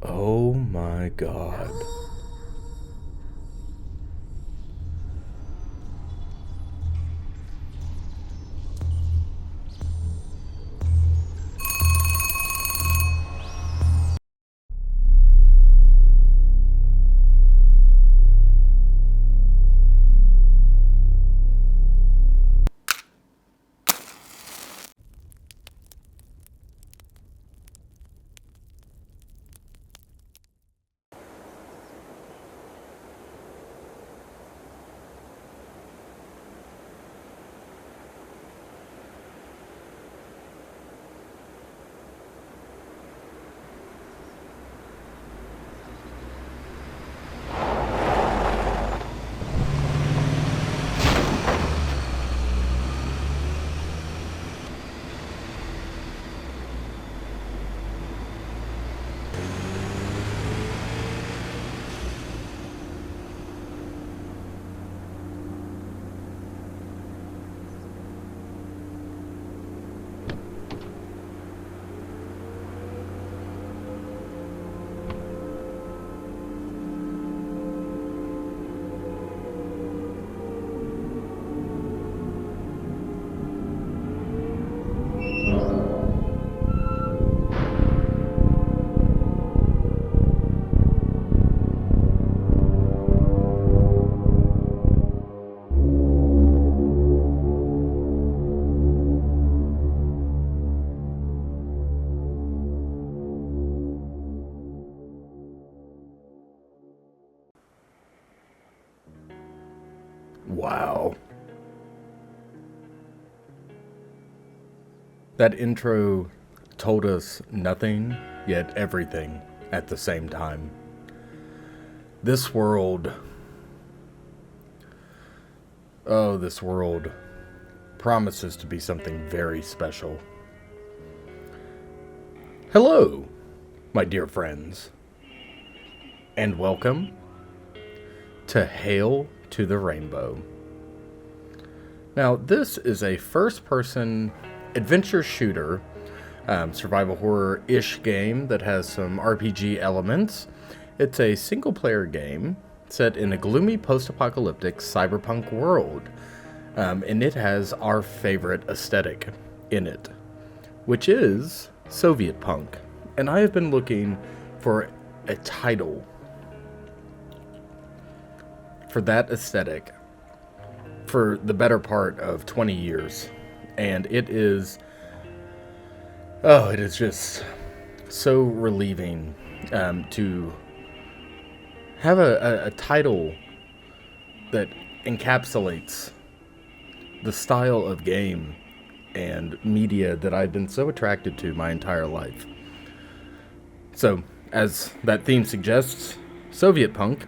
Oh my god. Wow. That intro told us nothing, yet everything at the same time. This world, this world promises to be something very special. Hello, my dear friends, and welcome to Hail to the Rainbow. Now, this is a first-person adventure shooter, survival horror-ish game that has some RPG elements. It's a single-player game set in a gloomy post-apocalyptic cyberpunk world, and it has our favorite aesthetic in it, which is sovietpunk. And I have been looking for a title for that aesthetic for the better part of 20 years. And it is just so relieving to have a title that encapsulates the style of game and media that I've been so attracted to my entire life. So, as that theme suggests, sovietpunk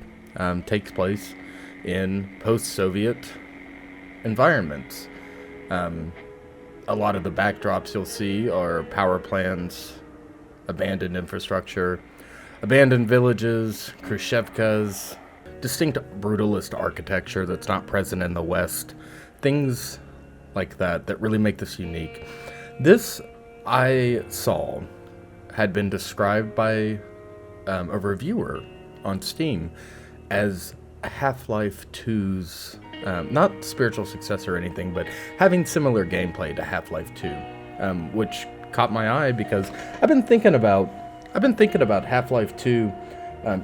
takes place in post-Soviet environments. A lot of the backdrops you'll see are power plants, abandoned infrastructure, abandoned villages, Khrushchevkas, distinct brutalist architecture that's not present in the West, things like that really make this unique. This, I saw, had been described by a reviewer on Steam as Half-Life 2's, not spiritual successor or anything, but having similar gameplay to Half-Life 2, which caught my eye because I've been thinking about Half-Life 2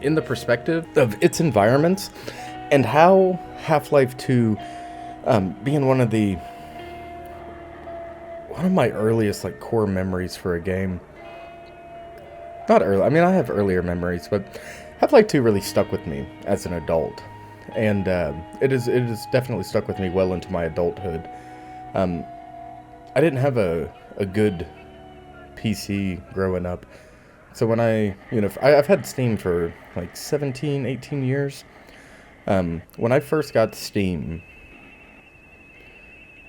in the perspective of its environments and how Half-Life 2 being one of my earliest core memories for a game. Not early. I mean, I have earlier memories, but Half-Life 2 really stuck with me as an adult, and it is definitely stuck with me well into my adulthood. I didn't have a good PC growing up, so when I've had Steam for 17, 18 years. When I first got Steam,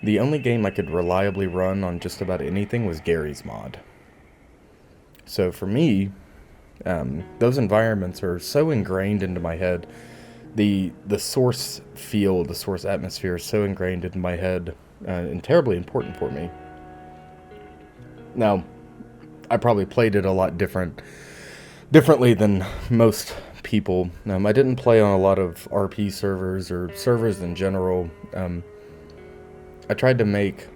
the only game I could reliably run on just about anything was Gary's Mod. So for me, those environments are so ingrained into my head. The source feel, the source atmosphere is so ingrained into my head and terribly important for me. Now, I probably played it a lot different differently than most people. I didn't play on a lot of RP servers or servers in general. I tried to make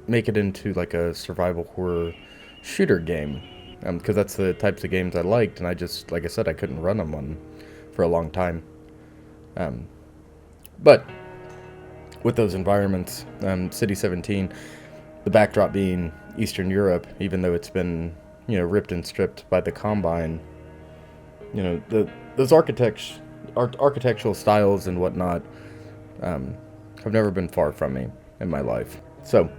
it into like a survival horror shooter game, because that's the types of games I liked, and I just, like I said, I couldn't run them on for a long time. But with those environments, City 17, the backdrop being Eastern Europe, even though it's been, ripped and stripped by the Combine, those architectural styles and whatnot have never been far from me in my life. So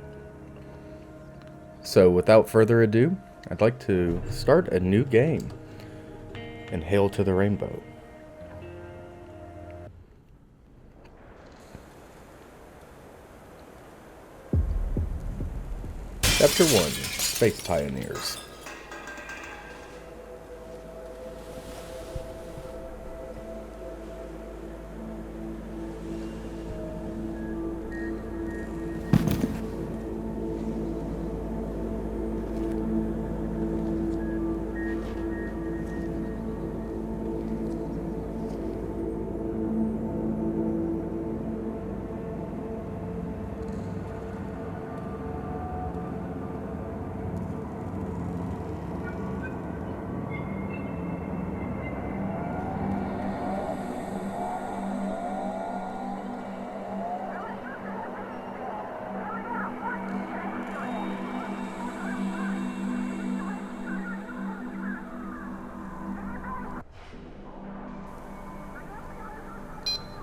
without further ado, I'd like to start a new game in Hail to the Rainbow. Chapter 1, Space Pioneers.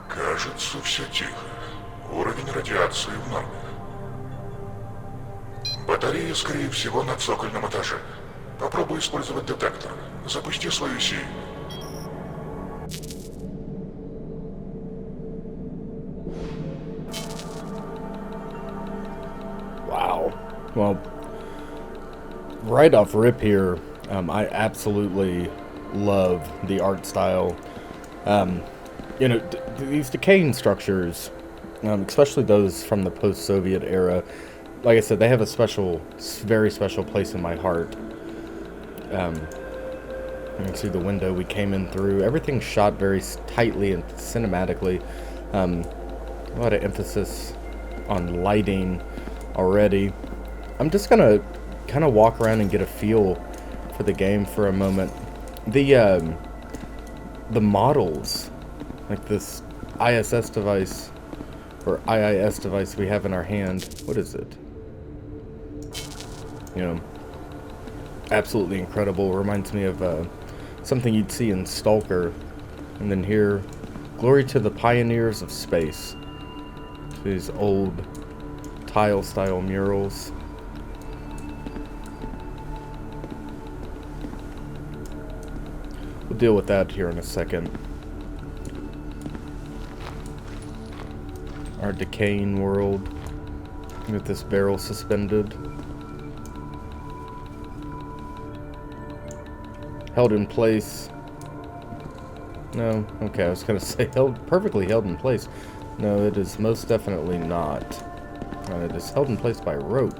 Кажется, все тихо. Уровень радиации в норме. Батарея, скорее всего, на цокольном этаже. Попробуй использовать детектор. Запусти свою силу. Wow. Well, right off rip here, I absolutely love the art style. These decaying structures, especially those from the post-Soviet era, like I said, they have a very special place in my heart. You can see the window we came in through. Everything's shot very tightly and cinematically. A lot of emphasis on lighting already. I'm just gonna kind of walk around and get a feel for the game for a moment. The models, like this ISS device or IIS device we have in our hand. What is it? Absolutely incredible. Reminds me of something you'd see in Stalker. And then here, glory to the pioneers of space. These old tile-style murals. We'll deal with that here in a second. Our decaying world with this barrel suspended. Held in place. No, okay, I was gonna say perfectly held in place. No, it is most definitely not. It is held in place by rope.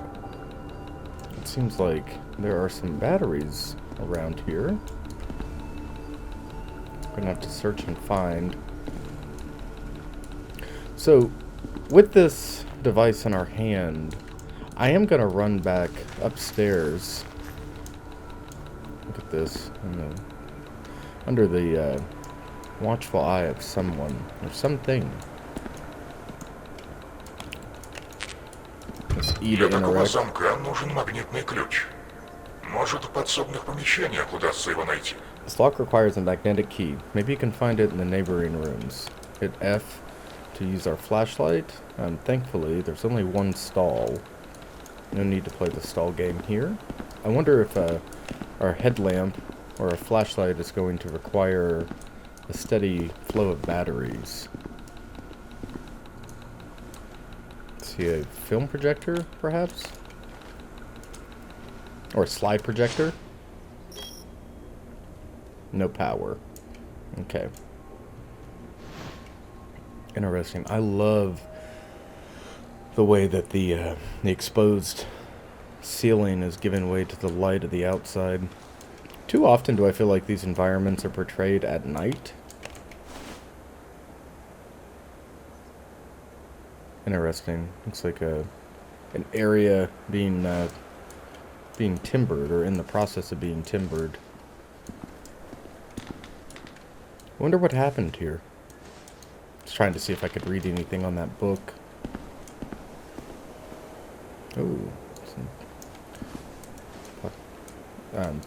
It seems like there are some batteries around here. Gonna have to search and find. So, with this device in our hand, I am gonna run back upstairs. Look at this. Under the watchful eye of someone or something. Для такого замка нужен магнитный ключ. Может, в подсобных помещениях удастся его найти. This lock requires a magnetic key. Maybe you can find it in the neighboring rooms. Hit F to use our flashlight. Thankfully, there's only one stall. No need to play the stall game here. I wonder if our headlamp or a flashlight is going to require a steady flow of batteries. Let's see, a film projector, perhaps? Or a slide projector? No power. Okay. Interesting. I love the way that the exposed ceiling is giving way to the light of the outside. Too often do I feel like these environments are portrayed at night. Interesting. Looks like an area being timbered, or in the process of being timbered. Wonder what happened here. Just trying to see if I could read anything on that book. Oh, some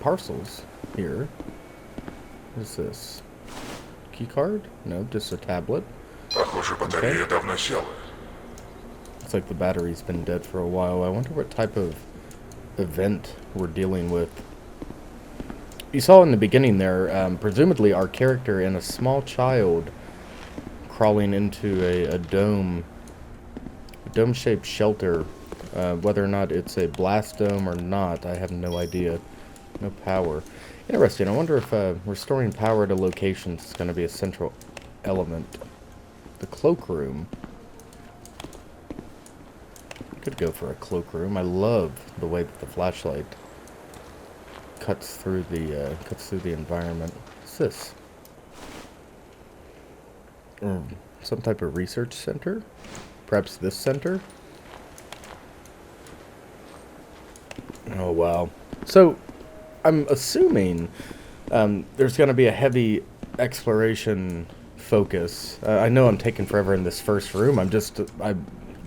parcels here. What is this? Key card? No, just a tablet. Похоже, батарея давно села. Looks like the battery's been dead for a while. I wonder what type of event we're dealing with. You saw in the beginning there, presumably our character and a small child crawling into a dome-shaped shelter. Whether or not it's a blast dome or not, I have no idea. No power. Interesting. I wonder if restoring power to locations is going to be a central element. The cloakroom. Could go for a cloakroom. I love the way that the flashlight cuts through the environment. What's this? Some type of research center? Perhaps this center? Oh, wow. So, I'm assuming there's going to be a heavy exploration focus. I know I'm taking forever in this first room. I'm just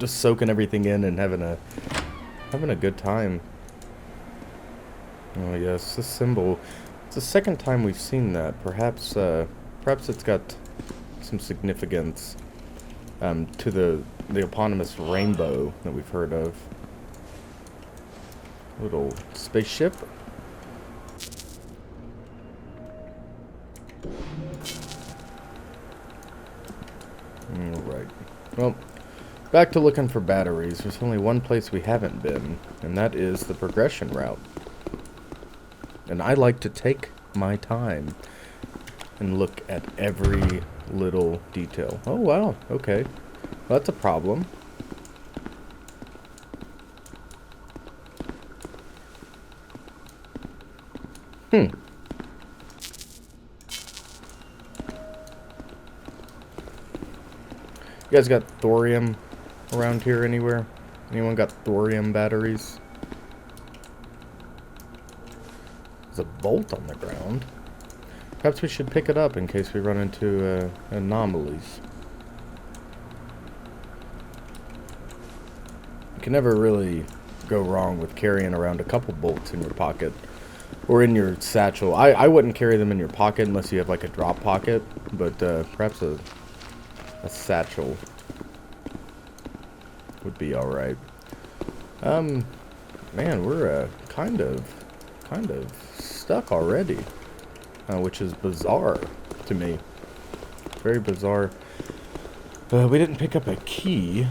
soaking everything in and having a good time. Oh yes, this symbol. It's the second time we've seen that. Perhaps it's got some significance to the eponymous rainbow that we've heard of. Little spaceship. Alright. Well, back to looking for batteries. There's only one place we haven't been, and that is the progression route. And I like to take my time and look at every little detail. Oh, wow. Okay. Well, that's a problem. You guys got thorium around here anywhere? Anyone got thorium batteries? There's a bolt on the ground. Perhaps we should pick it up in case we run into anomalies. You can never really go wrong with carrying around a couple bolts in your pocket. Or in your satchel. I wouldn't carry them in your pocket unless you have like a drop pocket. But perhaps a satchel would be alright. Man, we're kind of stuck already. Which is bizarre to me. Very bizarre. We didn't pick up a key.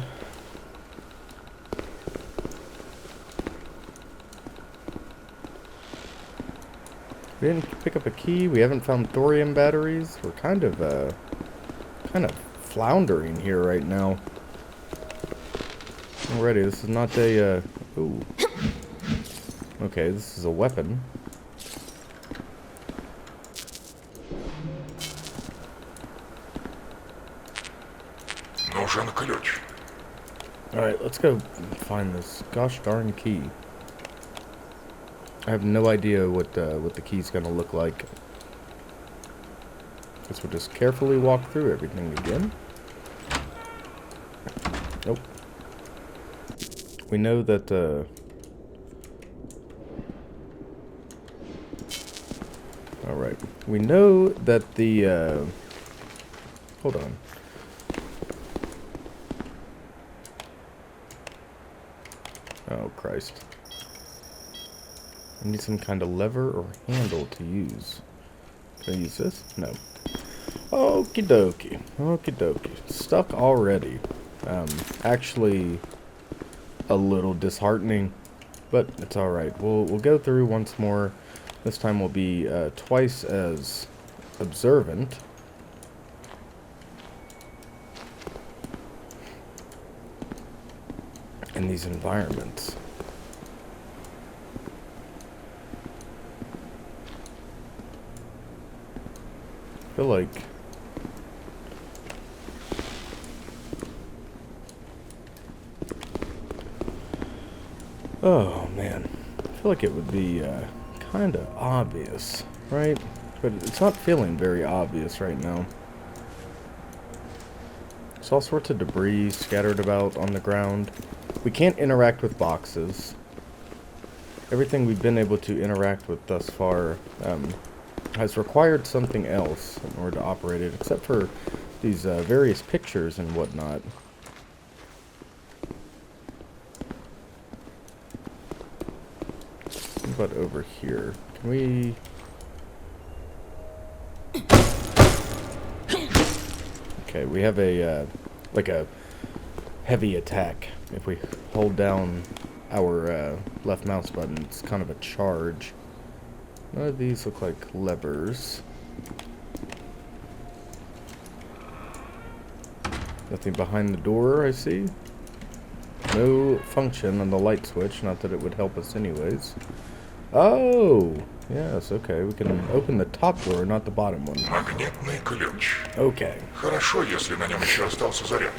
We didn't pick up a key. We haven't found thorium batteries. We're kind of floundering here right now. Alrighty, this is not a, ooh. Okay, this is a weapon. Нужен ключ. Alright, let's go find this gosh darn key. I have no idea what the key's gonna look like. Guess we'll just carefully walk through everything again. Nope. We know that alright. We know that the hold on. Oh Christ. I need some kind of lever or handle to use. Can I use this? No. Okie dokie. Okie dokie. Stuck already. Actually a little disheartening, but it's alright. We'll go through once more. This time we'll be twice as observant. In these environments. feel like... Oh, man. I feel like it would be kind of obvious, right? But it's not feeling very obvious right now. There's all sorts of debris scattered about on the ground. We can't interact with boxes. Everything we've been able to interact with thus far has required something else in order to operate it, except for these various pictures and whatnot. What about over here? Can we... Okay, we have a, like a heavy attack. If we hold down our left mouse button, it's kind of a charge. None of these look like levers. Nothing behind the door, I see. No function on the light switch, not that it would help us anyways. Oh! Yes, okay, we can open the top door, not the bottom one. Магнитный ключ. Okay. Хорошо, если на нем еще остался заряд.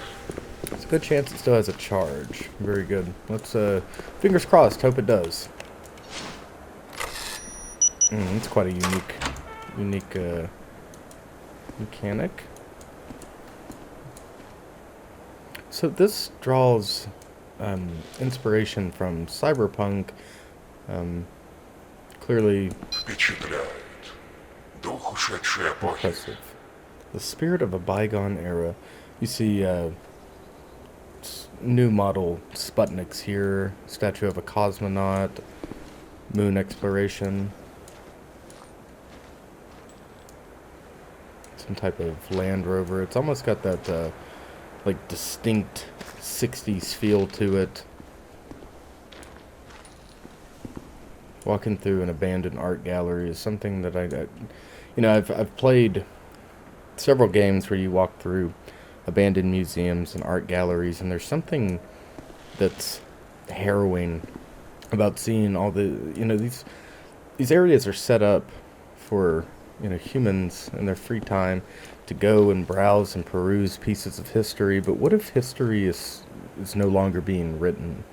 There's a good chance it still has a charge. Very good. Let's, fingers crossed, hope it does. It's quite a unique, mechanic. So this draws, inspiration from Cyberpunk. Clearly Впечатляет. Дух ушедшей эпохи. impressive. The spirit of a bygone era. You see, new model Sputniks here, statue of a cosmonaut, moon exploration, some type of Land Rover. It's almost got that like distinct 60s feel to it. Walking through an abandoned art gallery is something that I've played several games where you walk through abandoned museums and art galleries, and there's something that's harrowing about seeing all the, these areas are set up for, humans in their free time to go and browse and peruse pieces of history. But what if history is no longer being written?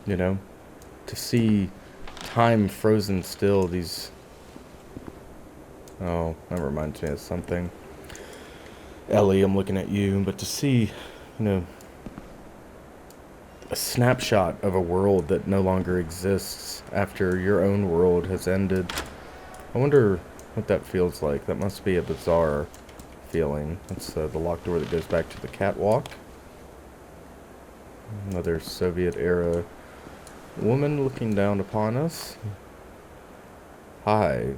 To see time frozen still, these... Oh, that reminds me of something. Ellie, I'm looking at you, but to see, a snapshot of a world that no longer exists after your own world has ended. I wonder what that feels like. That must be a bizarre feeling. That's the locked door that goes back to the catwalk. Another Soviet-era woman looking down upon us. Hi.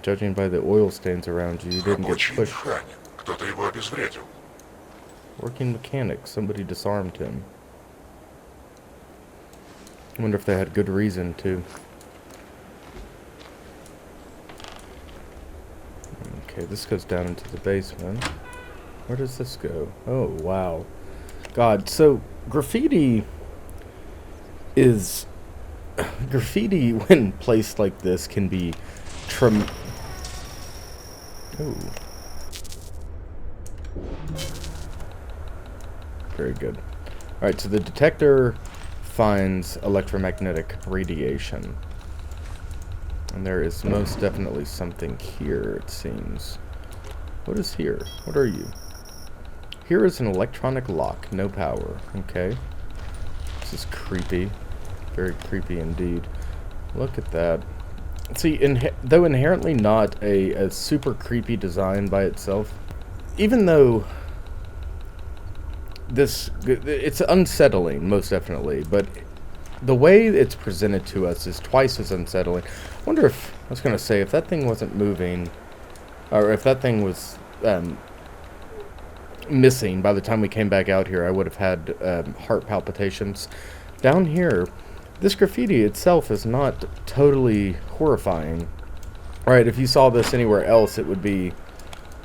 Judging by the oil stains around you, you didn't get Рабочий pushed. механик. Кто-то его обезвредил. Working mechanic. Somebody disarmed him. I wonder if they had good reason to. Okay, this goes down into the basement. Where does this go? Oh, wow. God, so graffiti is... Graffiti, when placed like this, can be Oh. Very good. Alright, so the detector finds electromagnetic radiation. And there is most definitely something here, it seems. What is here? What are you? Here is an electronic lock, no power. Okay. This is creepy. Very creepy indeed. Look at that. See, though inherently not a super creepy design by itself, even though it's unsettling, most definitely, but the way it's presented to us is twice as unsettling. I wonder if, I was going to say, if that thing wasn't moving, or if that thing was missing by the time we came back out here, I would have had heart palpitations. Down here, this graffiti itself is not totally horrifying. Right, if you saw this anywhere else, it would be,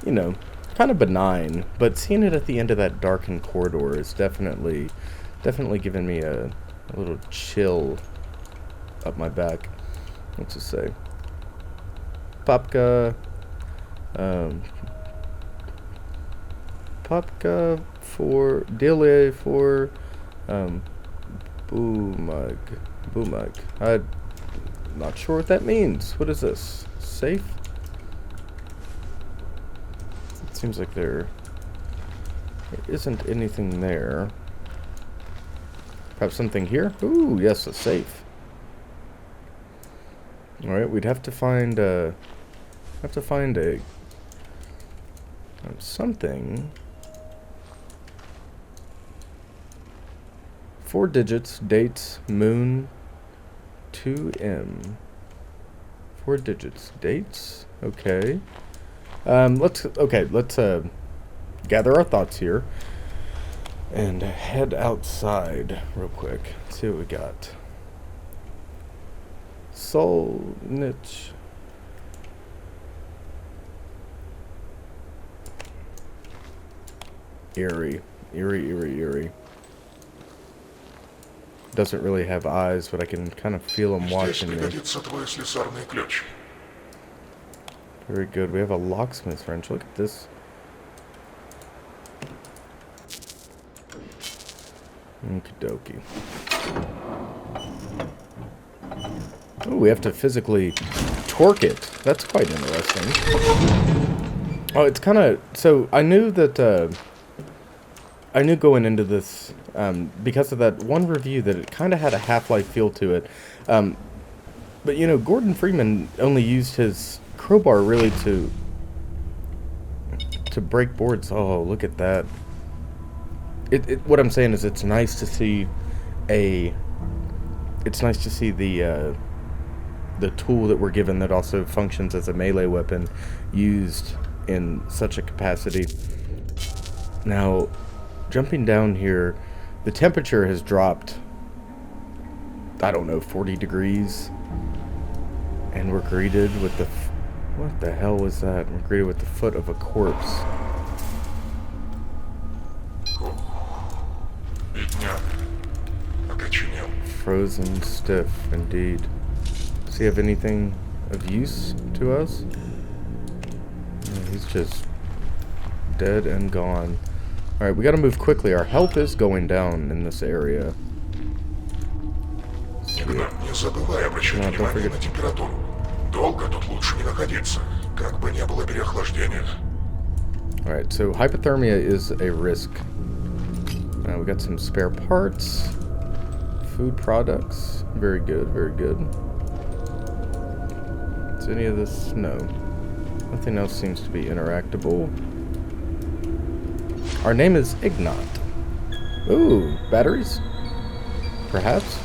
kind of benign. But seeing it at the end of that darkened corridor is definitely giving me a little chill up my back. What's it say? Papka. Um, Papka for Dile for Boomug. Boomug. I'm not sure what that means. What is this? Safe? It seems like there isn't anything there. Perhaps something here? Ooh, yes, a safe. Alright, we'd have to find a something. 4 digits, dates, moon, 2M. 4 digits, dates, okay. Let's gather our thoughts here and head outside real quick. See what we got. Solnich. Eerie. Doesn't really have eyes, but I can kind of feel him watching me. Very good. We have a locksmith wrench. Look at this. Okie dokie. Oh, we have to physically torque it. That's quite interesting. Oh, it's kind of... So, I knew that... I knew going into this, because of that one review, that it kind of had a Half-Life feel to it. But, you know, Gordon Freeman only used his crowbar really to break boards. Oh, look at that. What I'm saying is it's nice to see the tool that we're given that also functions as a melee weapon used in such a capacity. Now, jumping down here, the temperature has dropped, I don't know, 40 degrees. And we're greeted with the... What the hell was that? We're greeted with the foot of a corpse. Frozen stiff, indeed. Does he have anything of use to us? No, he's just dead and gone. Alright, we gotta move quickly. Our health is going down in this area. Игнат, не забывай обращать внимание на температуру. Долго тут лучше не находиться, как бы не было переохлаждения. Alright, so hypothermia is a risk. We got some spare parts. Food products. Very good, very good. Is any of this? No. Nothing else seems to be interactable. Our name is Ignat. Ooh, batteries? Perhaps?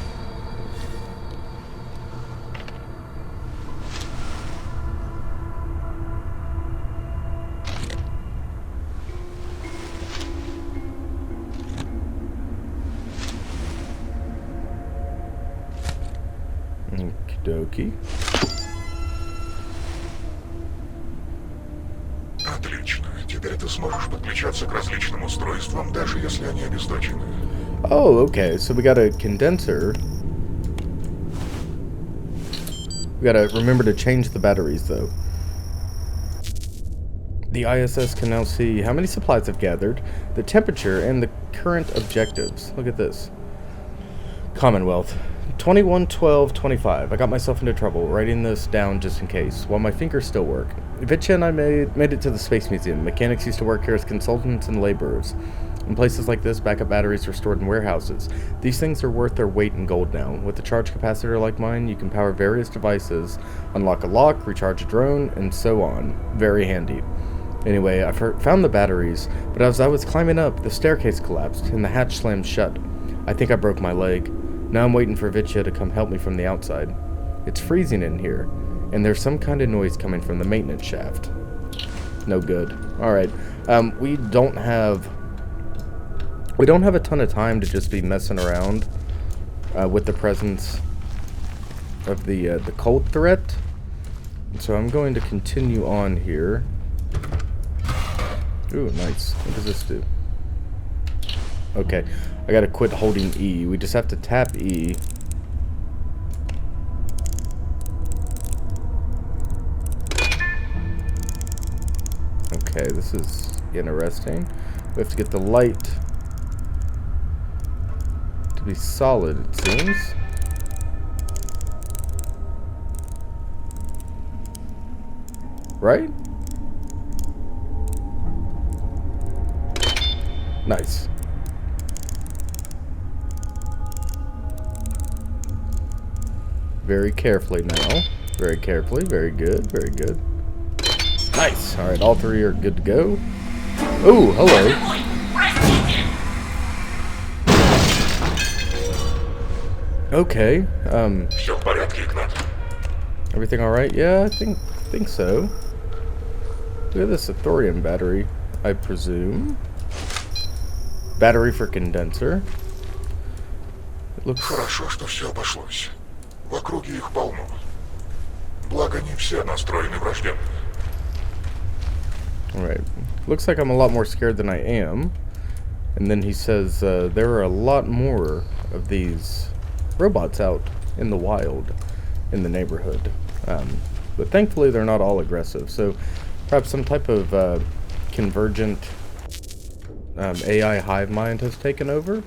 Okie-dokie. Отлично. Теперь ты сможешь подключаться к различным устройствам, даже если они обесточены. Oh, okay. So we got a condenser. We gotta remember to change the batteries, though. The ISS can now see how many supplies have gathered, the temperature, and the current objectives. Look at this. Commonwealth. 21-12-25. I got myself into trouble writing this down just in case, while my fingers still work. Vitya and I made it to the Space Museum. Mechanics used to work here as consultants and laborers. In places like this, backup batteries were stored in warehouses. These things are worth their weight in gold now. With a charge capacitor like mine, you can power various devices, unlock a lock, recharge a drone, and so on. Very handy. Anyway, I found the batteries, but as I was climbing up, the staircase collapsed, and the hatch slammed shut. I think I broke my leg. Now I'm waiting for Vitya to come help me from the outside. It's freezing in here, and there's some kind of noise coming from the maintenance shaft. No good. Alright, we don't have a ton of time to just be messing around with the presence of the cold threat. So I'm going to continue on here. Ooh, nice. What does this do? Okay, I gotta quit holding E. We just have to tap E. Okay, this is interesting. We have to get the light to be solid, it seems. Right? Nice. Very carefully now. Very carefully. Very good. Very good. Nice. Alright, all three are good to go. Oh, hello. Okay. Все в порядке, Игнат? Everything alright? Yeah, I think so. Look at this, a thorium battery, I presume. Battery for condenser. It looks... Хорошо, что все обошлось. В округе их полно. Благо, не все настроены враждебно. Alright. Looks like I'm a lot more scared than I am. And then he says there are a lot more of these robots out in the wild in the neighborhood. But thankfully they're not all aggressive. So perhaps some type of convergent AI hive mind has taken over.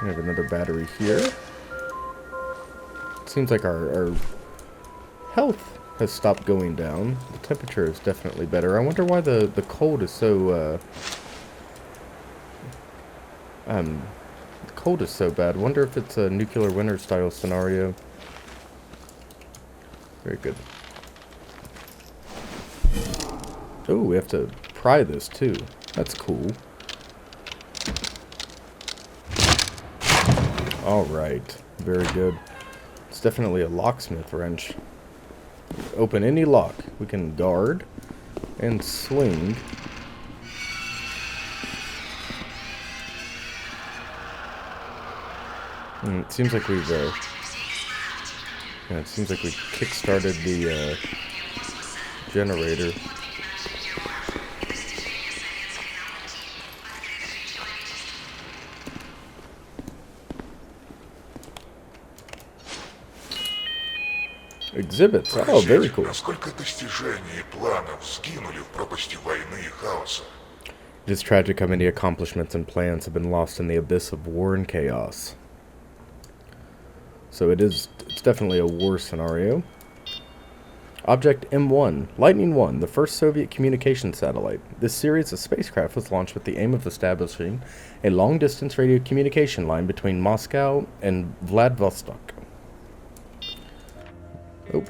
We have another battery here. Seems like our health has stopped going down. The temperature is definitely better. I wonder why the cold is so the cold is so bad. Wonder if it's a nuclear winter style scenario. Very good. Oh, we have to pry this too. That's cool. Alright. Very good. It's definitely a locksmith wrench. Open any lock. We can guard and sling. It seems like we've it seems like we kick-started the generator. Exhibits. Oh, very cool. Насколько достижений и планов сгинули в пропасти войны и хаоса. It is tragic how many accomplishments and plans have been lost in the abyss of war and chaos. So it's definitely a war scenario. Object M1, Lightning 1, the first Soviet communication satellite. This series of spacecraft was launched with the aim of establishing a long-distance radio communication line between Moscow and Vladivostok. Oh.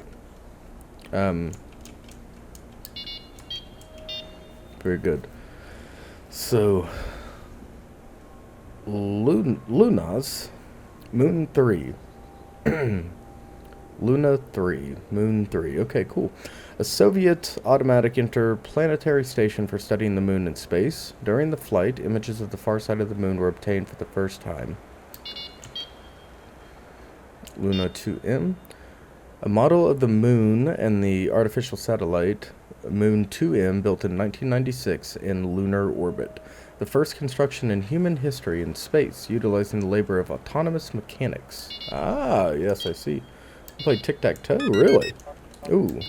Very good. So, Luna's Moon 3. Luna 3. Moon 3. Okay, cool. A Soviet automatic interplanetary station for studying the moon in space. During the flight, images of the far side of the moon were obtained for the first time. Luna 2M. A model of the moon and the artificial satellite, Moon 2M, built in 1996 in lunar orbit. The first construction in human history in space, utilizing the labor of autonomous mechanics. Ah, yes, I see. You play tic-tac-toe? Really? Ooh.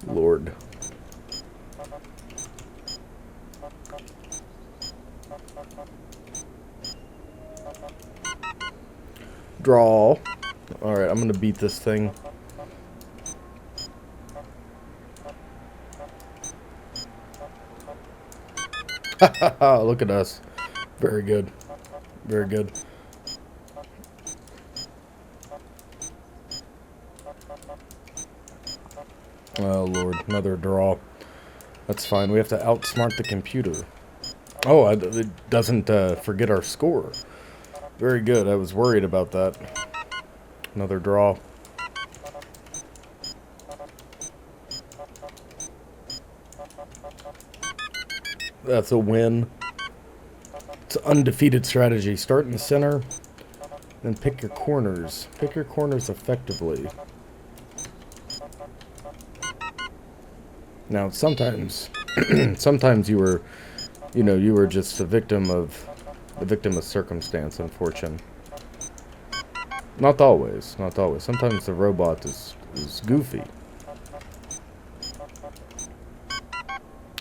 Lord. Draw. Alright, I'm gonna beat this thing. Look at us. Very good. Very good. Oh, Lord. Another draw. That's fine. We have to outsmart the computer. Oh, it doesn't forget our score. Very good. I was worried about that. Another draw. That's a win. It's an undefeated strategy. Start in the center, then pick your corners. Pick your corners effectively. Now, sometimes, sometimes you were, you were just a victim of circumstance and fortune. Not always, not always. Sometimes the robot is goofy.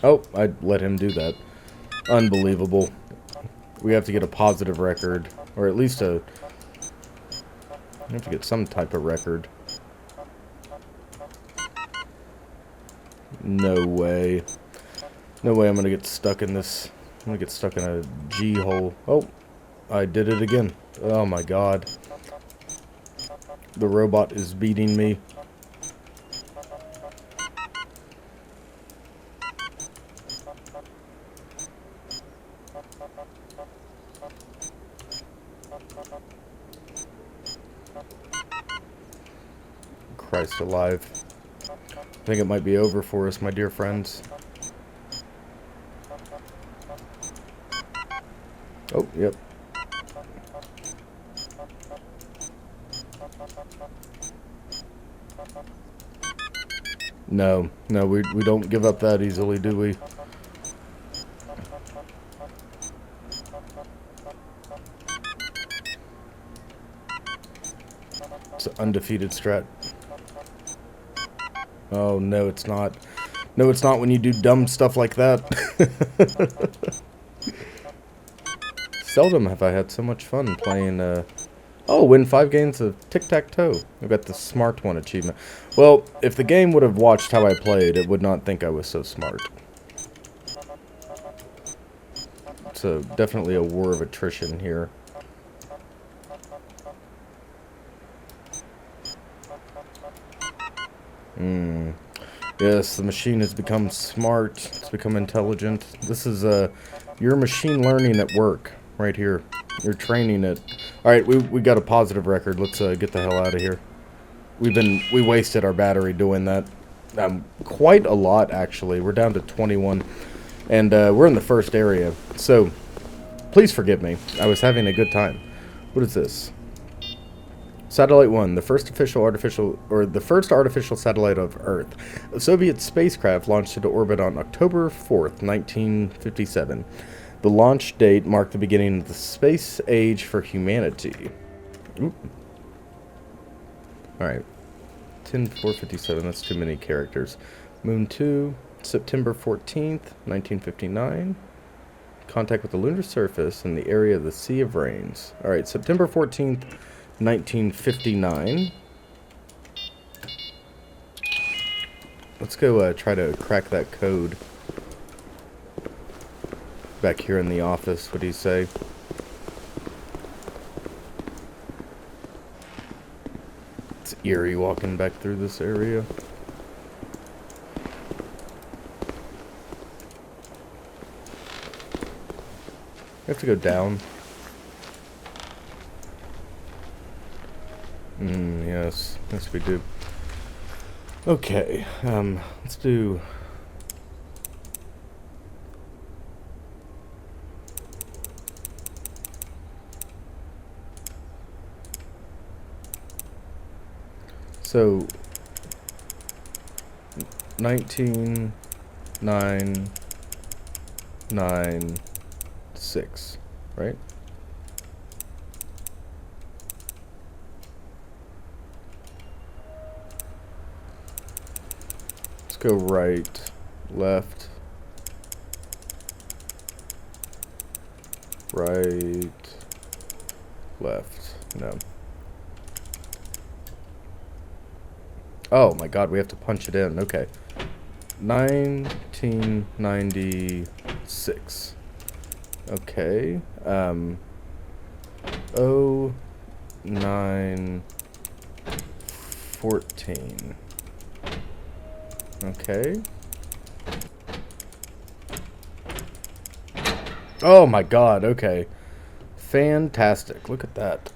Oh, I let him do that. Unbelievable. We have to get a positive record, or at least we have to get some type of record. No way. No way I'm gonna get stuck in this. I'm gonna get stuck in a G-hole. Oh, I did it again. Oh my god. The robot is beating me. Christ alive. I think it might be over for us, my dear friends. Oh, yep. No, we don't give up that easily, do we? It's an undefeated strat. Oh, no, it's not. No, it's not when you do dumb stuff like that. Seldom have I had so much fun playing, Oh, win 5 games of tic-tac-toe. I've got the smart one achievement. Well, if the game would have watched how I played, it would not think I was so smart. It's definitely a war of attrition here. Yes, the machine has become smart. It's become intelligent. This is your machine learning at work, right here. You're training it. All right, we got a positive record. Let's get the hell out of here. We wasted our battery doing that. Quite a lot actually. We're down to 21, and we're in the first area. So, please forgive me. I was having a good time. What is this? Satellite 1, the first artificial satellite of Earth. A Soviet spacecraft launched into orbit on October 4th, 1957. The launch date marked the beginning of the space age for humanity. Oop. Alright. 10457, that's too many characters. Moon 2, September 14th, 1959. Contact with the lunar surface in the area of the Sea of Rains. Alright, September 14th, 1959. Let's go try to crack that code. Back here in the office, what do you say? It's eerie walking back through this area. We have to go down. Yes. Yes, we do. Okay, let's do... So... 1996, right? Go right, left, right, left. No. Oh my god, we have to punch it in. Okay. 1996. Okay. 0914. Okay. Oh my god, okay. Fantastic. Look at that.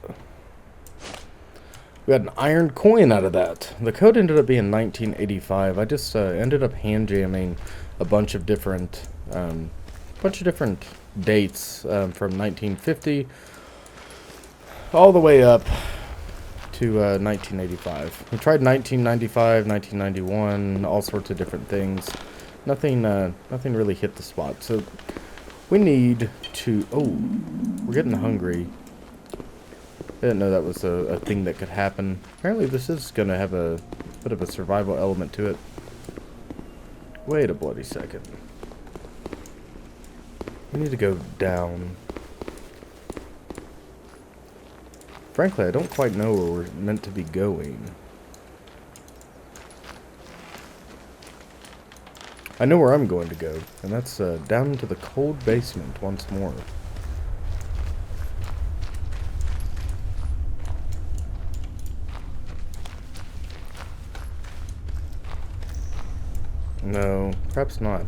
We got an iron coin out of that. The code ended up being 1985. I just ended up hand jamming a bunch of different dates from 1950 all the way up to 1985. We tried 1995, 1991, all sorts of different things. Nothing really hit the spot. So we need to. Oh, we're getting hungry. I didn't know that was a thing that could happen. Apparently, this is gonna have a bit of a survival element to it. Wait a bloody second. We need to go down. Frankly, I don't quite know where we're meant to be going. I know where I'm going to go, and that's down into the cold basement once more. No, perhaps not.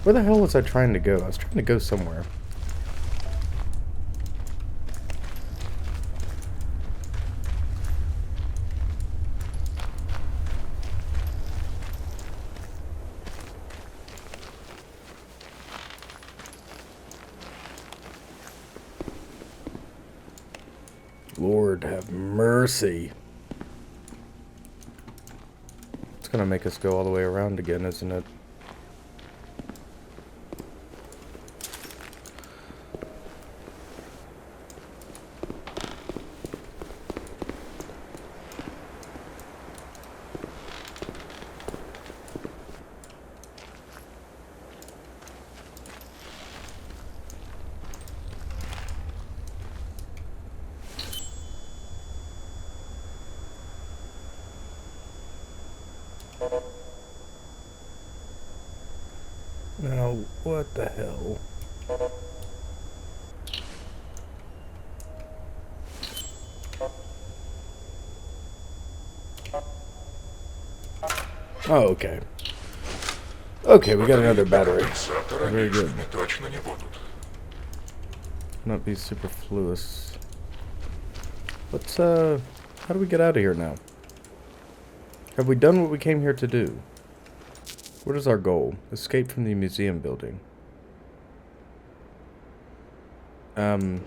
Where the hell was I trying to go? I was trying to go somewhere. Lord have mercy. It's gonna make us go all the way around again, isn't it? Now, what the hell? Oh, okay. Okay, we got another battery. Very good. Not be superfluous. Let's, how do we get out of here now? Have we done what we came here to do? What is our goal? Escape from the museum building. Now,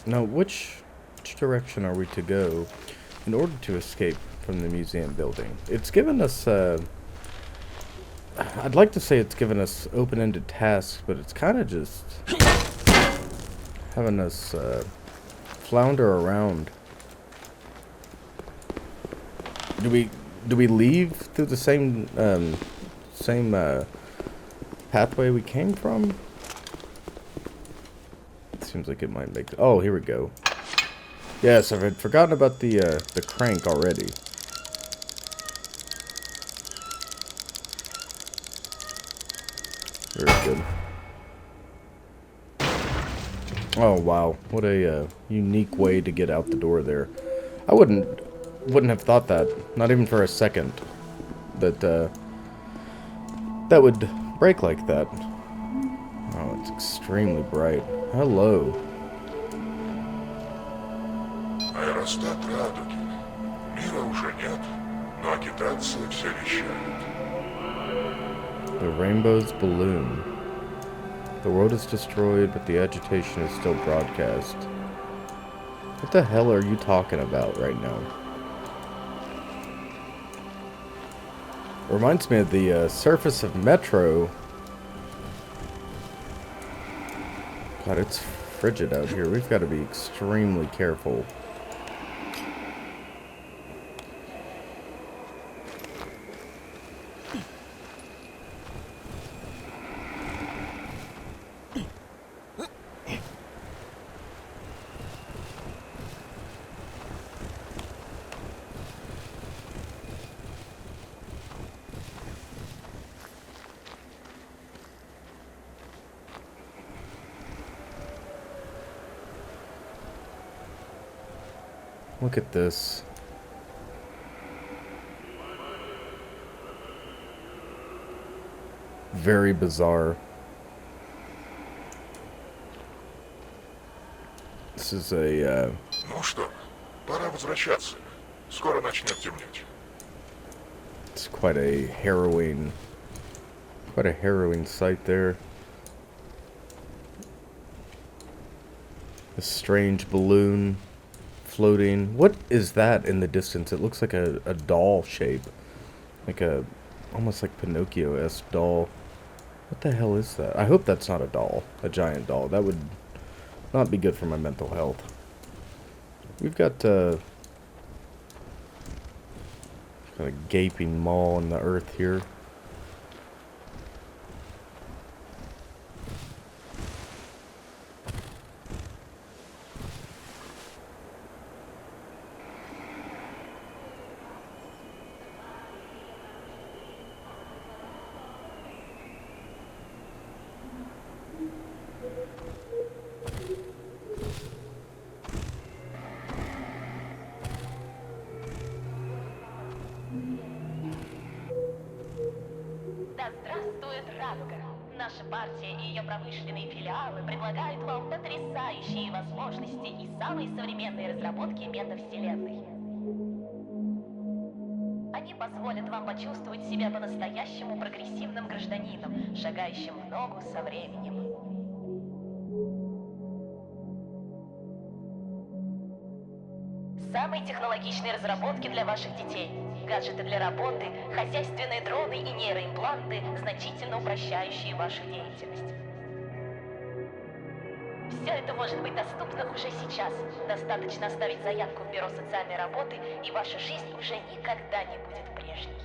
which direction are we to go in order to escape from the museum building? It's given us, I'd like to say it's given us open-ended tasks, but it's kind of just having us, flounder around. Do we leave through the same pathway we came from? It seems like it might make. Oh, here we go. Yes, I had forgotten about the crank already. Very good. Oh wow, what a unique way to get out the door there. I wouldn't have thought that, not even for a second, that that would break like that. Oh, it's extremely bright. Hello. Аэростат радуги. Мира уже нет, но агитация все вещает. The rainbow's balloon. The world is destroyed, but the agitation is still broadcast. What the hell are you talking about right now? Reminds me of the surface of Metro. God, it's frigid out here. We've got to be extremely careful. Look at this. Very bizarre. This is a, Ну что, пора возвращаться. Скоро начнет темнеть. it's quite a harrowing sight there. A strange balloon floating. What is that in the distance? It looks like a doll shape. Like a, almost like Pinocchio-esque doll. What the hell is that? I hope that's not a doll. A giant doll. That would not be good for my mental health. We've got a gaping maw in the earth here. Да здравствует Радуга! Наша партия и ее промышленные филиалы предлагают вам потрясающие возможности и самые современные разработки метавселенной. Они позволят вам почувствовать себя по-настоящему прогрессивным гражданином, шагающим в ногу со временем. Самые технологичные разработки для ваших детей. Гаджеты для работы, хозяйственные дроны и нейроимпланты, значительно упрощающие вашу деятельность. Все это может быть доступно уже сейчас. Достаточно оставить заявку в Бюро социальной работы, и ваша жизнь уже никогда не будет прежней.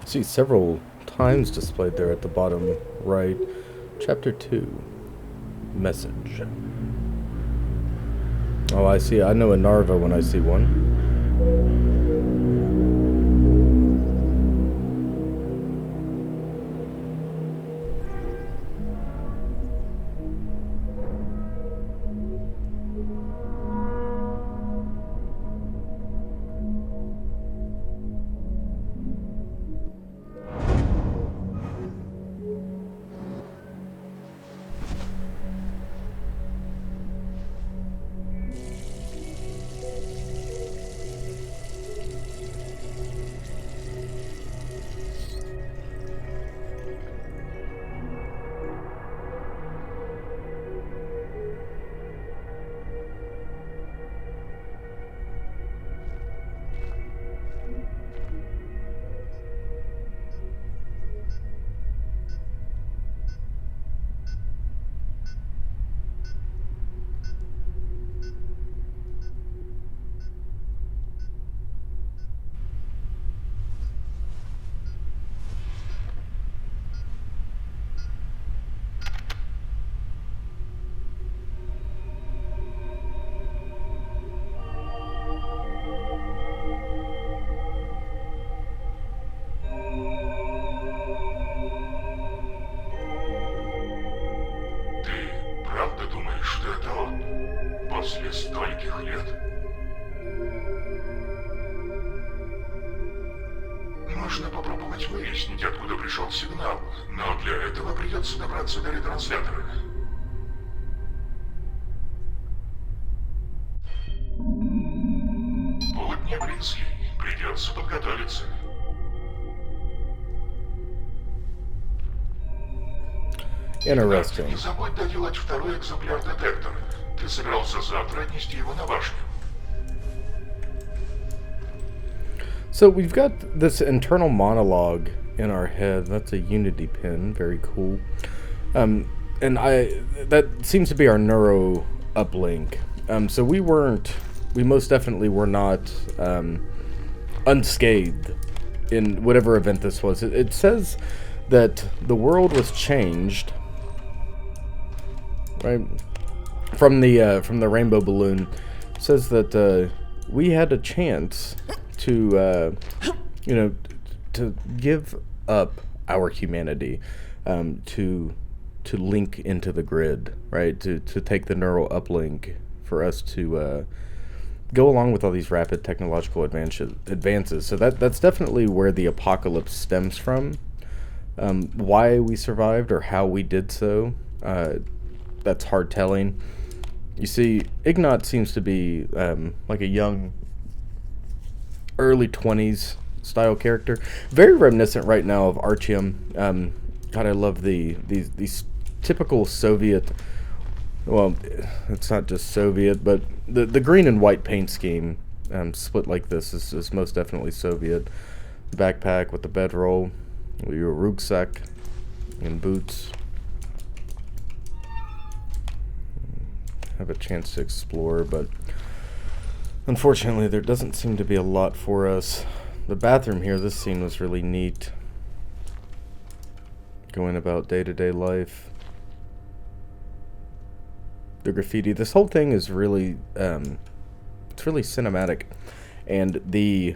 See several times displayed there at the bottom right. Chapter 2. Message. Oh, I see. I know a Narva when I see one. Ты правда думаешь, что это он? После стольких лет? Можно попробовать выяснить, откуда пришел сигнал, но для этого придется добраться до ретранслятора. Путь не близкий, придется подготовиться. Interesting. Не забудь доделать второй экземпляр детектора. Ты собирался завтра отнести его на башню. So we've got this internal monologue in our head. That's a Unity pin. Very cool. And that seems to be our neuro uplink. So we most definitely were not unscathed in whatever event this was. It says that the world was changed, right, from the rainbow balloon. It says that we had a chance to to give up our humanity, to link into the grid, right? To take the neural uplink for us to go along with all these rapid technological advances. So that's definitely where the apocalypse stems from. Why we survived or how we did so, that's hard telling. You see, Ignat seems to be like a young early 20s style character. Very reminiscent right now of Artyom. God, I love these typical Soviet. Well, it's not just Soviet, but the green and white paint scheme split like this is most definitely Soviet. Backpack with the bedroll, your rucksack, and boots. Have a chance to explore, but unfortunately there doesn't seem to be a lot for us. The bathroom here, this scene was really neat. Going about day-to-day life. The graffiti, this whole thing is really it's really cinematic, and the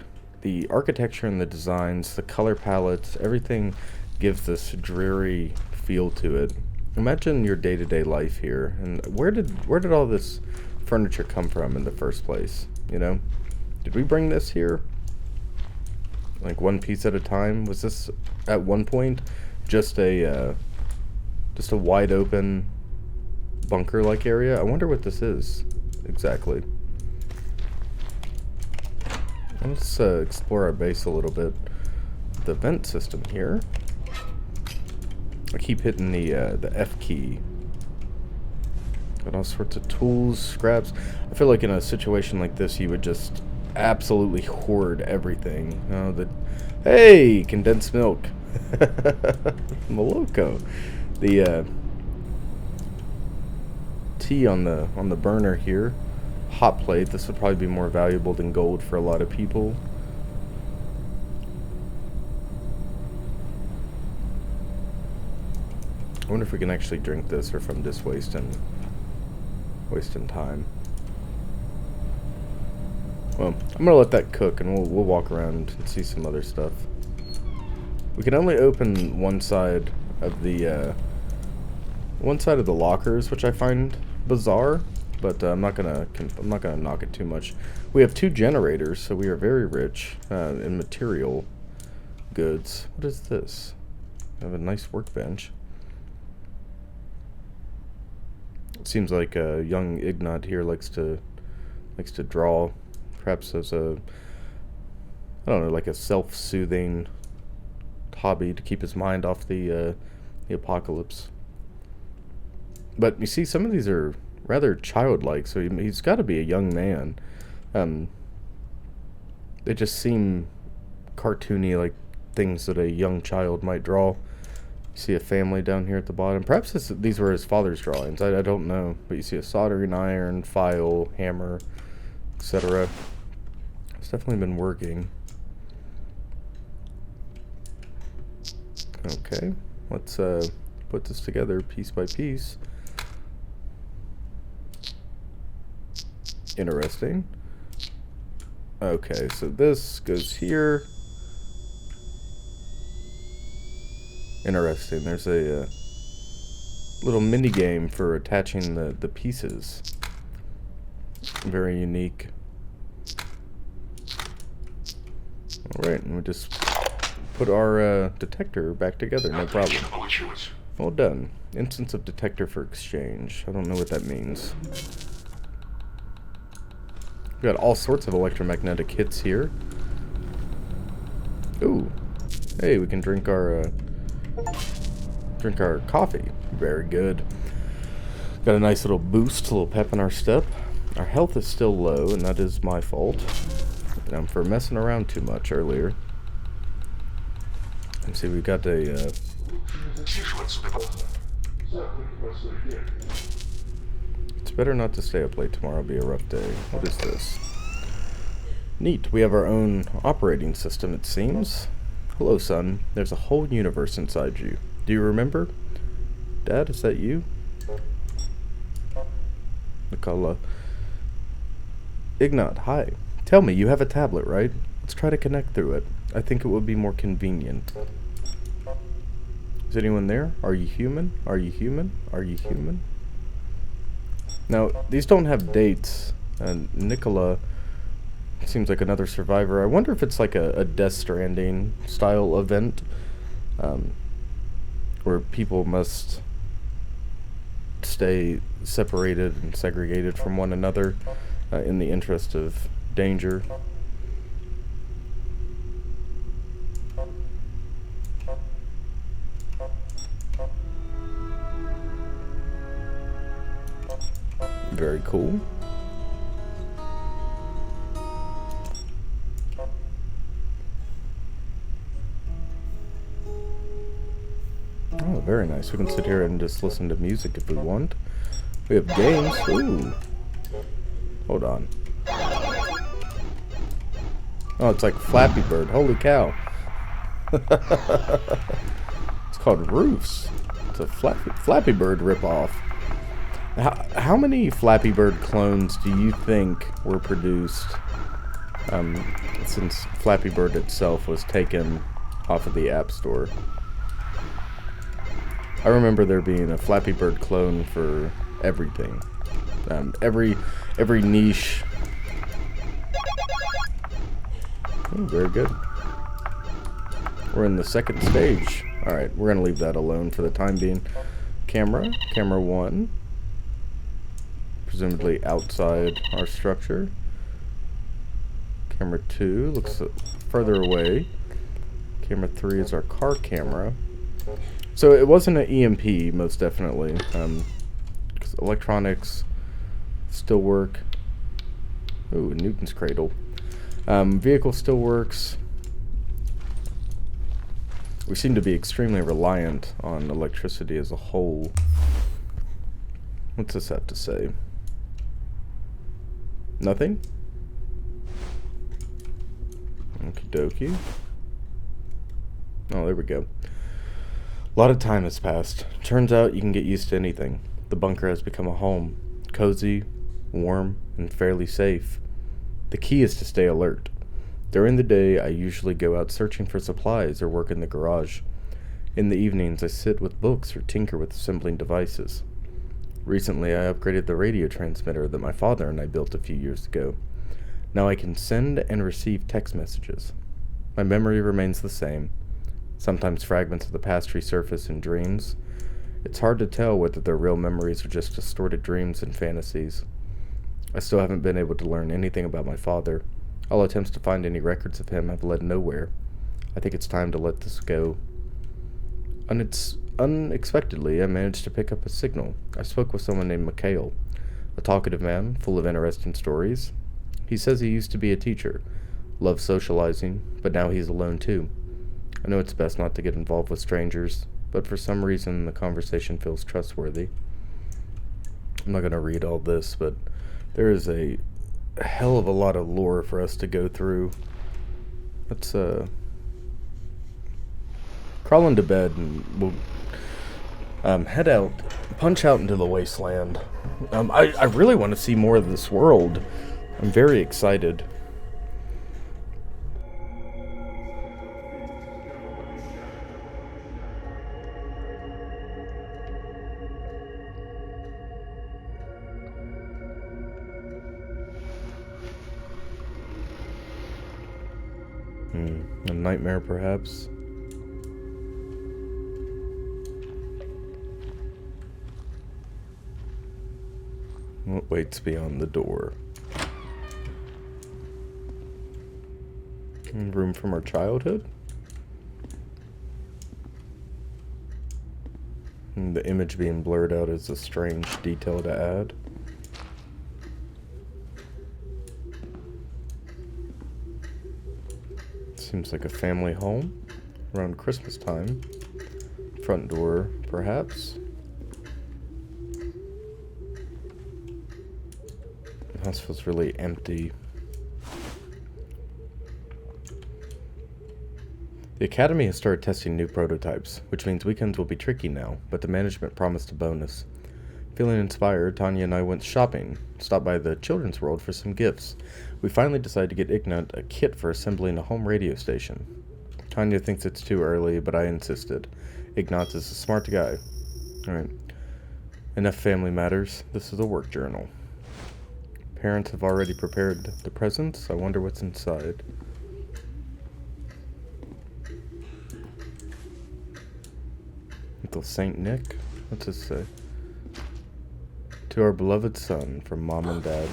architecture and the designs, the color palettes, everything gives this dreary feel to it. Imagine your day-to-day life here, and where did all this furniture come from in the first place? You know, did we bring this here? Like one piece at a time? Was this at one point just a wide open bunker-like area? I wonder what this is exactly. Let's explore our base a little bit. The vent system here. I keep hitting the F key. Got all sorts of tools, scraps. I feel like in a situation like this, you would just absolutely hoard everything. Hey, condensed milk. Moloko. The tea on the burner here. Hot plate. This would probably be more valuable than gold for a lot of people. I wonder if we can actually drink this, or if I'm just wasting time. Well, I'm gonna let that cook, and we'll walk around and see some other stuff. We can only open one side of the lockers, which I find bizarre, but I'm not gonna knock it too much. We have 2 generators, so we are very rich in material goods. What is this? I have a nice workbench. It seems like young Ignat here likes to draw, perhaps as a, I don't know, like a self-soothing hobby to keep his mind off the apocalypse. But you see, some of these are rather childlike, so he's got to be a young man. They just seem cartoony, like things that a young child might draw. You see a family down here at the bottom. Perhaps these were his father's drawings. I don't know. But you see a soldering iron, file, hammer, etc. It's definitely been working. Okay. Let's put this together piece by piece. Interesting. Okay, so this goes here. Interesting. There's a little mini game for attaching the pieces. Very unique. Alright, and we just put our detector back together, no problem. Well done. Instance of detector for exchange. I don't know what that means. We got all sorts of electromagnetic hits here. Ooh. Hey, we can drink our coffee. Very good. Got a nice little boost, a little pep in our step. Our health is still low, and that is my fault. For messing around too much earlier. Let's see, we've got a it's better not to stay up late tomorrow. It'll be a rough day. What is this? Neat. We have our own operating system, it seems. Hello, son. There's a whole universe inside you. Do you remember? Dad, is that you? Nicola. Ignat, hi. Tell me, you have a tablet, right? Let's try to connect through it. I think it would be more convenient. Is anyone there? Are you human? Are you human? Are you human? Now, these don't have dates. And Nicola seems like another survivor. I wonder if it's like a Death Stranding style event. Where people must stay separated and segregated from one another in the interest of danger. very cool. Oh, very nice. We can sit here and just listen to music if we want. We have games. Ooh. Hold on. Oh, it's like Flappy Bird. Holy cow. It's called Roofs. It's a Flappy Bird ripoff. How many Flappy Bird clones do you think were produced since Flappy Bird itself was taken off of the App Store? I remember there being a Flappy Bird clone for everything. Every niche. Oh, very good. We're in the second stage. Alright, we're gonna leave that alone for the time being. Camera 1. Presumably outside our structure. Camera 2 looks further away. Camera 3 is our car camera. So it wasn't an EMP, most definitely. Because electronics still work. Ooh, Newton's cradle. Vehicle still works. We seem to be extremely reliant on electricity as a whole. What's this have to say? Nothing? Okie dokie. Oh, there we go. A lot of time has passed. Turns out you can get used to anything. The bunker has become a home. Cozy, warm, and fairly safe. The key is to stay alert. During the day, I usually go out searching for supplies or work in the garage. In the evenings, I sit with books or tinker with assembling devices. Recently, I upgraded the radio transmitter that my father and I built a few years ago. Now I can send and receive text messages. My memory remains the same. Sometimes fragments of the past resurface in dreams. It's hard to tell whether they're real memories or just distorted dreams and fantasies. I still haven't been able to learn anything about my father. All attempts to find any records of him have led nowhere. I think it's time to let this go. Unexpectedly, I managed to pick up a signal. I spoke with someone named Mikhail, a talkative man, full of interesting stories. He says he used to be a teacher, loved socializing, but now he's alone too. I know it's best not to get involved with strangers, but for some reason the conversation feels trustworthy. I'm not going to read all this, but there is a hell of a lot of lore for us to go through. Let's crawl into bed and we'll head out, punch out into the wasteland. I really want to see more of this world. I'm very excited. A nightmare, perhaps. What waits beyond the door? Room from our childhood? The image being blurred out is a strange detail to add. Seems like a family home around Christmas time. Front door, perhaps. The house feels really empty. The Academy has started testing new prototypes, which means weekends will be tricky now, but the management promised a bonus. Feeling inspired, Tanya and I went shopping, stopped by the Children's World for some gifts. We finally decided to get Ignat a kit for assembling a home radio station. Tanya thinks it's too early, but I insisted. Ignat is a smart guy. Alright. Enough family matters. This is a work journal. Parents have already prepared the presents. I wonder what's inside. Little Saint Nick? What's this say? To our beloved son, from Mom and Dad.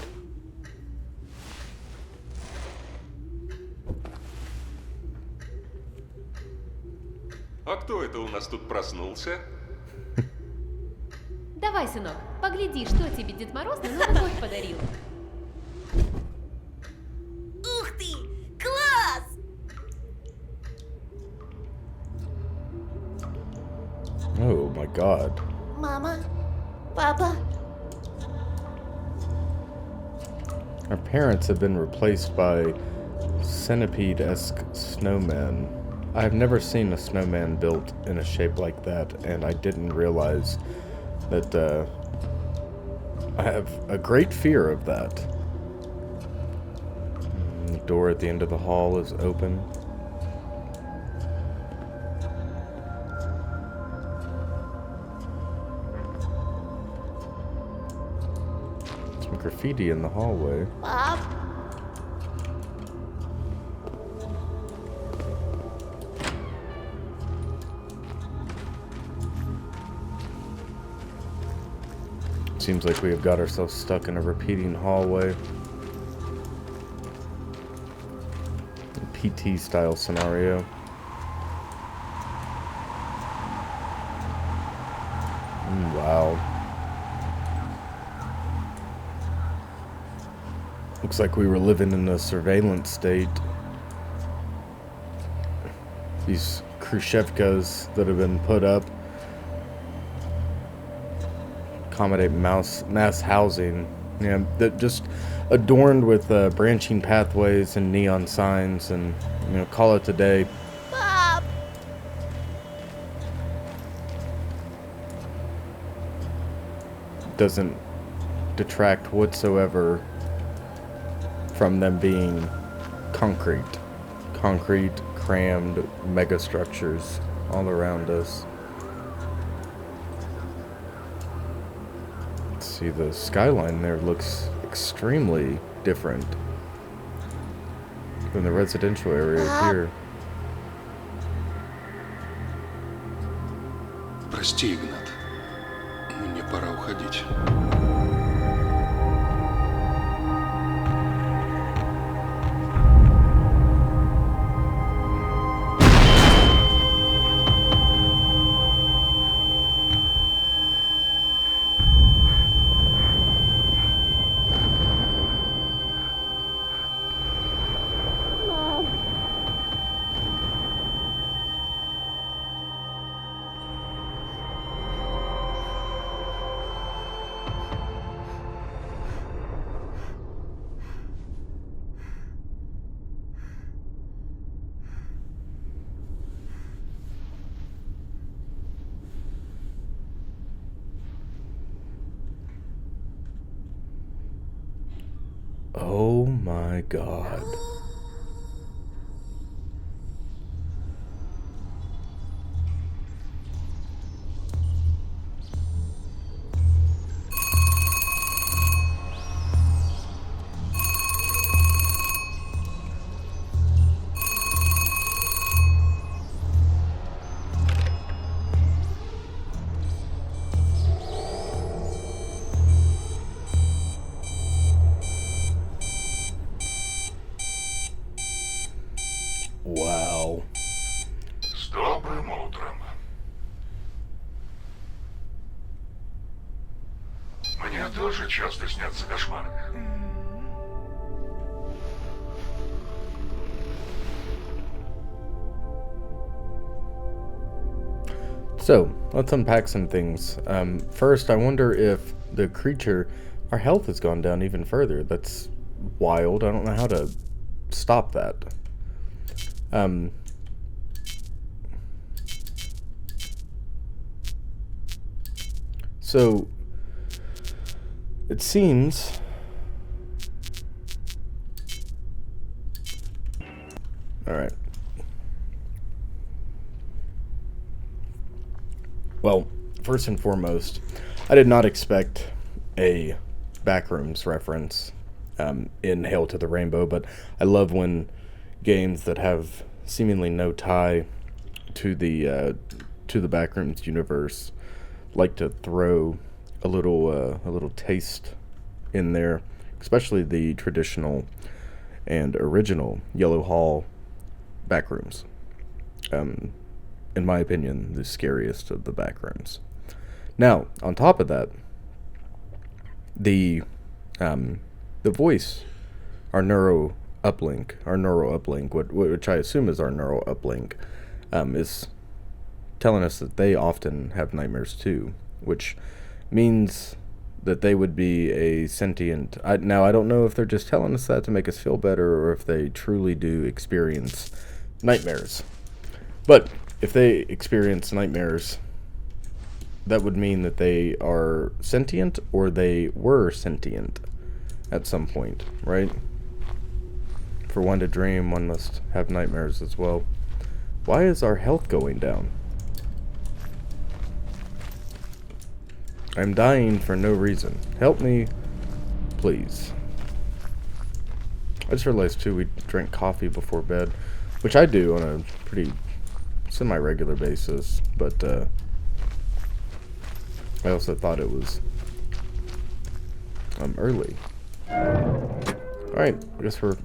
А кто это у нас тут проснулся? Да Давай, сынок, погляди, что тебе Дед Мороз на Новый год подарил. Ух ты! Класс! Oh my god. Мама? Папа? Our parents have been replaced by centipede-esque snowmen. I've never seen a snowman built in a shape like that, and I didn't realize that I have a great fear of that. The door at the end of the hall is open. Some graffiti in the hallway. Пап? Seems like we have got ourselves stuck in a repeating hallway. PT style scenario. Wow. Looks like we were living in a surveillance state. These Khrushchevkas that have been put up accommodate mass housing. Yeah, that just adorned with branching pathways and neon signs, and call it a day. Пап! Doesn't detract whatsoever from them being concrete, crammed megastructures all around us. See, the skyline there looks extremely different than the residential area here. Прости, Игнат. Мне пора уходить. Oh my god. Wow. С добрым утром. Мне тоже часто снятся кошмары. So, let's unpack some things. First, I wonder if the creature, our health has gone down even further. That's wild. I don't know how to stop that. So, it seems... Alright. Well, first and foremost, I did not expect a Backrooms reference in Hail to the Rainbow, but I love when games that have seemingly no tie to the Backrooms universe like to throw a little taste in there, especially the traditional and original Yellow Hall Backrooms. In my opinion, the scariest of the Backrooms. Now, on top of that, the voice, our neural uplink, which I assume is our neural uplink, is telling us that they often have nightmares too, which means that they would be a sentient. Now, I don't know if they're just telling us that to make us feel better or if they truly do experience nightmares. But if they experience nightmares, that would mean that they are sentient or they were sentient at some point, right? For one to dream, one must have nightmares as well. Why is our health going down? I'm dying for no reason. Help me, please. I just realized too, we drink coffee before bed, which I do on a pretty semi-regular basis, but I also thought it was early. Alright, I guess we're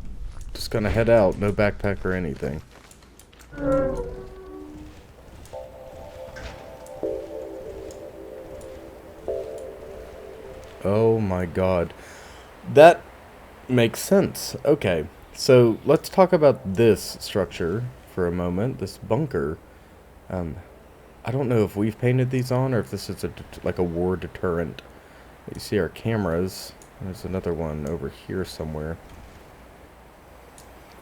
just gonna head out. No backpack or anything. Oh my god. That makes sense. Okay, so let's talk about this structure for a moment. This bunker. I don't know if we've painted these on or if this is like a war deterrent. You see our cameras. There's another one over here somewhere.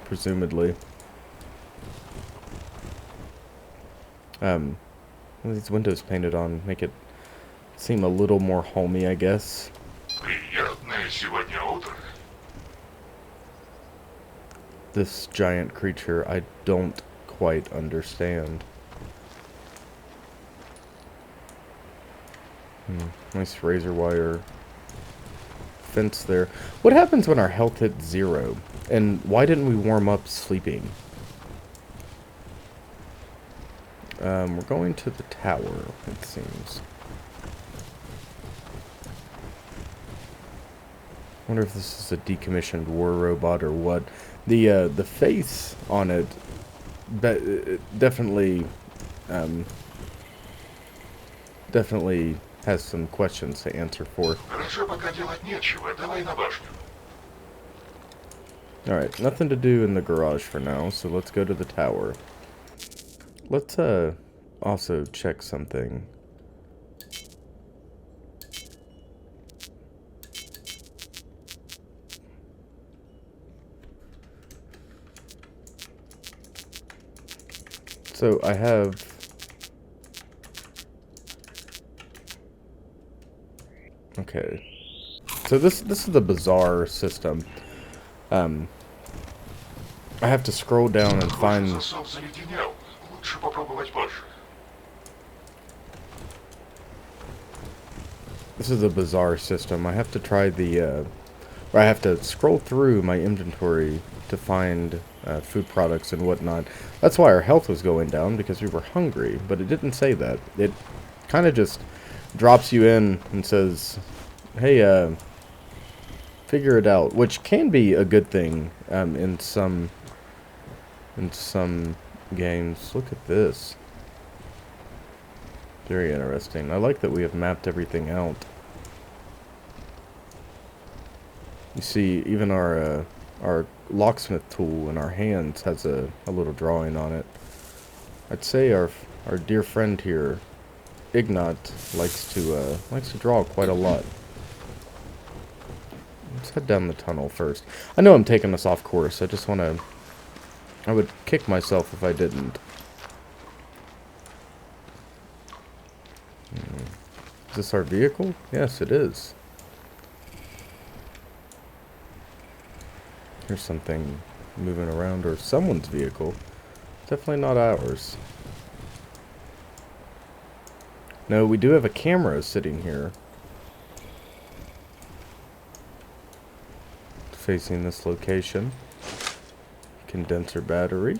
Presumably. These windows painted on make it seem a little more homey, I guess. Приятное сегодня утро. This giant creature, I don't quite understand. Nice razor wire fence there. What happens when our health hits 0? And why didn't we warm up sleeping? We're going to the tower, it seems. Wonder if this is a decommissioned war robot or what. The face on it definitely definitely has some questions to answer for. Хорошо, пока делать нечего. Давай на башню. Alright, nothing to do in the garage for now, so let's go to the tower. Let's also check something. So I have okay. So this is the bizarre system. I have to scroll down and find. Засов заледенел. Лучше попробовать больше. This is a bizarre system. I have to try the. Or I have to scroll through my inventory to find food products and whatnot. That's why our health was going down, because we were hungry. But it didn't say that. It kind of just drops you in and says, "Hey, figure it out," which can be a good thing in some games. Look at this. Very interesting. I like that we have mapped everything out. You see, even our locksmith tool in our hands has a little drawing on it. I'd say our dear friend here, Ignat, likes to draw quite a lot. Let's head down the tunnel first. I know I'm taking us off course. I just want to. I would kick myself if I didn't. Is this our vehicle? Yes, it is. Here's something moving around, or someone's vehicle. Definitely not ours. No, we do have a camera sitting here. Facing this location. Condenser battery.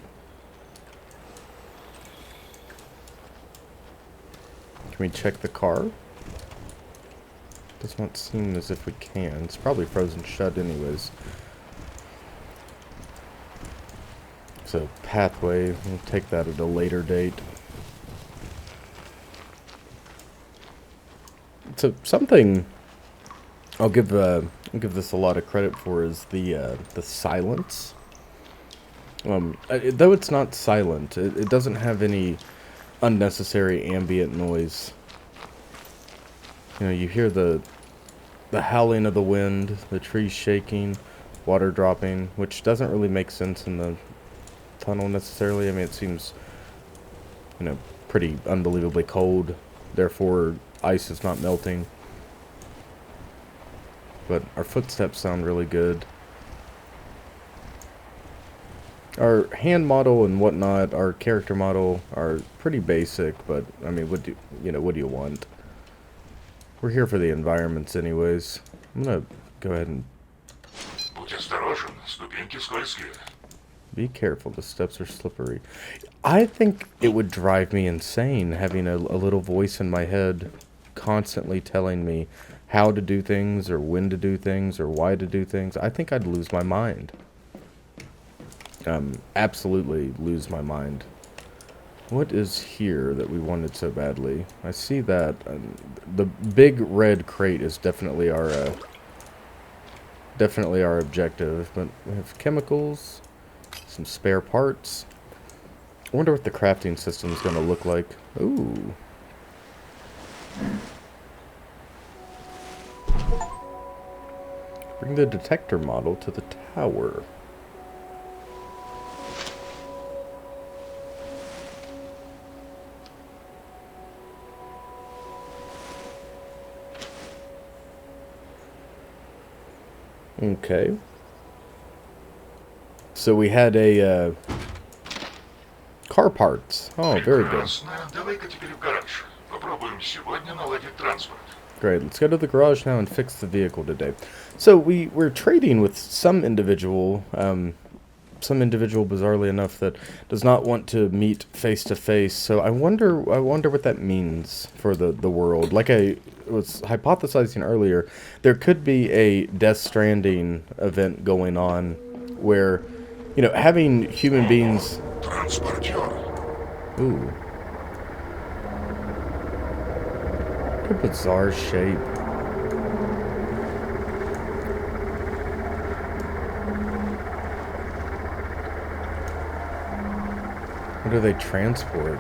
Can we check the car? Does not seem as if we can. It's probably frozen shut anyways. So, pathway. We'll take that at a later date. So something I'll give this a lot of credit for is the silence. Though it's not silent, it doesn't have any unnecessary ambient noise. You know, you hear the howling of the wind, the trees shaking, water dropping, which doesn't really make sense in the tunnel necessarily. I mean, it seems, you know, pretty unbelievably cold, therefore ice is not melting. But our footsteps sound really good. Our hand model and whatnot, our character model are pretty basic, but I mean, what do you want? We're here for the environments anyways. I'm gonna go ahead and Будь осторожен, ступеньки скользкие. be careful, the steps are slippery. I think it would drive me insane having a little voice in my head constantly telling me how to do things or when to do things or why to do things. I think I'd lose my mind. Absolutely lose my mind. What is here that we wanted so badly? I see that. The big red crate is definitely our objective. But we have chemicals, some spare parts. I wonder what the crafting system is going to look like. Ooh. Bring the detector model to the tower. Okay. So we had a car parts. Oh, very good. Прекрасно. Давай-ка теперь в гараж. Попробуем сегодня наладить транспорт. Great. Let's go to the garage now and fix the vehicle today. So we're trading with some individual, bizarrely enough, that does not want to meet face to face. So I wonder what that means for the world. Like I was hypothesizing earlier, there could be a Death Stranding event going on where, you know, having human beings. Транспортер. Ooh. What a bizarre shape. What do they transport?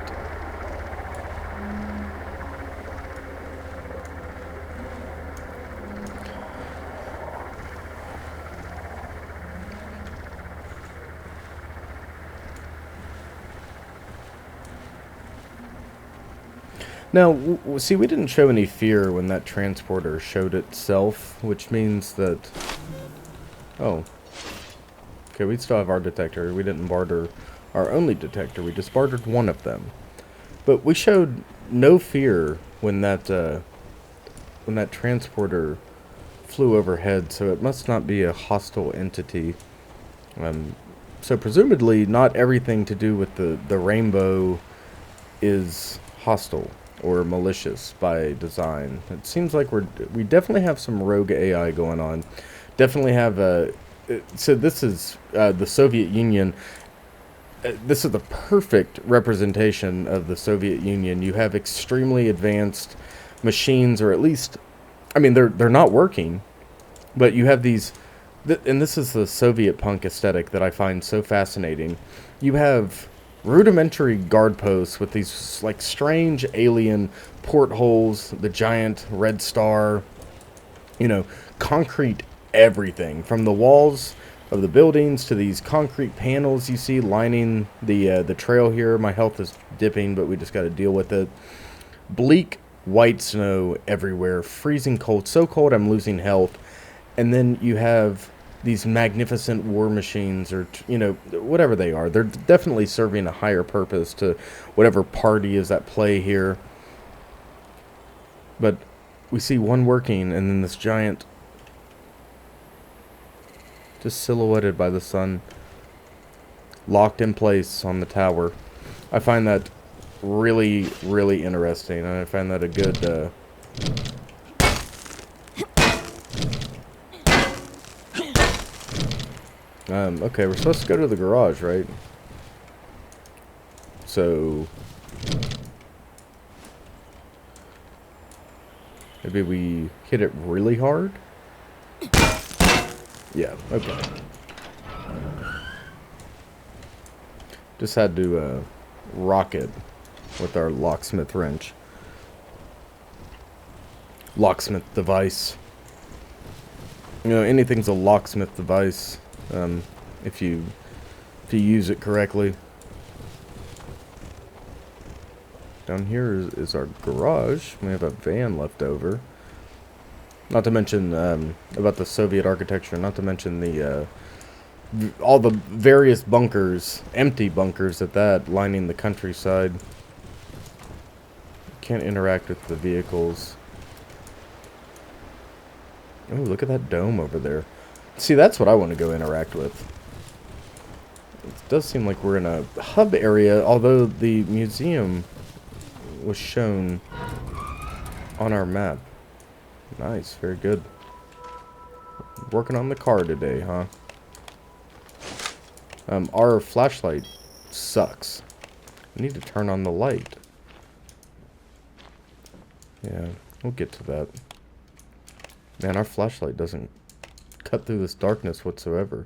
Now, see, we didn't show any fear when that transporter showed itself, which means that... Oh. Okay, we still have our detector. We didn't barter our only detector. We just bartered one of them. But we showed no fear when that transporter flew overhead, so it must not be a hostile entity. So presumably, not everything to do with the rainbow is hostile or malicious by design. It seems like we definitely have some rogue AI going on. Definitely have so this is the Soviet Union. This is the perfect representation of the Soviet Union. You have extremely advanced machines, or at least, I mean, they're not working, but you have these, and this is the sovietpunk aesthetic that I find so fascinating. You have rudimentary guard posts with these like strange alien portholes, the giant red star, you know, concrete everything from the walls of the buildings to these concrete panels you see lining the trail here. My health is dipping, but we just got to deal with it. Bleak white snow everywhere, freezing cold, so cold I'm losing health. And then you have these magnificent war machines, or, you know, whatever they are. They're definitely serving a higher purpose to whatever party is at play here. But we see one working, and then this giant, just silhouetted by the sun, locked in place on the tower. I find that really, really interesting, and I find that a good, okay, we're supposed to go to the garage, right? So... Maybe we hit it really hard? Yeah, okay. Just had to rock it with our locksmith wrench. Locksmith device. You know, anything's a locksmith device, if you use it correctly. Down here is our garage. We have a van left over. Not to mention about the Soviet architecture. Not to mention the all the various bunkers, empty bunkers at that, lining the countryside. Can't interact with the vehicles. Oh, look at that dome over there. See, that's what I want to go interact with. It does seem like we're in a hub area, although the museum was shown on our map. Nice, very good. Working on the car today, huh? Our flashlight sucks. We need to turn on the light. Yeah, we'll get to that. Man, our flashlight doesn't cut through this darkness whatsoever.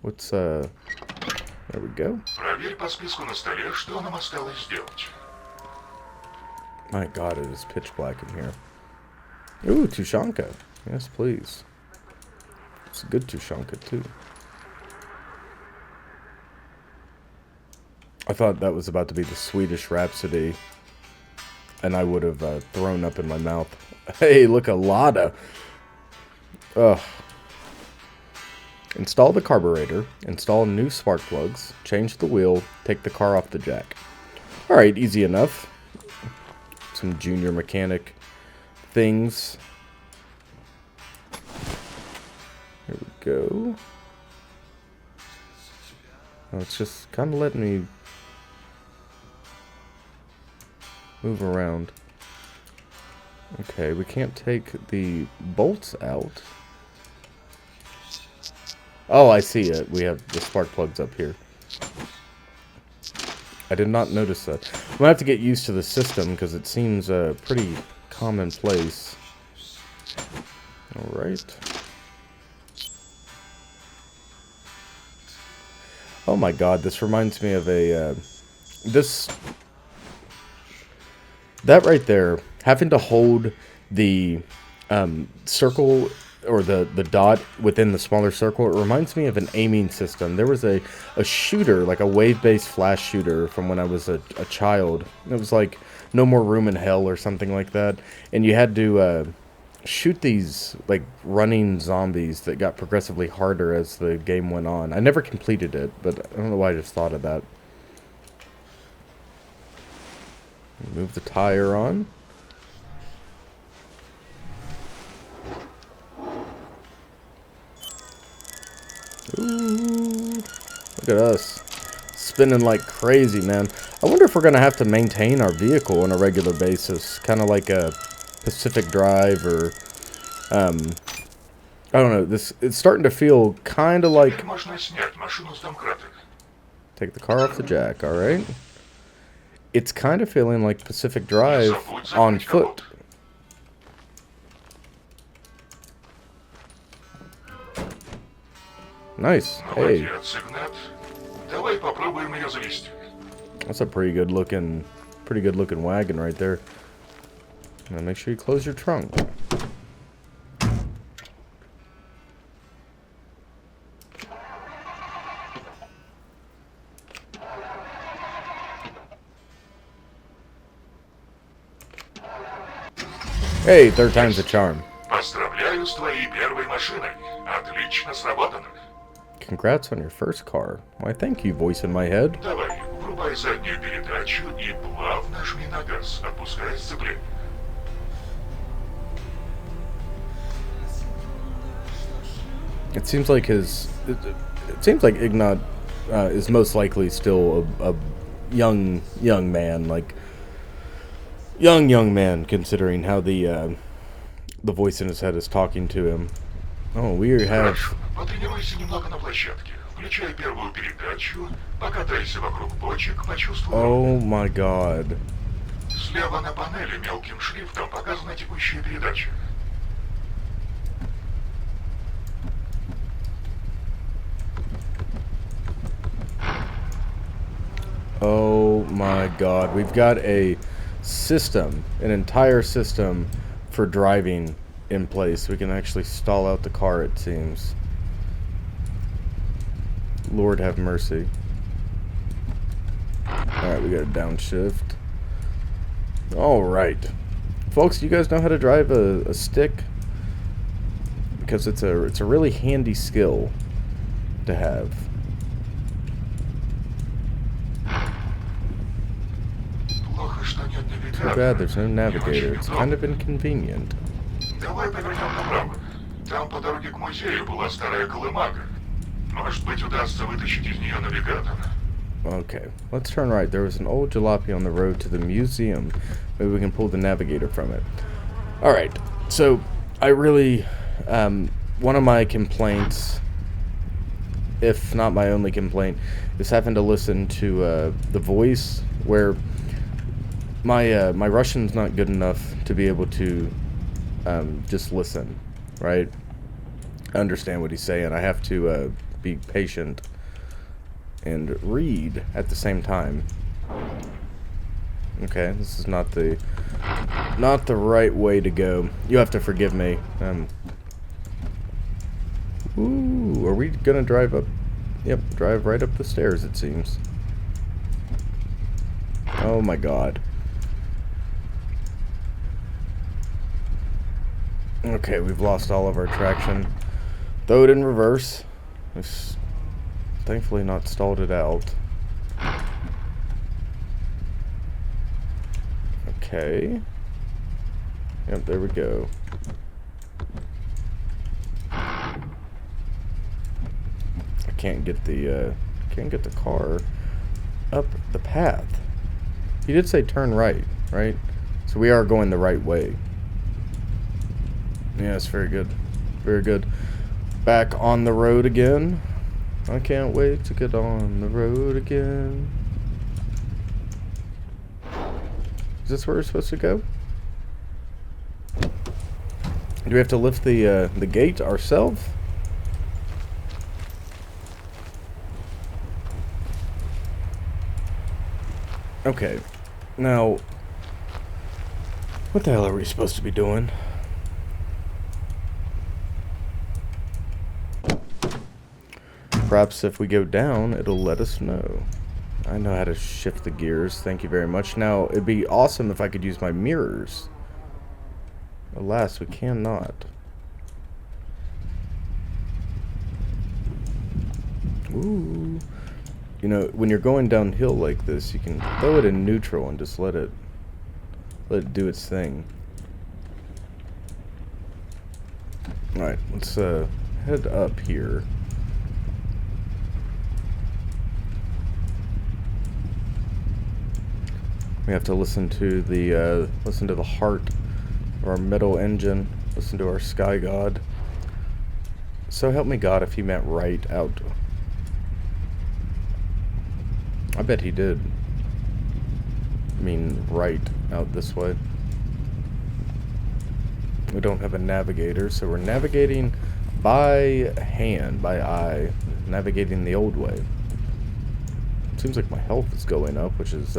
What's, there we go. Проверь по списку на столе, что нам осталось сделать. My god, it is pitch black in here. Ooh, Tushanka. Yes, please. It's a good Tushanka, too. I thought that was about to be the Swedish Rhapsody, and I would have thrown up in my mouth. Hey, look, a Lada. Ugh. Install the carburetor, install new spark plugs, change the wheel, take the car off the jack. Alright, easy enough. Some junior mechanic things. Here we go. Oh, it's just kind of letting me move around. Okay, we can't take the bolts out. Oh, I see it. We have the spark plugs up here. I did not notice that. I'm gonna have to get used to the system because it seems pretty commonplace. Alright. Oh my god, this reminds me of a... That right there, having to hold the circle or the dot within the smaller circle, it reminds me of an aiming system. There was a shooter, like a wave-based flash shooter from when I was a child. It was like No More Room in Hell or something like that. And you had to shoot these like running zombies that got progressively harder as the game went on. I never completed it, but I don't know why I just thought of that. Move the tire on. Ooh, look at us. Spinning like crazy, man. I wonder if we're going to have to maintain our vehicle on a regular basis. Kind of like a Pacific Drive or... I don't know. It's starting to feel kind of like... Take the car off the jack, alright? It's kind of feeling like Pacific Drive on foot. Nice. Hey. That's a pretty good looking wagon right there. Now make sure you close your trunk. Hey, third time's a charm. Поздравляю с твоей первой машиной. Отлично сработано. Congrats on your first car. Why, thank you, voice in my head. Давай, врубай заднюю передачу и плавно жми на газ, отпуская сцепление. It seems like Ignat is most likely still a young man, like young man, considering how the voice in his head is talking to him. Oh, we have... Потренируйся немного на площадке. Включай первую передачу, покатайся вокруг бочек, почувствуй... Oh my god. Слева на панели мелким шрифтом показана текущая передача. Oh my god, we've got a system, an entire system for driving in place. We can actually stall out the car, it seems. Lord have mercy. Alright, we got a downshift. Alright. Folks, do you guys know how to drive a stick? Because it's a really handy skill to have. Плохо, что нет Too навигатора. bad there's no Не navigator. очень It's удобно. kind of inconvenient. Давай повернем направо. Там по дороге к музею была старая колымага. Может быть, удастся вытащить из нее навигатор. Okay, let's turn right. There was an old jalopy on the road to the museum. Maybe we can pull the navigator from it. Alright, so I really, one of my complaints, if not my only complaint, is having to listen to the voice, where my Russian's not good enough to be able to just listen, right? I understand what he's saying. I have to be patient and read at the same time. Okay, this is not the right way to go. You have to forgive me. Ooh, are we gonna drive up? Yep, drive right up the stairs, it seems. Oh my god. Okay, we've lost all of our traction. Throw it in reverse. We've thankfully not stalled it out. Okay. Yep, there we go. I can't get the car up the path. He did say turn right, right? So we are going the right way. Yes, very good. Very good. Back on the road again. I can't wait to get on the road again. Is this where we're supposed to go? Do we have to lift the gate ourselves? Okay. Now, what the hell are we supposed to be doing? Perhaps if we go down, it'll let us know. I know how to shift the gears. Thank you very much. Now, it'd be awesome if I could use my mirrors. Alas, we cannot. Ooh. You know, when you're going downhill like this, you can throw it in neutral and just let it do its thing. Alright, let's head up here. We have to listen to the heart of our metal engine. Listen to our sky god. So help me God if he meant right out. I bet he did mean right out this way. We don't have a navigator, so we're navigating by hand, by eye, navigating the old way. Seems like my health is going up, which is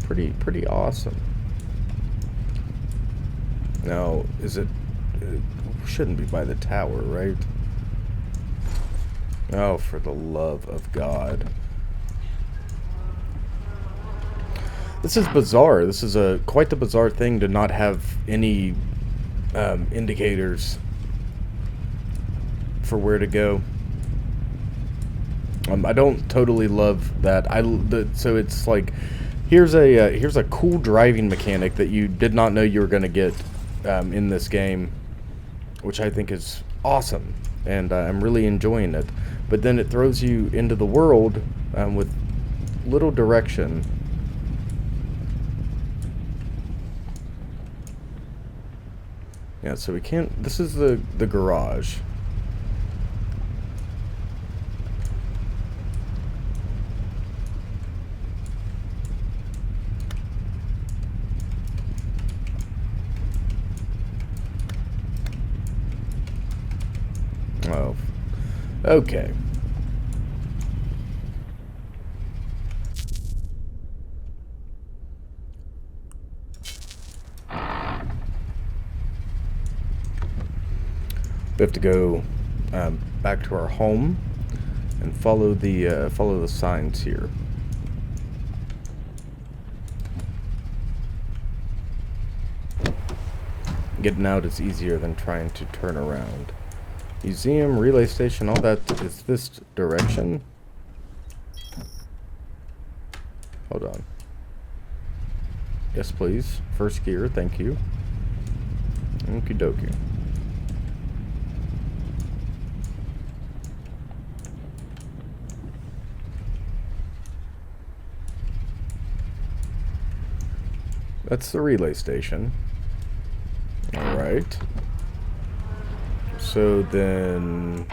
pretty awesome. Now, it shouldn't be by the tower, right? Oh, for the love of God. This is bizarre. This is quite the bizarre thing to not have any indicators for where to go. I don't totally love that. So it's like, here's a cool driving mechanic that you did not know you were going to get in this game, which I think is awesome, and I'm really enjoying it. But then it throws you into the world with little direction. Yeah, so we can't. This is the garage. Okay. We have to go back to our home and follow the signs here. Getting out is easier than trying to turn around. Museum, relay station, all that is this direction. Hold on. Yes, please. First gear, thank you. Okie dokie. That's the relay station. Alright. So then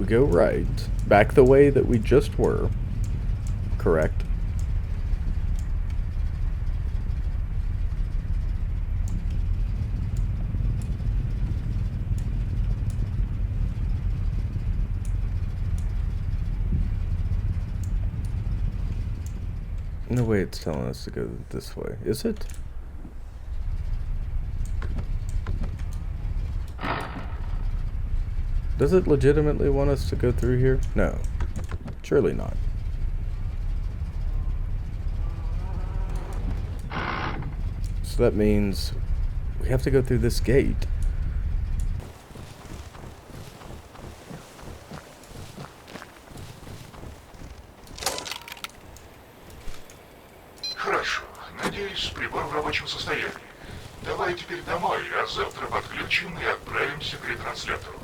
we go right. Back the way that we just were. Correct. No way it's telling us to go this way, is it? Does it legitimately want us to go through here? No. Surely not. So that means we have to go through this gate. Хорошо. Надеюсь, прибор в рабочем состоянии. Давай теперь домой, а завтра подключим и отправимся к ретранслятору.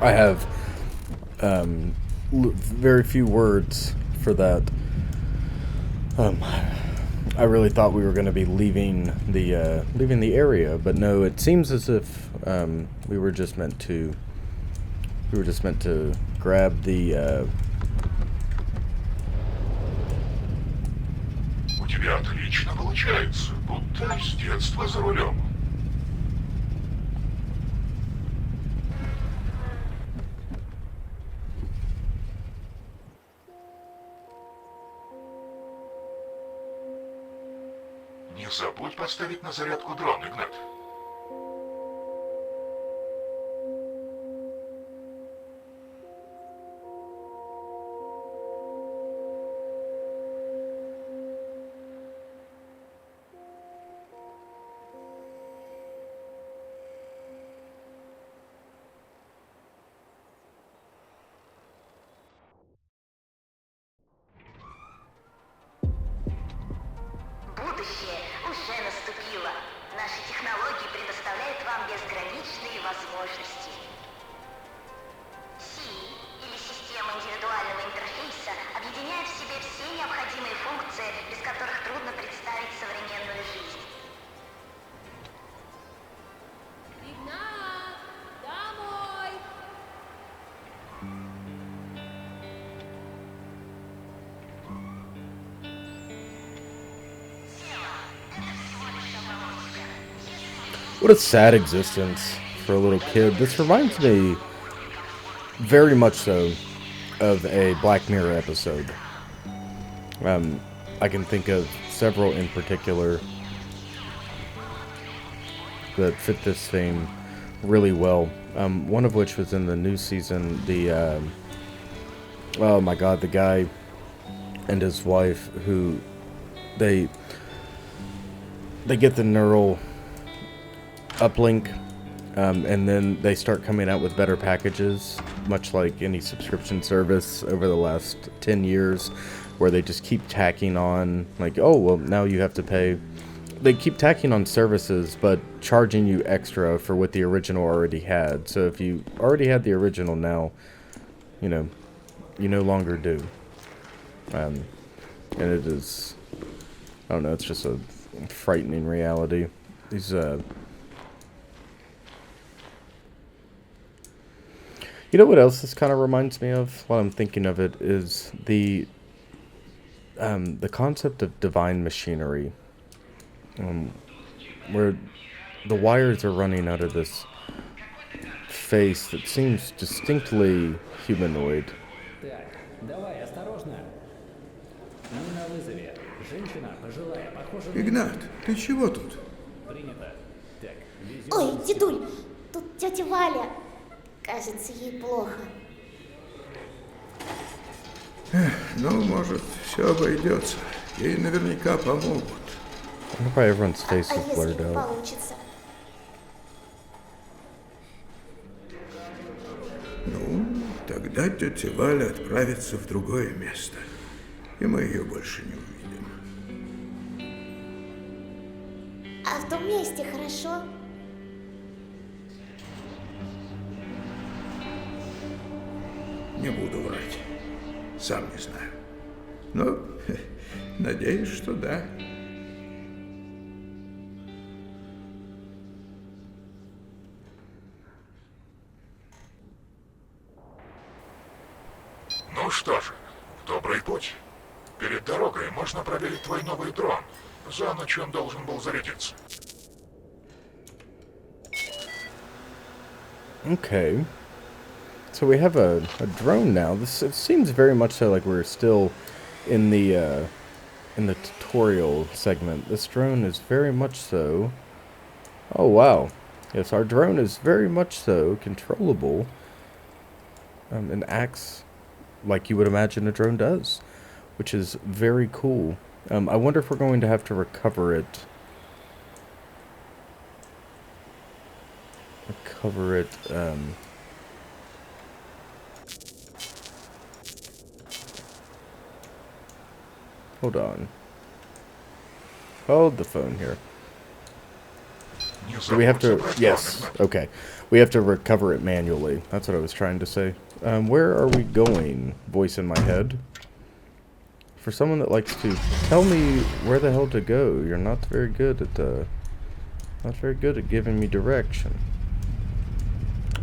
I have very few words for that. I really thought we were going to be leaving the area, but no. It seems as if we were just meant to grab the. У тебя отлично получается, будто с детства за рулем. Не забудь поставить на зарядку дрон, Игнат. Будущее уже наступило. Наши технологии предоставляют вам безграничные возможности. СИИ, или система индивидуального интерфейса, объединяет в себе все необходимые функции, без которых трудно представить современную жизнь. Игнат! Домой! What a sad existence for a little kid. This reminds me very much so of a Black Mirror episode. I can think of several in particular that fit this theme really well. One of which was in the new season. Oh my god, the guy and his wife who they get the neural uplink, and then they start coming out with better packages, much like any subscription service over the last 10 years, where they just keep tacking on, like, oh, well, now you have to pay. They keep tacking on services, but charging you extra for what the original already had. So if you already had the original now, you know, you no longer do. And it is, I don't know, it's just a frightening reality. These, You know what else this kind of reminds me of while I'm thinking of it is the concept of divine machinery, where the wires are running out of this face that seems distinctly humanoid. Так, давай, осторожно. Мы на вызове. Женщина, пожилая, похоже на... Игнат, ты чего тут? Принято. Так, везем... Ой, дедуль, тут тетя Валя. Кажется, ей плохо. Ну, может, все обойдется. Ей наверняка помогут. I wonder why everyone's А face is если blurred не out. получится? Ну, тогда тетя Валя отправится в другое место. И мы ее больше не увидим. А в том месте хорошо? Не буду врать. Сам не знаю. Но надеюсь, что да. Ну что же, в добрый путь. Перед дорогой можно проверить твой новый дрон. За ночь он должен был зарядиться. Okay. So we have a drone now. This it seems very much so like we're still in the tutorial segment. This drone is very much so. Oh wow. Yes, our drone is very much so controllable. And acts like you would imagine a drone does, which is very cool. I wonder if we're going to have to recover it. Hold on. Hold the phone here. Не Do we have забудь to... забрать Yes. дрон, Игнат. Okay. We have to recover it manually. That's what I was trying to say. Where are we going? Voice in my head. For someone that likes to tell me where the hell to go, you're not very good at giving me direction.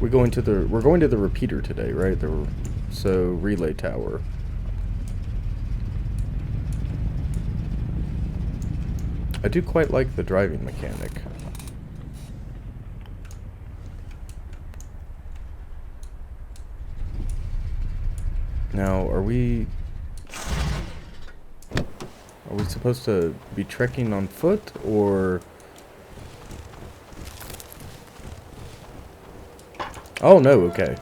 We're going to the repeater today, right? So relay tower. I do quite like the driving mechanic. Now, are we supposed to be trekking on foot, or... Oh, no, okay.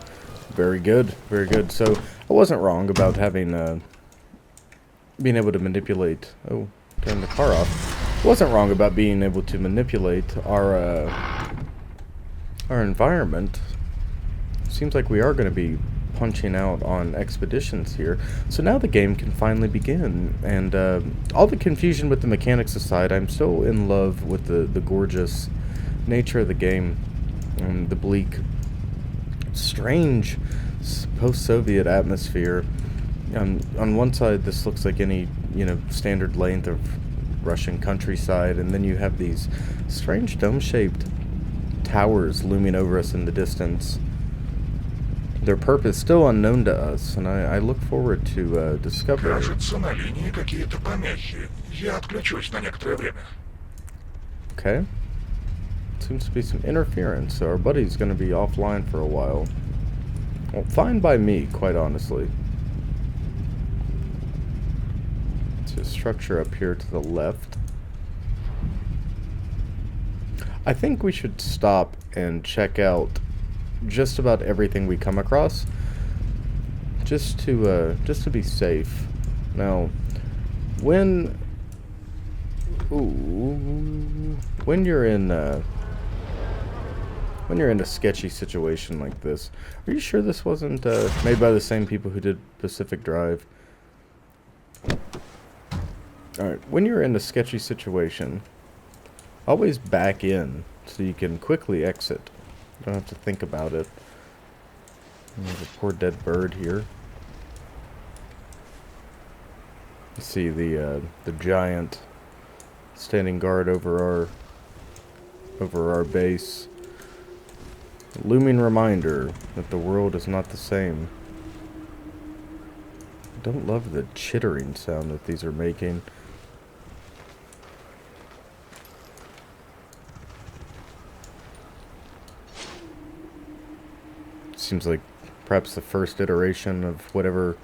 Very good, very good. So, I wasn't wrong about having, being able to manipulate... Oh, turn the car off. I wasn't wrong about being able to manipulate our environment. Seems like we are going to be punching out on expeditions here. So now the game can finally begin. And all the confusion with the mechanics aside, I'm still in love with the gorgeous nature of the game. And the bleak, strange post-Soviet atmosphere. On one side, this looks like any, standard length of Russian countryside, and then you have these strange dome-shaped towers looming over us in the distance. Their purpose still unknown to us, and I look forward to discovering. Кажется, на линии какие-то помехи. Я отключусь на некоторое время. Okay. Seems to be some interference, so our buddy's going to be offline for a while. Well, fine by me, quite honestly. It's a structure up here to the left. I think we should stop and check out just about everything we come across, just to be safe. Now, when you're in a sketchy situation like this, are you sure this wasn't made by the same people who did Pacific Drive? Alright, when you're in a sketchy situation, always back in so you can quickly exit. You don't have to think about it. There's a poor dead bird here. You see the giant standing guard over our base. Looming reminder that the world is not the same. I don't love the chittering sound that these are making. Seems like perhaps the first iteration of whatever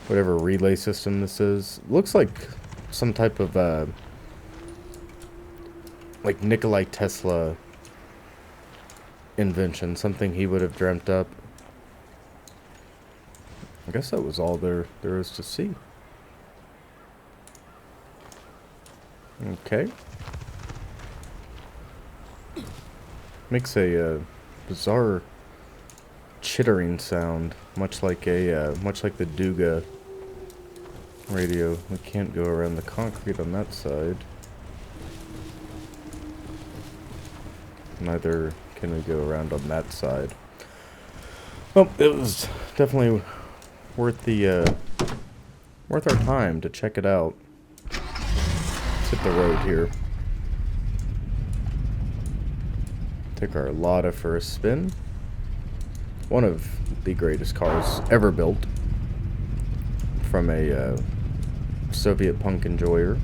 relay system this is. Looks like some type of like Nikolai Tesla invention, something he would have dreamt up. I guess that was all there is to see. Okay. Makes a bizarre chittering sound, much like the Duga radio. We can't go around the concrete on that side. Neither can we go around on that side. Well, it was definitely worth our time to check it out. Let's hit the road here. Take our Lada for a spin. One of the greatest cars ever built from a Soviet punk enjoyer.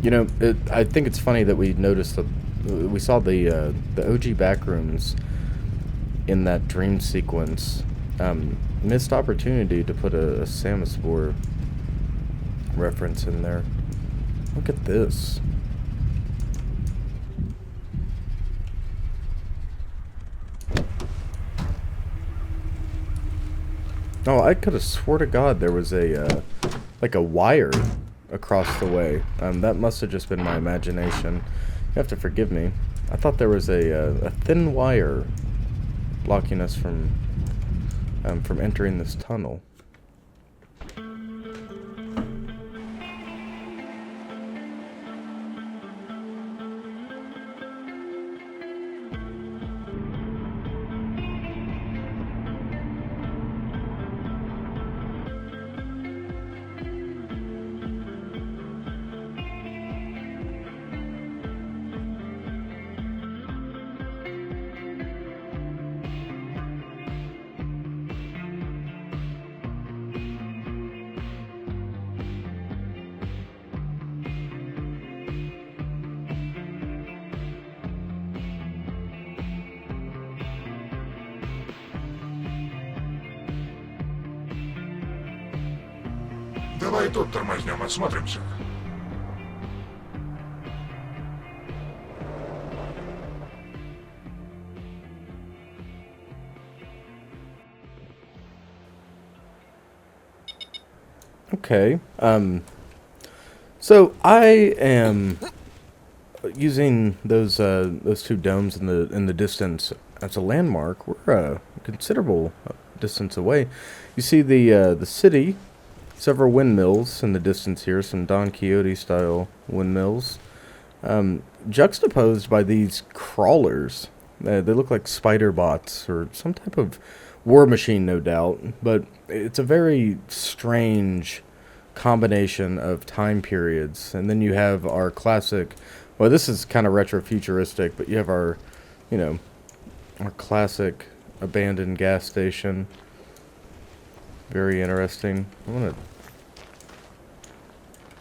You know, I think it's funny that we noticed we saw the OG backrooms in that dream sequence. Missed opportunity to put a Samus War reference in there. Look at this. Oh, I could have swore to God there was a like a wire across the way. That must have just been my imagination. You have to forgive me. I thought there was a thin wire blocking us from entering this tunnel. Давай тут тормознем, осмотримся. Okay. So I am using those two domes in the distance as a landmark. We're a considerable distance away. You see the city, several windmills in the distance here, some Don Quixote style windmills, juxtaposed by these crawlers. They look like spider bots or some type of war machine, no doubt, but it's a very strange combination of time periods. And then you have our classic, well, this is kind of retro-futuristic, but you have our, you know, our classic abandoned gas station. Very interesting. I want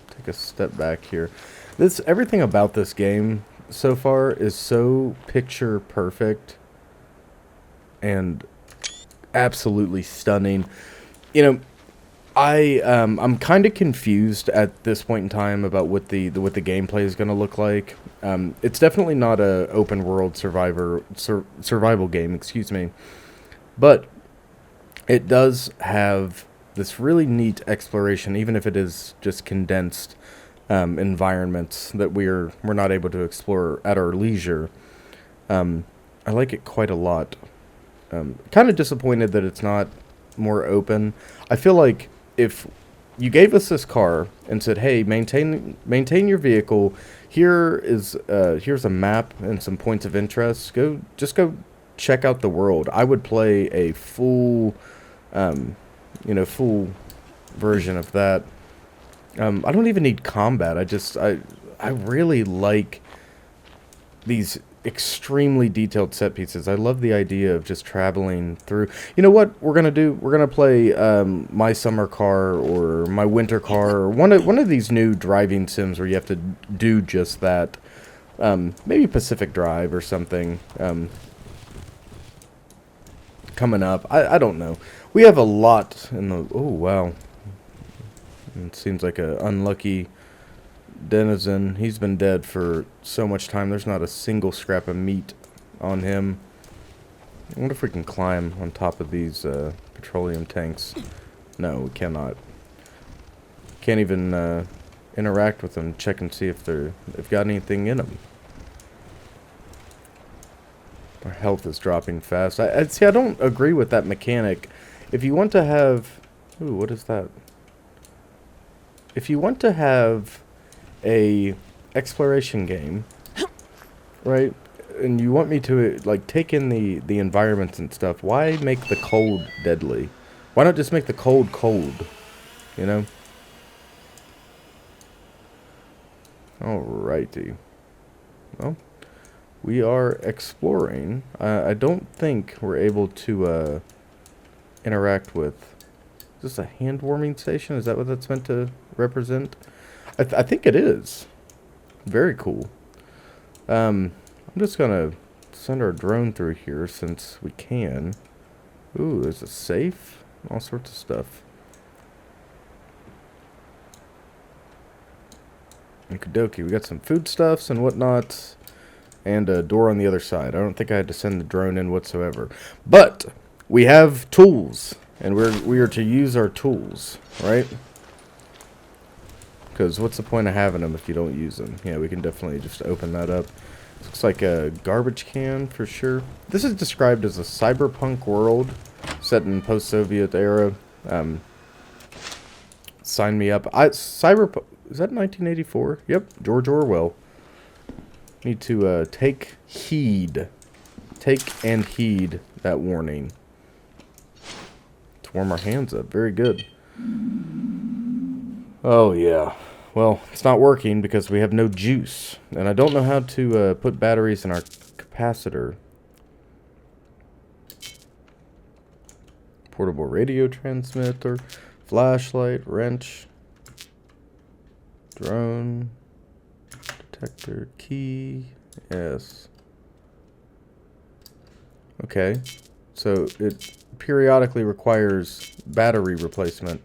to take a step back here. Everything about this game so far is so picture perfect and absolutely stunning. You know, I'm kind of confused at this point in time about what the gameplay is going to look like. It's definitely not a open world survival game, excuse me, but it does have this really neat exploration, even if it is just condensed environments that we're not able to explore at our leisure. I like it quite a lot. Kind of disappointed that it's not more open. I feel like if you gave us this car and said, "Hey, maintain your vehicle. Here's a map and some points of interest. Go check out the world." I would play a full version of that. I don't even need combat. I really like these extremely detailed set pieces. I love the idea of just traveling through. You know what we're gonna do? We're gonna play My Summer Car or My Winter Car or one of these new driving sims where you have to do just that. Maybe Pacific Drive or something. Coming up. I don't know. We have a lot in the... Oh, wow. It seems like a unlucky denizen. He's been dead for so much time. There's not a single scrap of meat on him. I wonder if we can climb on top of these petroleum tanks. No, we cannot. Can't even interact with them, check and see if they've got anything in them. Our health is dropping fast. I see. I don't agree with that mechanic. If you want to have... Ooh, what is that? If you want to have a exploration game, right, and you want me to, like, take in the environments and stuff, why make the cold deadly? Why not just make the cold cold, you know? Alrighty. Well, we are exploring. I don't think we're able to interact with... Is this a hand warming station? Is that what that's meant to represent? I think it is. Very cool. I'm just gonna send our drone through here since we can. Ooh, there's a safe. All sorts of stuff. Okie dokie, we got some foodstuffs and whatnot. And a door on the other side. I don't think I had to send the drone in whatsoever. But we have tools. And we are to use our tools, right? Because what's the point of having them if you don't use them? Yeah, we can definitely just open that up. Looks like a garbage can for sure. This is described as a cyberpunk world set in post-Soviet era. Sign me up. Cyberpunk... Is that 1984? Yep, George Orwell. Need to take heed. Take and heed that warning. To warm our hands up. Very good. Oh, yeah. Well, it's not working because we have no juice. And I don't know how to put batteries in our capacitor. Portable radio transmitter. Flashlight. Wrench. Drone. Detector. Key. Yes. Okay. So it periodically requires battery replacement.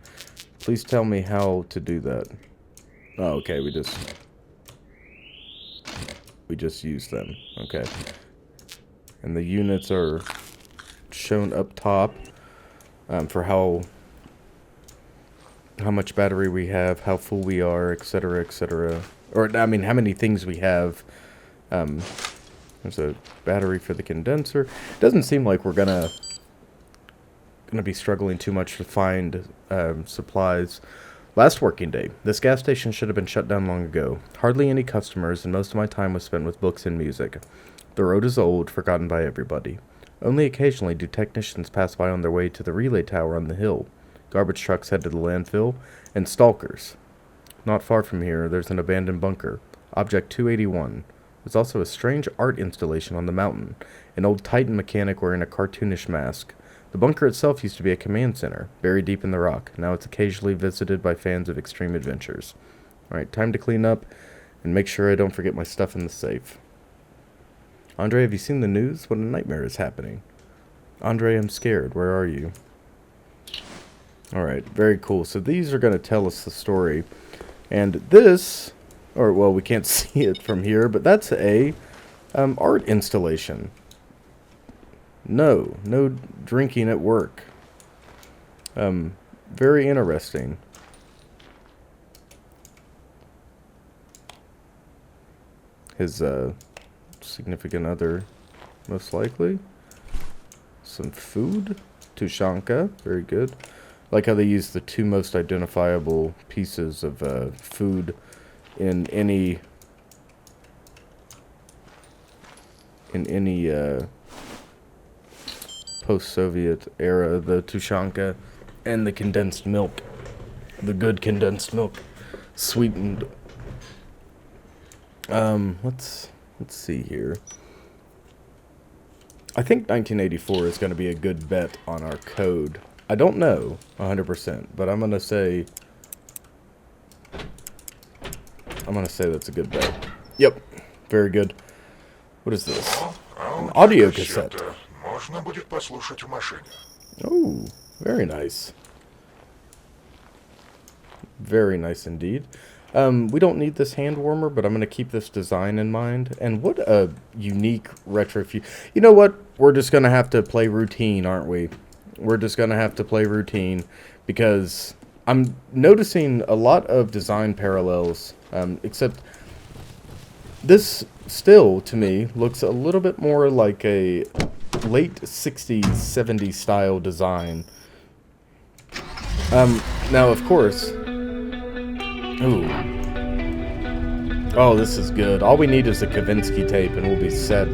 Please tell me how to do that. Oh, okay, we just use them. Okay. And the units are shown up top for how much battery we have, how full we are, etc., etc. Or, I mean, how many things we have. There's a battery for the condenser. Doesn't seem like we're gonna be struggling too much to find supplies. Last working day. This gas station should have been shut down long ago. Hardly any customers, and most of my time was spent with books and music. The road is old, forgotten by everybody. Only occasionally do technicians pass by on their way to the relay tower on the hill. Garbage trucks head to the landfill, and stalkers. Not far from here, there's an abandoned bunker. Object 281. There's also a strange art installation on the mountain. An old Titan mechanic wearing a cartoonish mask. The bunker itself used to be a command center, buried deep in the rock. Now it's occasionally visited by fans of extreme adventures. Alright, time to clean up and make sure I don't forget my stuff in the safe. Andre, have you seen the news? What a nightmare is happening. Andre, I'm scared. Where are you? Alright, very cool. So these are going to tell us the story. And this, or well, we can't see it from here, but that's a art installation. No drinking at work. Very interesting. His significant other, most likely. Some food. Tushanka, very good. Like how they use the two most identifiable pieces of food in any post-Soviet era, the Tushanka and the condensed milk. The good condensed milk. Sweetened. Let's see here. I think 1984 is going to be a good bet on our code. I don't know 100%, but I'm going to say that's a good bet. Yep, very good. What is this? An audio cassette. Можно будет послушать в машине. Oh, very nice. Very nice indeed. We don't need this hand warmer, but I'm going to keep this design in mind. And what a unique retro... You know what? We're just going to have to play routine, aren't we? We're just going to have to play routine because I'm noticing a lot of design parallels, except this still, to me, looks a little bit more like a late 60s, 70s style design. Now, of course... Ooh. Oh, this is good. All we need is a Kavinsky tape and we'll be set.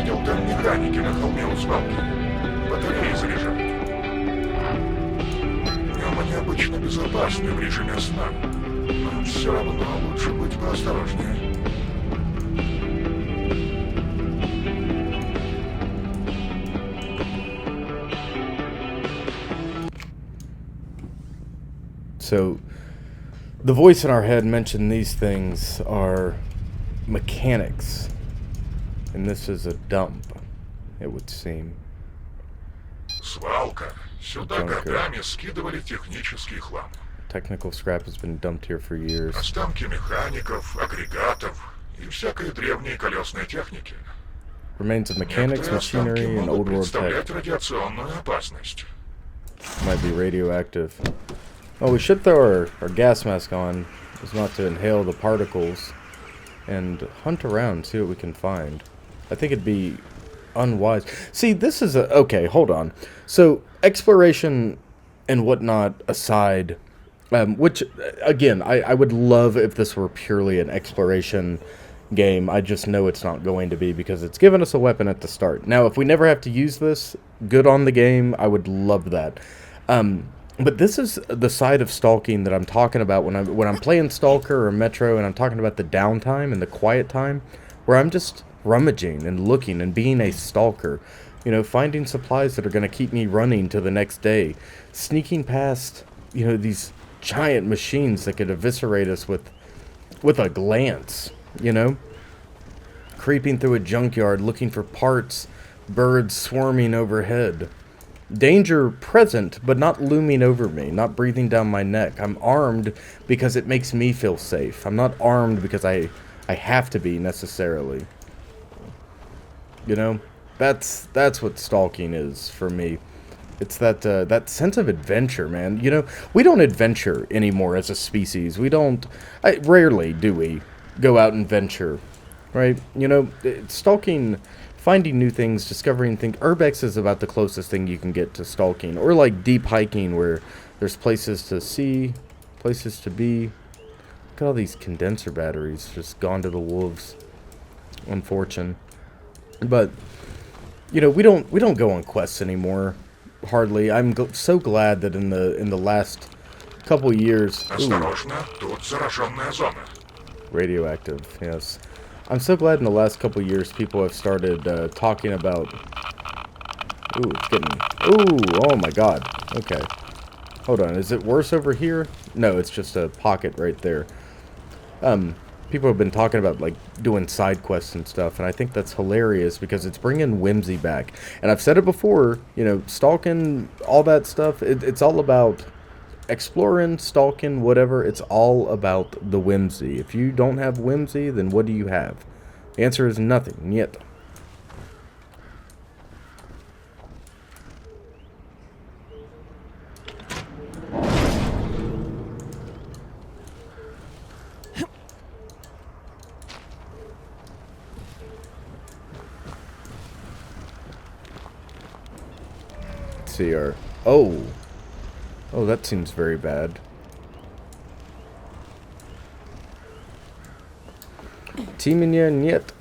Видел там механики на холме у свалки. Батареи заряжают. Днем они обычно безопасны в режиме сна. Но все равно лучше быть поосторожнее. So, the voice in our head mentioned these things are mechanics. And this is a dump, it would seem. Свалка. Сюда Junker. годами скидывали технический хлам. Technical scrap has been dumped here for years. Останки механиков, агрегатов и всякой древней колесной техники. Remains of mechanics, Некоторые останки machinery, and могут old world tech. представлять радиационную опасность. Might be radioactive. Oh, we should throw our gas mask on, is not to inhale the particles, and hunt around, see what we can find. I think it'd be unwise. See, this is a... Okay, hold on. So, exploration and whatnot aside, which, again, I would love if this were purely an exploration game. I just know it's not going to be because it's given us a weapon at the start. Now, if we never have to use this, good on the game. I would love that. But this is the side of stalking that I'm talking about when I'm playing Stalker or Metro, and I'm talking about the downtime and the quiet time, where I'm just rummaging and looking and being a stalker. You know, finding supplies that are going to keep me running to the next day. Sneaking past, you know, these giant machines that could eviscerate us with a glance, you know? Creeping through a junkyard looking for parts, birds swarming overhead. Danger present, but not looming over me, not breathing down my neck. I'm armed because it makes me feel safe. I'm not armed because I have to be, necessarily. You know? That's what stalking is for me. It's that sense of adventure, man. You know, we don't adventure anymore as a species. Rarely do we go out and venture, right? You know, stalking... Finding new things, discovering things. Urbex is about the closest thing you can get to stalking. Or like deep hiking where there's places to see, places to be. Look at all these condenser batteries just gone to the wolves. Unfortunate. But, you know, we don't go on quests anymore. Hardly. I'm so glad that in the last couple years... Осторожно, тут зараженная зона. Radioactive, yes. I'm so glad in the last couple years people have started talking about... Ooh, it's getting... Ooh, oh my god. Okay. Hold on, is it worse over here? No, it's just a pocket right there. People have been talking about, like, doing side quests and stuff, and I think that's hilarious because it's bringing whimsy back. And I've said it before, you know, stalking, all that stuff, it's all about... Exploring, stalking, whatever, it's all about the whimsy. If you don't have whimsy, then what do you have? The answer is nothing, yet. Let's see our... Oh, that seems very bad. Ty mnie niet.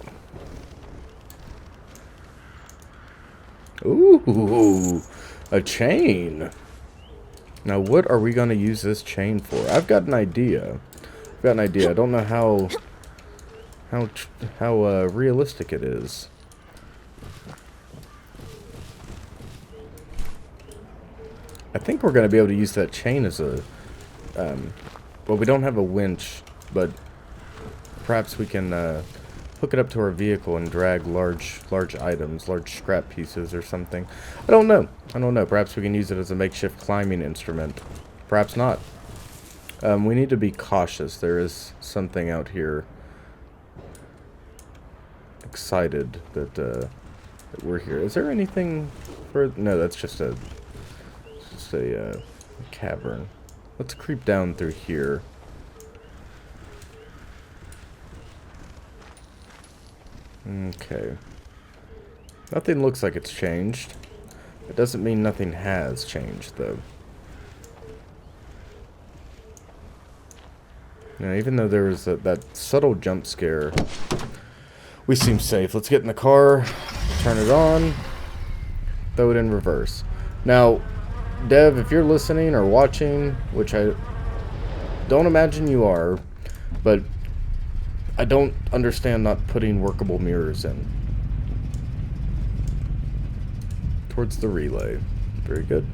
Ooh, a chain. Now, what are we gonna use this chain for? I've got an idea. I don't know how realistic it is. I think we're gonna be able to use that chain as a. Well, we don't have a winch, but perhaps we can hook it up to our vehicle and drag large items, large scrap pieces or something. I don't know. Perhaps we can use it as a makeshift climbing instrument. Perhaps not. We need to be cautious. There is something out here. Excited that we're here. Is there anything for? No, that's just a cavern. Let's creep down through here. Okay. Nothing looks like it's changed. It doesn't mean nothing has changed, though. Now, even though there was that subtle jump scare, we seem safe. Let's get in the car, turn it on, throw it in reverse. Now, Dev, if you're listening or watching, which I don't imagine you are, but I don't understand not putting workable mirrors in. Towards the relay. Very good.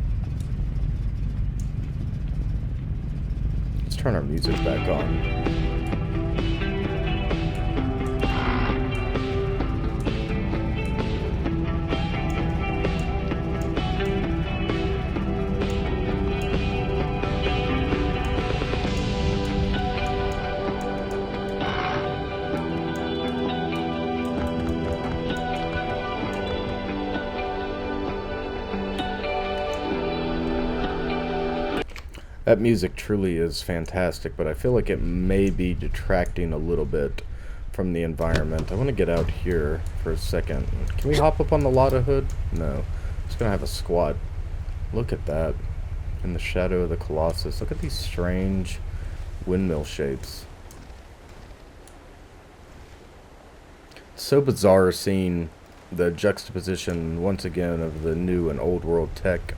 Let's turn our music back on. That music truly is fantastic, but I feel like it may be detracting a little bit from the environment. I want to get out here for a second. Can we hop up on the Lotta hood? No. Just gonna have a squat. Look at that. In the shadow of the Colossus. Look at these strange windmill shapes. It's so bizarre seeing the juxtaposition once again of the new and old world tech.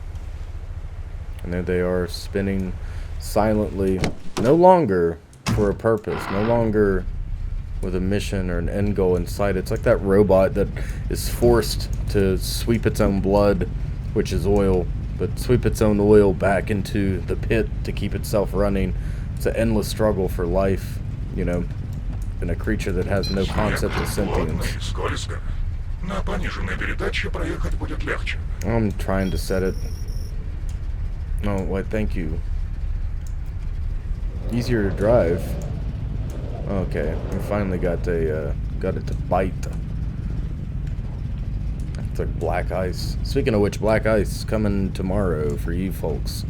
And there they are, spinning silently, no longer for a purpose, no longer with a mission or an end goal in sight. It's like that robot that is forced to sweep its own blood, which is oil, but sweep its own oil back into the pit to keep itself running. It's an endless struggle for life, you know, in a creature that has no concept of sentience. I'm trying to set it. Oh, wait, thank you. Easier to drive. Okay, we finally got it to bite. It's like black ice. Speaking of which, black ice coming tomorrow for you folks.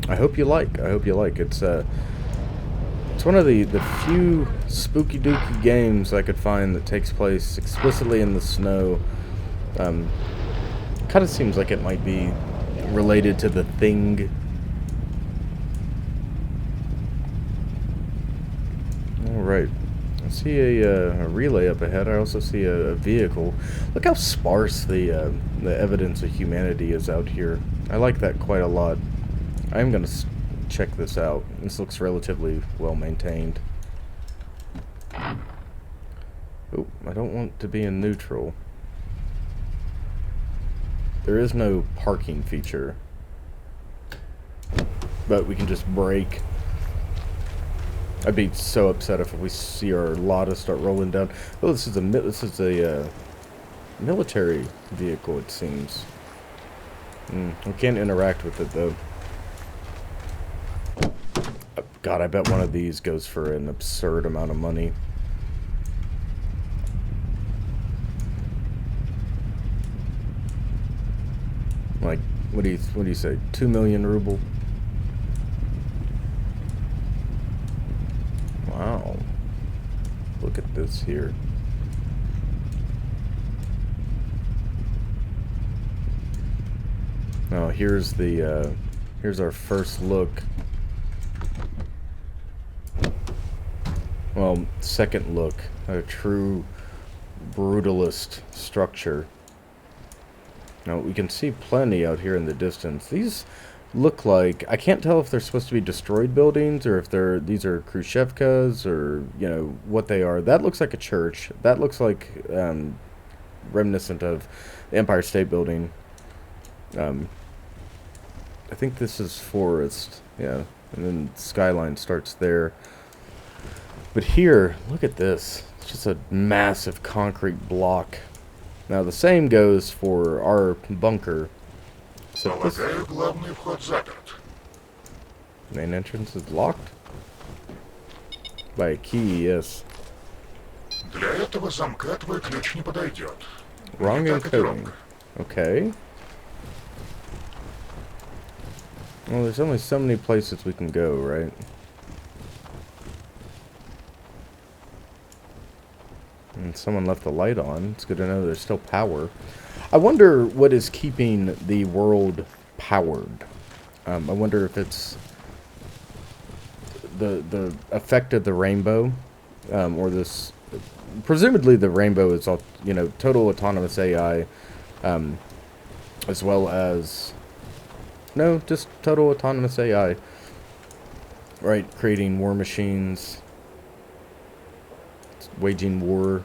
I hope you like. It's one of the few spooky dooky games I could find that takes place explicitly in the snow. Kind of seems like it might be related to The Thing. Alright. I see a relay up ahead. I also see a vehicle. Look how sparse the evidence of humanity is out here. I like that quite a lot. I am going to check this out. This looks relatively well maintained. Oh, I don't want to be in neutral. There is no parking feature, but we can just brake. I'd be so upset if we see our Lotta start rolling down. Oh, this is a military vehicle, it seems. We can't interact with it though. God, I bet one of these goes for an absurd amount of money. Like, what do you say? 2 million ruble? Wow. Look at this here. Now here's our first look. well, second look, a true brutalist structure. Now, we can see plenty out here in the distance. These look like, I can't tell if they're supposed to be destroyed buildings or if these are Khrushchevkas or, you know, what they are. That looks like a church. That looks like reminiscent of the Empire State Building. I think this is forest, yeah, and then skyline starts there. But here, look at this. It's just a massive concrete block. Now the same goes for our bunker. So this Полагаю, главный вход заперт. main entrance is locked by a key, yes. Для этого замка твой ключ не подойдет. Wrong Не так и encoding. громко. Okay. Well, there's only so many places we can go, right? And someone left the light on. It's good to know there's still power. I wonder what is keeping the world powered. I wonder if it's the effect of the rainbow, or this. Presumably, the rainbow is all, you know, total autonomous AI, as well as no, just total autonomous AI. Right, creating war machines, waging war.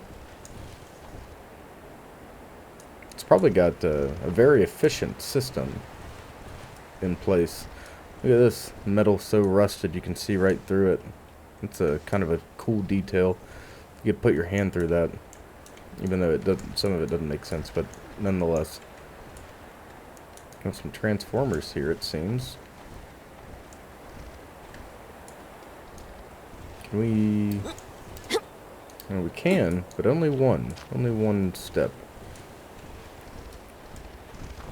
It's probably got a very efficient system in place. Look at this metal so rusted you can see right through it. It's a kind of a cool detail. You could put your hand through that, even though it doesn't, some of it doesn't make sense, but nonetheless. Got some transformers here, it seems. Can we? Well, we can, but only one. Only one step.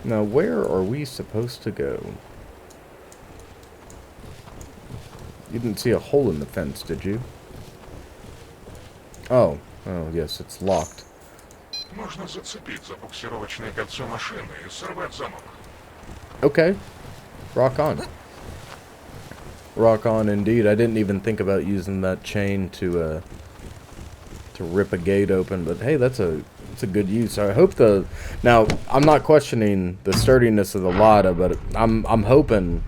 Now, where are we supposed to go? You didn't see a hole in the fence, did you? Oh. Oh, yes, it's locked. Можно зацепить за буксировочное кольцо машины и сорвать замок. Okay. Rock on. Rock on indeed. I didn't even think about using that chain to rip a gate open, but hey, that's a good use. I hope now I'm not questioning the sturdiness of the Lada, but I'm hoping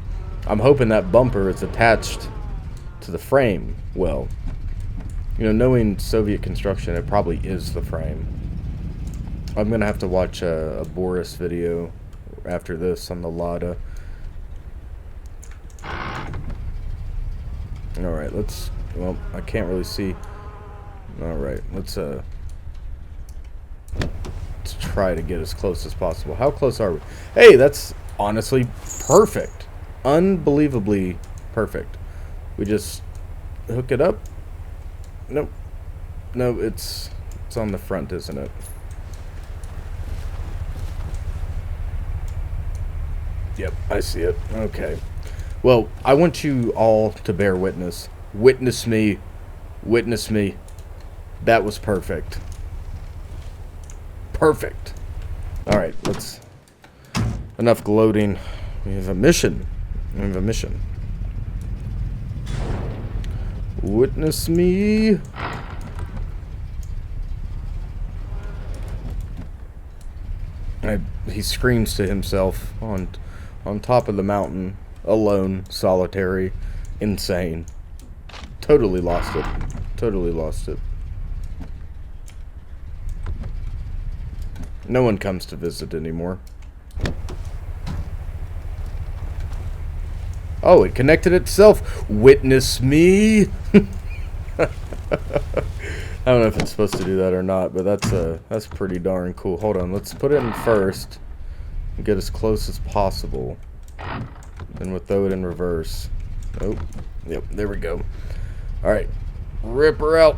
that bumper is attached to the frame well. You know, knowing Soviet construction, it probably is the frame. I'm gonna have to watch a Boris video after this on the Lada. Alright, well, I can't really see. Alright, let's try to get as close as possible. How close are we? Hey, that's honestly perfect. Unbelievably perfect. We just hook it up. Nope. No, it's on the front, isn't it? Yep, I see it. Okay. Well, I want you all to bear witness. Witness me. Witness me. That was perfect. Perfect. Alright, let's... Enough gloating. We have a mission. We have a mission. Witness me. He screams to himself on top of the mountain, alone, solitary, insane. Totally lost it. Totally lost it. No one comes to visit anymore. Oh, it connected itself. Witness me. I don't know if it's supposed to do that or not, but that's pretty darn cool. Hold on, let's put it in first and get as close as possible. Then we'll throw it in reverse. Nope. Yep, there we go. Alright. Rip her out.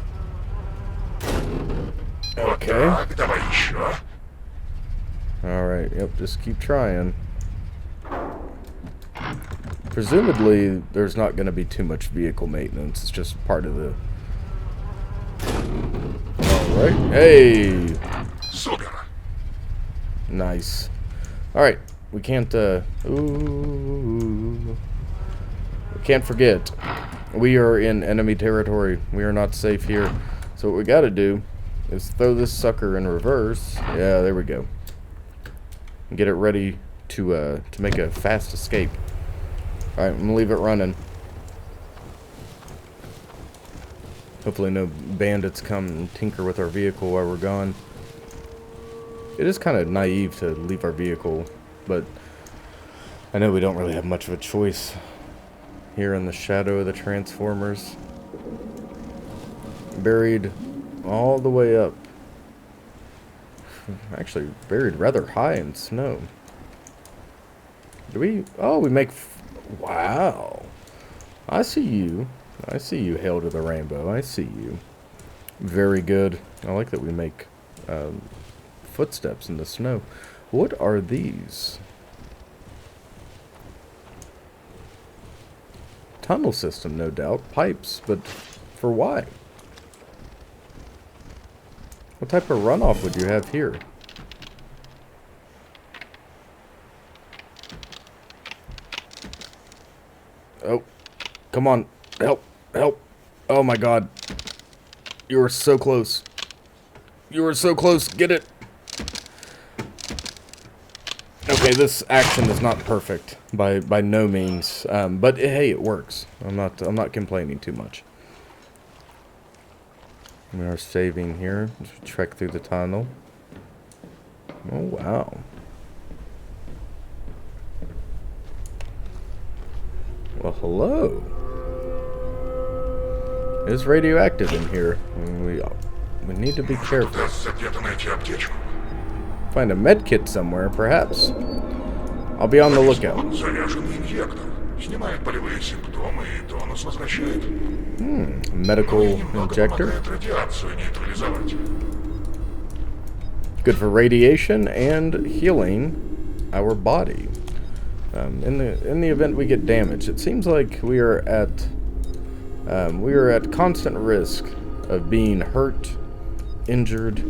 Okay. Так, давай еще. Alright, yep, just keep trying. Presumably, there's not going to be too much vehicle maintenance. It's just part of the... Alright, hey! Супер. Nice. Alright, we can't, ooh... We can't forget. We are in enemy territory. We are not safe here. So what we gotta do is throw this sucker in reverse. Yeah, there we go. And get it ready to make a fast escape. Alright, I'm gonna leave it running. Hopefully no bandits come and tinker with our vehicle while we're gone. It is kind of naive to leave our vehicle, but I know we don't really have much of a choice here in the shadow of the Transformers. Buried all the way up. Actually, buried rather high in snow. Do we? Oh, we make... Wow. I see you. I see you, Hail to the Rainbow. I see you. Very good. I like that we make footsteps in the snow. What are these? Tunnel system, no doubt. Pipes, but for why? What type of runoff would you have here? Oh, come on. Help, help. Oh my god. You were so close. You were so close. Get it. Okay, this action is not perfect by no means, but hey, it works. I'm not complaining too much. We are saving here as we trek through the tunnel. Oh wow. Well, hello. It's radioactive in here. We need to be careful. Удастся где-то найти аптечку. Find a med kit somewhere, perhaps. I'll be on the lookout. Вот заряженный инъектор. Снимает болевые симптомы и тонус возвращает. Medical Немного injector. помогает радиацию нейтрализовать. Good for radiation and healing our body. In the event we get damaged, it seems like we are at constant risk of being hurt, injured,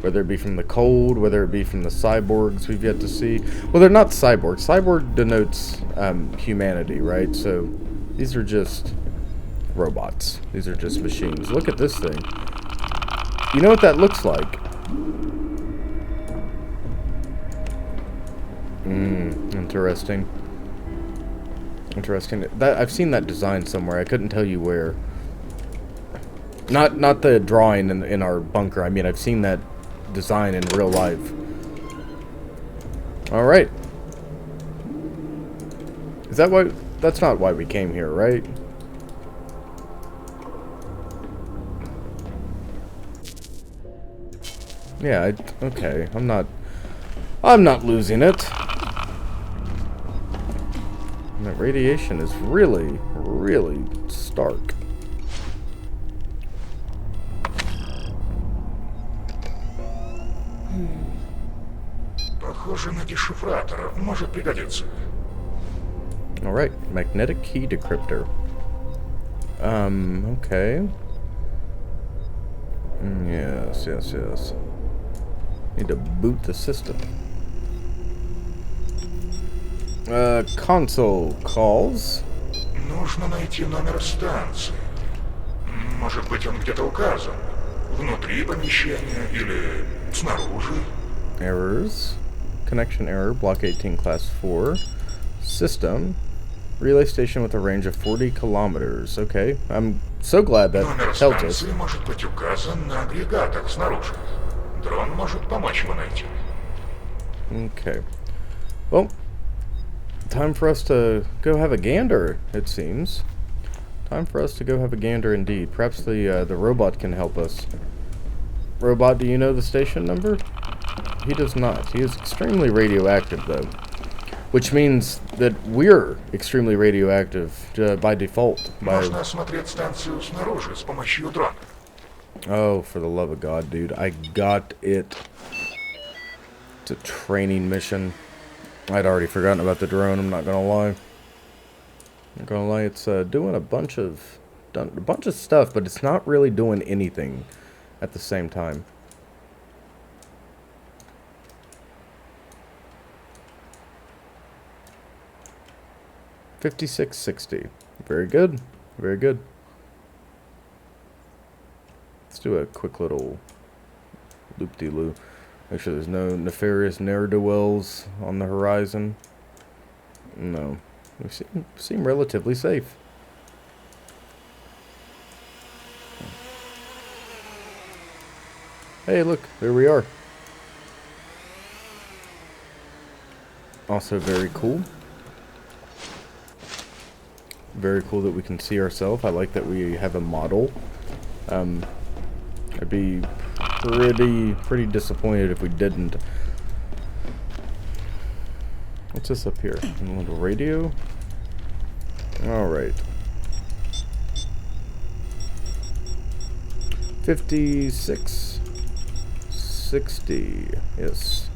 whether it be from the cold, whether it be from the cyborgs we've yet to see. Well, they're not cyborgs. Cyborg denotes humanity, right? So these are just robots. These are just machines. Look at this thing. You know what that looks like? Interesting. Interesting. That I've seen that design somewhere. I couldn't tell you where. Not the drawing in our bunker. I mean, I've seen that design in real life. All right. Is that why? That's not why we came here, right? Yeah. Okay. I'm not losing it. And that radiation is really, really stark. Похоже на дешифратор. Может пригодиться. Alright, magnetic key decryptor. Okay. Yes. Need to boot the system. Console calls. Нужно найти номер станции. Может быть, он где-то указан. Внутри помещения или снаружи. Errors. Connection error, block 18, class 4. System. Relay station with a range of 40 kilometers. Okay, I'm so glad that Номер tells us. станции может быть указан на агрегатах снаружи. Дрон может помочь его найти. Okay. Well, time for us to go have a gander, it seems. Time for us to go have a gander indeed. Perhaps the robot can help us. Robot, do you know the station number? He does not. He is extremely radioactive, though. Which means that we're extremely radioactive by default. Можно осмотреть станцию снаружи с помощью дрона. Oh, for the love of God, dude. I got it. It's a training mission. I'd already forgotten about the drone, I'm not gonna lie. I'm not gonna lie, it's doing a bunch of stuff, but it's not really doing anything at the same time. $56.60. Very good. Very good. Let's do a quick little loop-de-loop. Make sure there's no nefarious ne'er-do-wells on the horizon. No. We seem relatively safe. Hey, look, there we are. Also very cool. Very cool that we can see ourselves. I like that we have a model. I'd be pretty disappointed if we didn't. What's this up here? A little radio? Alright. 56. 60. Yes.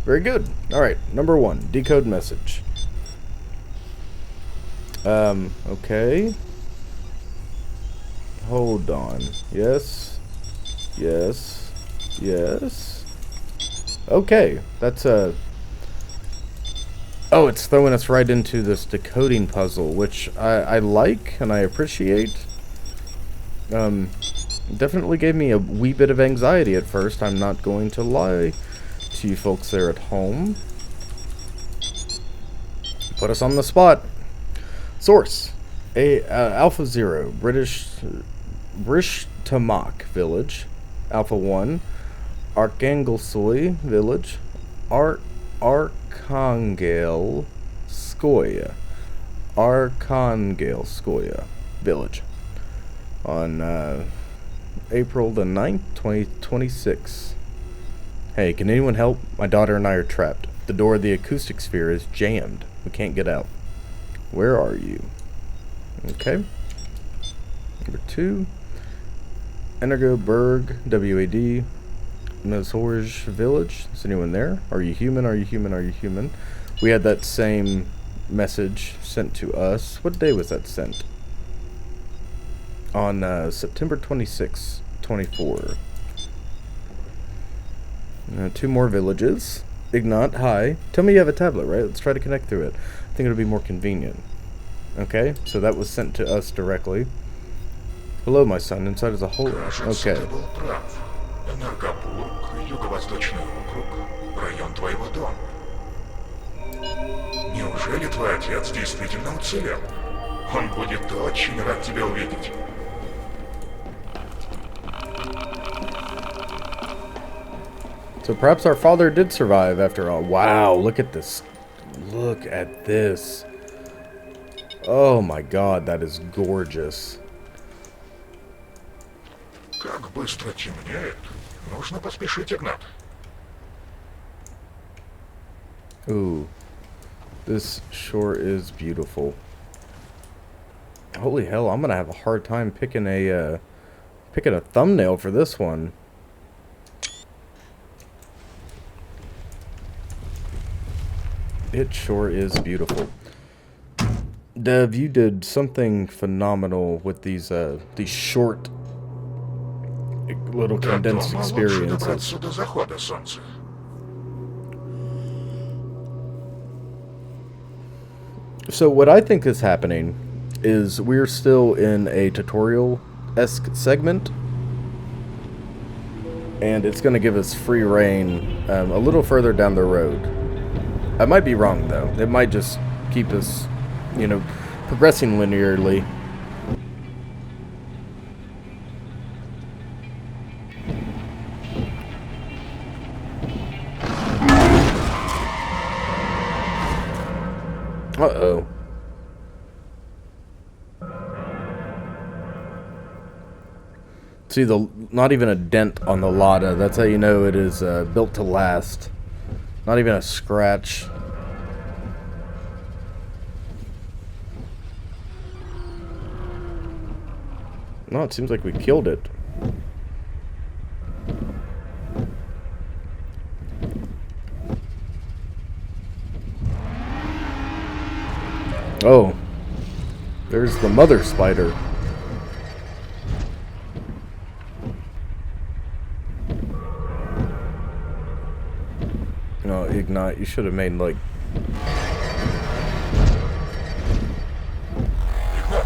Very good. Alright, number 1. Decode message. Okay. Hold on. Yes. Yes. Yes. Okay. That's oh, it's throwing us right into this decoding puzzle, which I like and I appreciate. Definitely gave me a wee bit of anxiety at first. I'm not going to lie to you folks there at home. Put us on the spot. Source. Alpha 0, Brishtamak Village. Alpha 1, Arkangelskoye Village. Arkangelskoye Village. On April the 9th, 2026. Hey, can anyone help? My daughter and I are trapped. The door of the acoustic sphere is jammed. We can't get out. Where are you? Okay. Number 2. Energoberg, WAD, Mezhorj Village. Is anyone there? Are you human? Are you human? Are you human? We had that same message sent to us. What day was that sent? On September 26, 24. 2 more villages. Ignat, hi. Tell me you have a tablet, right? Let's try to connect through it. I think it'll be more convenient. Okay, so that was sent to us directly. Hello, my son. Inside is a hole. Okay. Ты был прав. Энергобург, юго-восточный округ, район твоего дома. Неужели твой отец действительно уцелел? Он будет очень рад тебя увидеть. So perhaps our father did survive after all. Wow, look at this. Look at this. Oh my god, that is gorgeous. Как быстро темнеет. Нужно поспешить, Игнат. Ooh. This sure is beautiful. Holy hell, I'm gonna have a hard time picking a thumbnail for this one. It sure is beautiful. Dev, you did something phenomenal with these short, little condensed experiences. Добраться до захода солнца. So what I think is happening is we're still in a tutorial-esque segment, and it's going to give us free reign a little further down the road. I might be wrong, though. It might just keep us, you know, progressing linearly. Uh-oh. See, not even a dent on the Lada. That's how you know it is built to last. Not even a scratch. No, it seems like we killed it. Oh. There's the mother spider. No, Ignat, you should have made like... Игнат,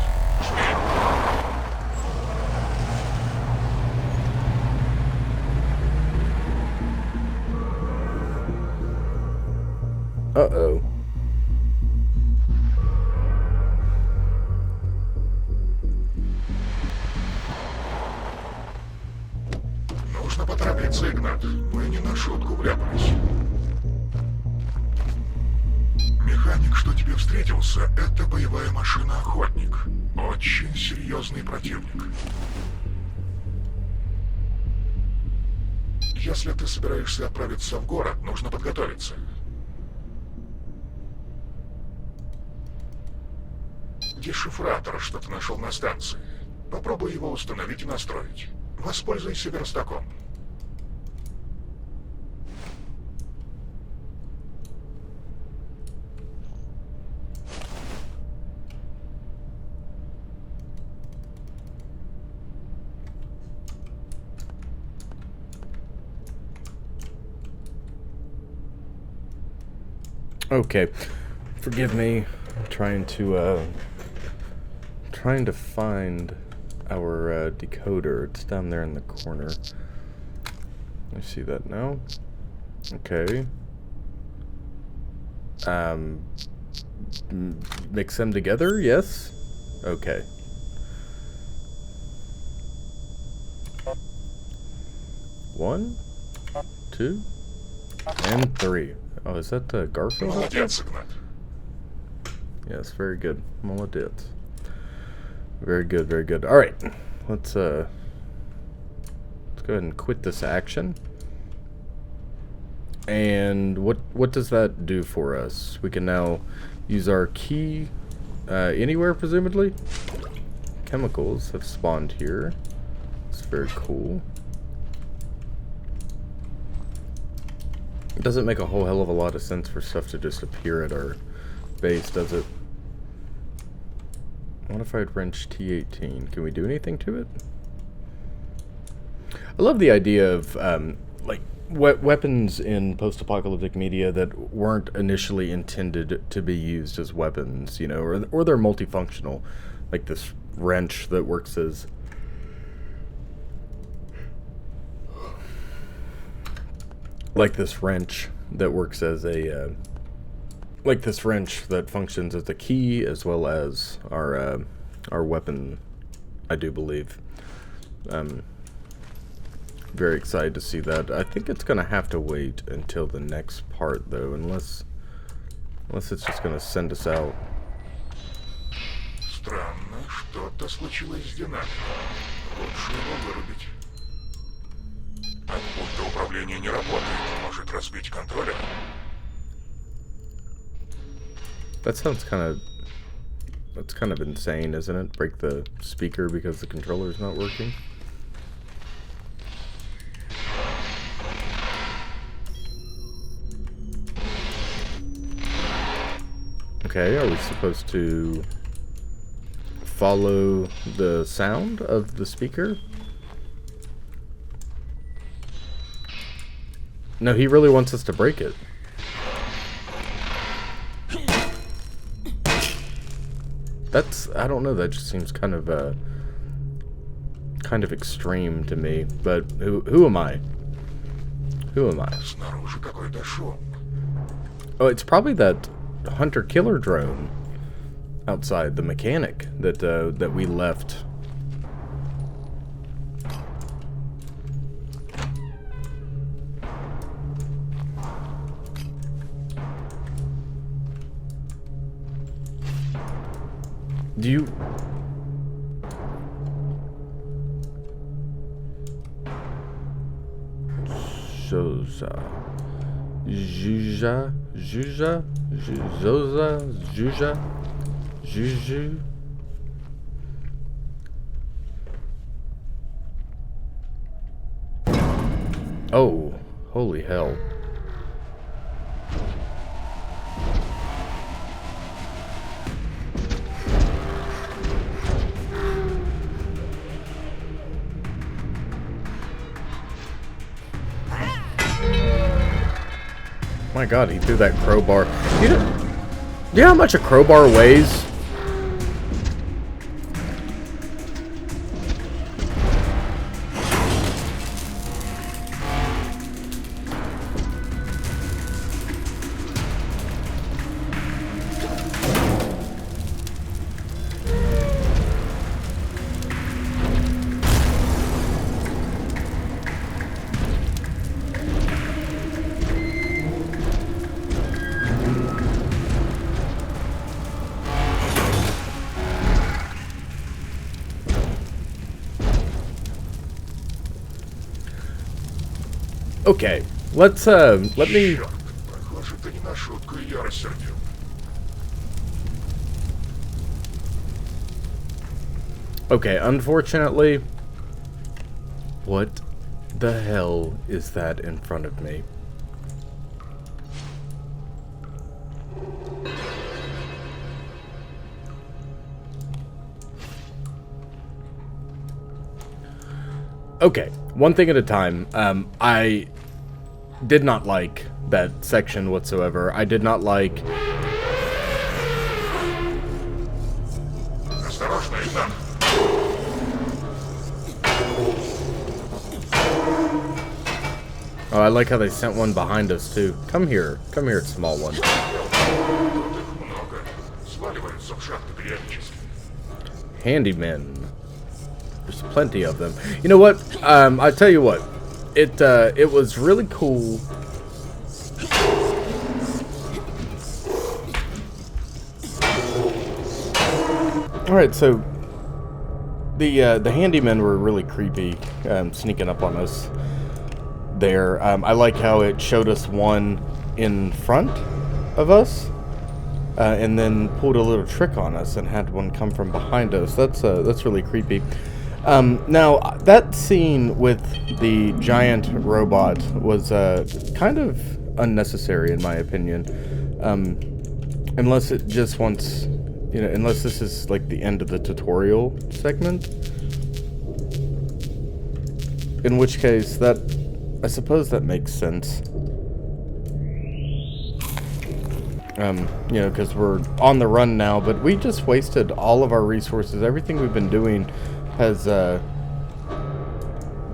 Uh-oh. Нужно поторопиться, Игнат. Мы не на шутку вляпались. Механик, что тебе встретился, это боевая машина-охотник. Очень серьезный противник. Если ты собираешься отправиться в город, нужно подготовиться. Дешифратор, что ты нашел на станции. Попробуй его установить и настроить. Воспользуйся верстаком. Okay. Forgive me. I'm trying to find our decoder. It's down there in the corner. I see that now. Okay. Mix them together? Yes? Okay. One, two, and three. Oh, is that Garfield? Молодец, Игнат. Yes, very good. Молодец. Very good, very good. Alright. Let's go ahead and quit this action. And what does that do for us? We can now use our key anywhere, presumably. Chemicals have spawned here. It's very cool. It doesn't make a whole hell of a lot of sense for stuff to just appear at our base, does it? Modified wrench T18. Can we do anything to it? I love the idea of like weapons in post-apocalyptic media that weren't initially intended to be used as weapons, you know, or they're multifunctional, like this wrench that works as a like this wrench that functions as a key as well as our weapon, I do believe. Very excited to see that. I think it's gonna have to wait until the next part though, unless it's just gonna send us out. Странно, что-то случилось с динамиком. Лучше его вырубить. Как будто управление не работает. Может разбить контроллер? That's kind of insane, isn't it? Break the speaker because the controller's not working. Okay, are we supposed to follow the sound of the speaker? No, he really wants us to break it. I don't know, that just seems kind of extreme to me, but who am I? Who am I? Снаружи какой-то шум. Oh, it's probably that hunter-killer drone outside, the mechanic that we left. Do you... Zoza. Juja. Juja. Zoza. Juja. Juju. Oh, holy hell. My god, he threw that crowbar. Do you know how much a crowbar weighs? Okay, let me... Черт, похоже, ты не на шутку ее рассердил. Okay, unfortunately, what the hell is that in front of me? Okay, one thing at a time. I did not like that section whatsoever. I did not like... Осторожно, Игнат. Oh, I like how they sent one behind us, too. Come here, small one. Тут их много. Сваливаются в шахты периодически. Handymen. There's plenty of them. You know what? I tell you what. It was really cool. All right, so the handymen were really creepy, sneaking up on us there. I like how it showed us one in front of us, and then pulled a little trick on us and had one come from behind us. That's really creepy. Now, that scene with the giant robot was kind of unnecessary, in my opinion. Unless it just wants, you know, unless this is like the end of the tutorial segment. In which case, I suppose that makes sense. You know, because we're on the run now, but we just wasted all of our resources. Everything we've been doing has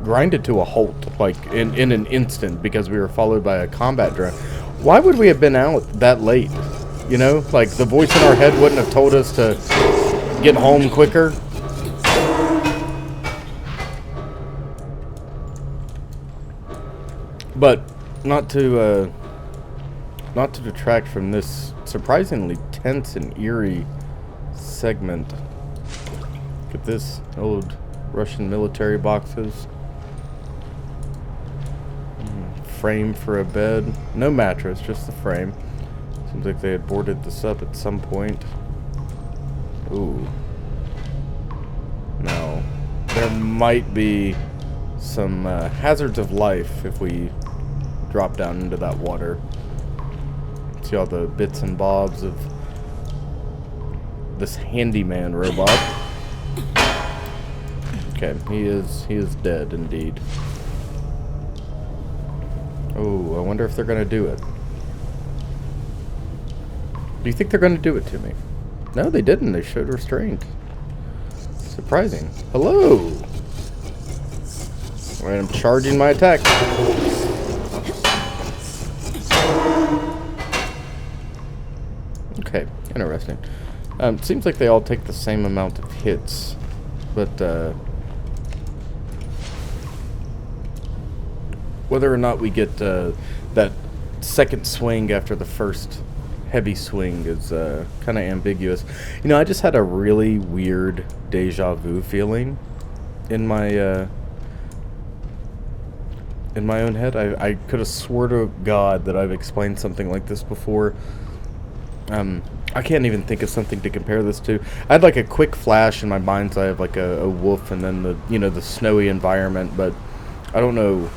grinded to a halt, like in an instant, because we were followed by a combat drone. Why would we have been out that late? You know, like the voice in our head wouldn't have told us to get home quicker. But not to detract from this surprisingly tense and eerie segment. Look at this, old Russian military boxes. Frame for a bed. No mattress, just the frame. Seems like they had boarded this up at some point. Ooh. Now, there might be some hazards of life if we drop down into that water. See all the bits and bobs of this handyman robot. Okay, he is dead indeed. Oh, I wonder if they're gonna do it. Do you think they're gonna do it to me? No, they didn't. They showed restraint. Surprising. Hello! Alright, I'm charging my attack. Okay, interesting. Seems like they all take the same amount of hits, but whether or not we get that second swing after the first heavy swing is kind of ambiguous. You know, I just had a really weird deja vu feeling in my own head. I could have swore to God that I've explained something like this before. I can't even think of something to compare this to. I had like a quick flash in my mind's eye of like a wolf and then the snowy environment, but I don't know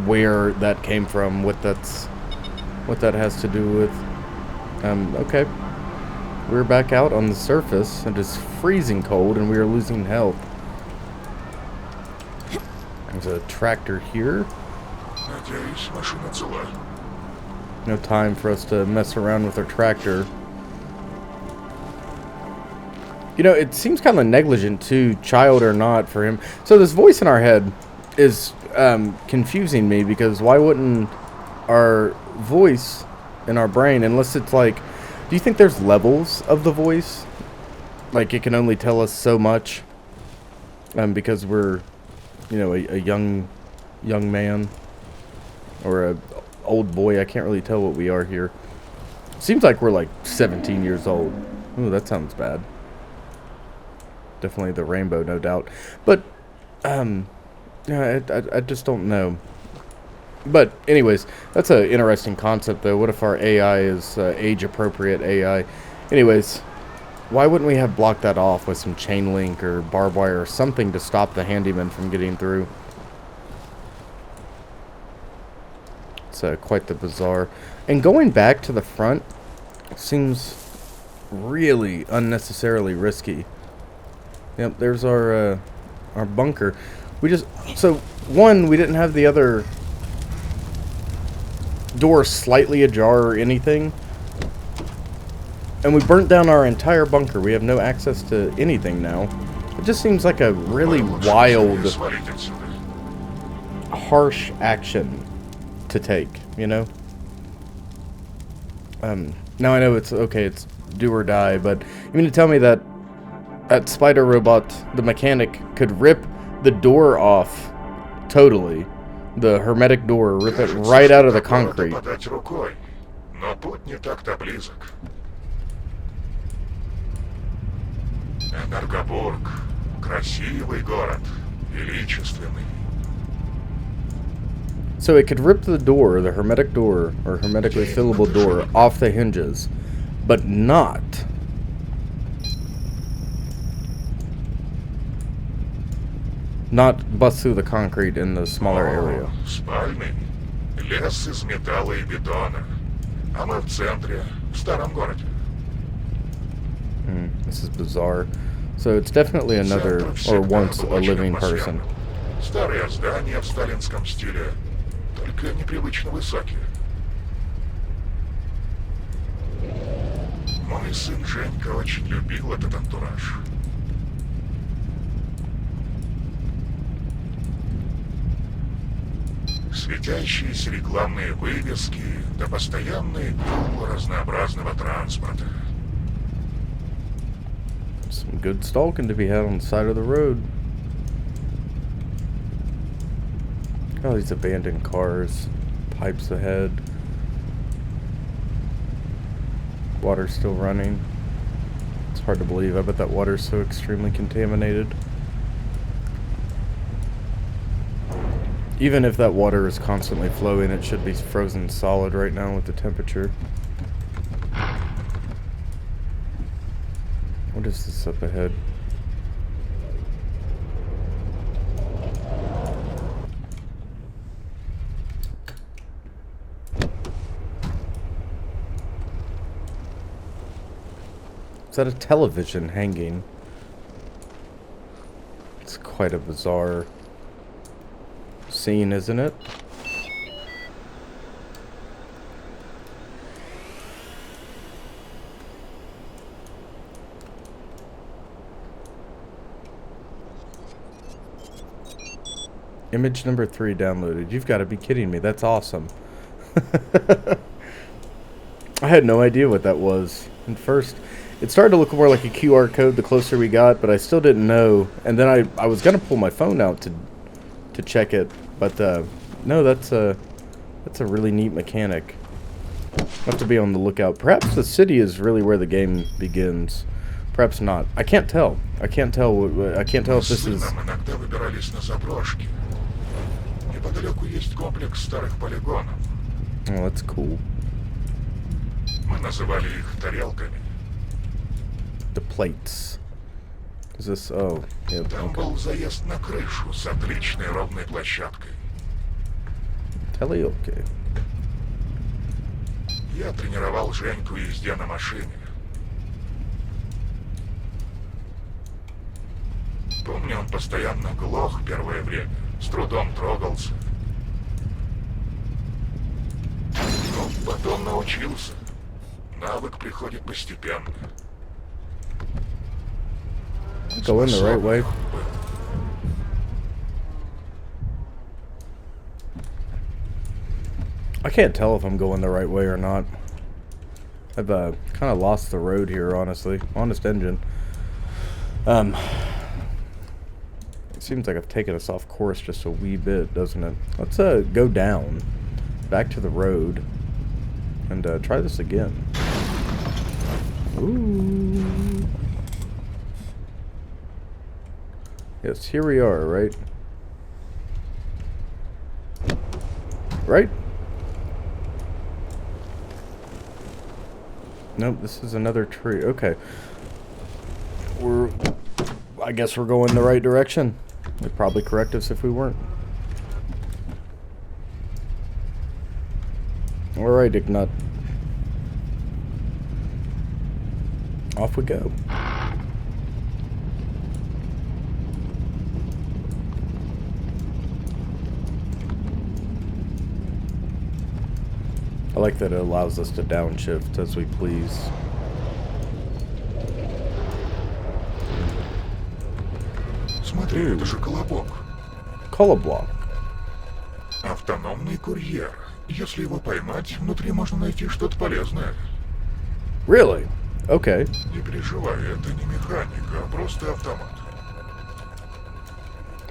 where that came from, what that has to do with. Okay. We're back out on the surface. It is freezing cold and we are losing health. There's a tractor here. Надеюсь, машина цела. No time for us to mess around with our tractor. You know, it seems kind of negligent too, child or not, for him. So this voice in our head is confusing me, because why wouldn't our voice in our brain, unless it's like, do you think there's levels of the voice? Like it can only tell us so much, because we're, you know, a young man or a old boy. I can't really tell what we are here. Seems like we're like 17 years old. Ooh, that sounds bad. Definitely the rainbow, no doubt. But yeah, I just don't know. But anyways, that's an interesting concept, though. What if our AI is age-appropriate AI? Anyways, why wouldn't we have blocked that off with some chain link or barbed wire or something to stop the handyman from getting through? It's quite the bizarre. And going back to the front seems really unnecessarily risky. Yep, there's our bunker. We just... So, one, we didn't have the other door slightly ajar or anything. And we burnt down our entire bunker. We have no access to anything now. It just seems like a really wild, harsh action to take, you know? Now I know it's okay, it's do or die, but you mean to tell me that that spider robot, the mechanic, could rip the door off totally? The hermetic door, rip it right out of the concrete. Энергобург. Красивый город. Величественный. So it could rip the door, the hermetic door, or hermetically fillable door, off the hinges, but not bust through the concrete in the smaller area. Спальный. Лес из металла и бетона. А мы в центре, в старом городе. This is bizarre. So it's definitely another, or once, a living person. Старые здания в сталинском стиле, только непривычно высокие. Мой сын Женька очень любил этот антураж. Светящиеся рекламные вывески, да постоянный гул разнообразного транспорта. Some good stalking to be had on the side of the road. All these abandoned cars, pipes ahead. Water's still running. It's hard to believe. I bet that water's so extremely contaminated. Even if that water is constantly flowing, it should be frozen solid right now with the temperature. What is this up ahead? Is that a television hanging? It's quite a bizarre scene, isn't it? Image number 3 downloaded. You've got to be kidding me. That's awesome. I had no idea what that was. And first, it started to look more like a QR code the closer we got, but I still didn't know. And then I was going to pull my phone out to check it. But no, that's a really neat mechanic. I'll have to be on the lookout. Perhaps the city is really where the game begins. Perhaps not. I can't tell. I can't tell if this is... Неподалеку есть комплекс старых полигонов. Oh, that's cool. Мы называли их тарелками. The plates. Is this... Oh, yeah, Там был заезд на крышу с отличной ровной площадкой. Teleoke. Я тренировал Женьку езде на машине. Помню, он постоянно глох первое время, с трудом трогался. Но потом научился. Навык приходит постепенно. Going the right way. I can't tell if I'm going the right way or not. I've kind of lost the road here, honestly. Honest engine. It seems like I've taken us off course just a wee bit, doesn't it? Let's go down, back to the road, and try this again. Ooh. Yes, here we are, right? right? Nope, this is another tree. Okay. I guess we're going the right direction. They'd probably correct us if we weren't. Alright, Ignat. Off we go. I like that it allows us to downshift as we please. Смотри, это же колобок. Coloblock. Автономный курьер. Если его поймать, внутри можно найти что-то полезное. Really? Okay. Не переживай, это не механика, а просто автомат.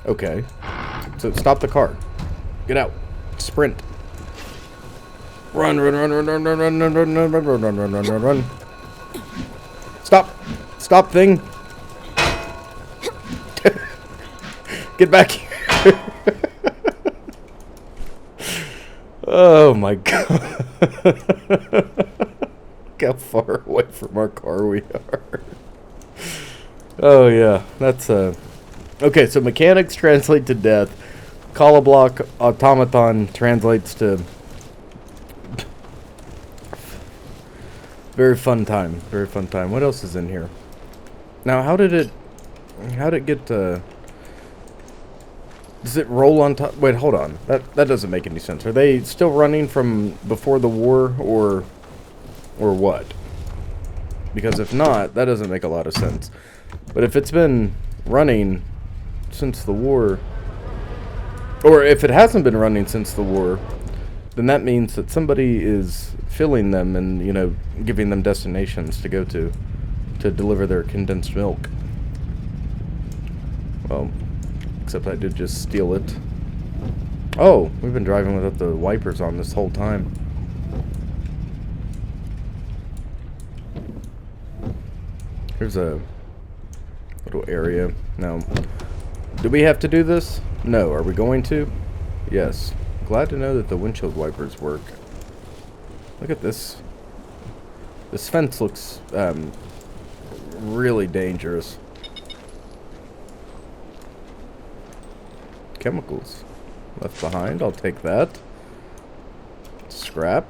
Okay. So stop the car. Get out. Sprint. Run, run, run, run, run, run, run, run, run, run, run, run, run, run, run, run. Stop. Stop thing. Get back here. Oh my god. Look how far away from our car we are. Oh yeah, that's okay, so mechanics translate to death. Coloblock automaton translates to very fun time. Very fun time. What else is in here? Now how did it get does it roll on top? Wait, hold on. That doesn't make any sense. Are they still running from before the war or what? Because if not, that doesn't make a lot of sense. But if it's been running since the war, or if it hasn't been running since the war, then that means that somebody is filling them and, you know, giving them destinations to go to deliver their condensed milk. Well, except I did just steal it. Oh, we've been driving without the wipers on this whole time. Here's a little area. Now, do we have to do this? No. Are we going to? Yes. Glad to know that the windshield wipers work. Look at this. This fence looks really dangerous. Chemicals left behind. I'll take that. Scrap.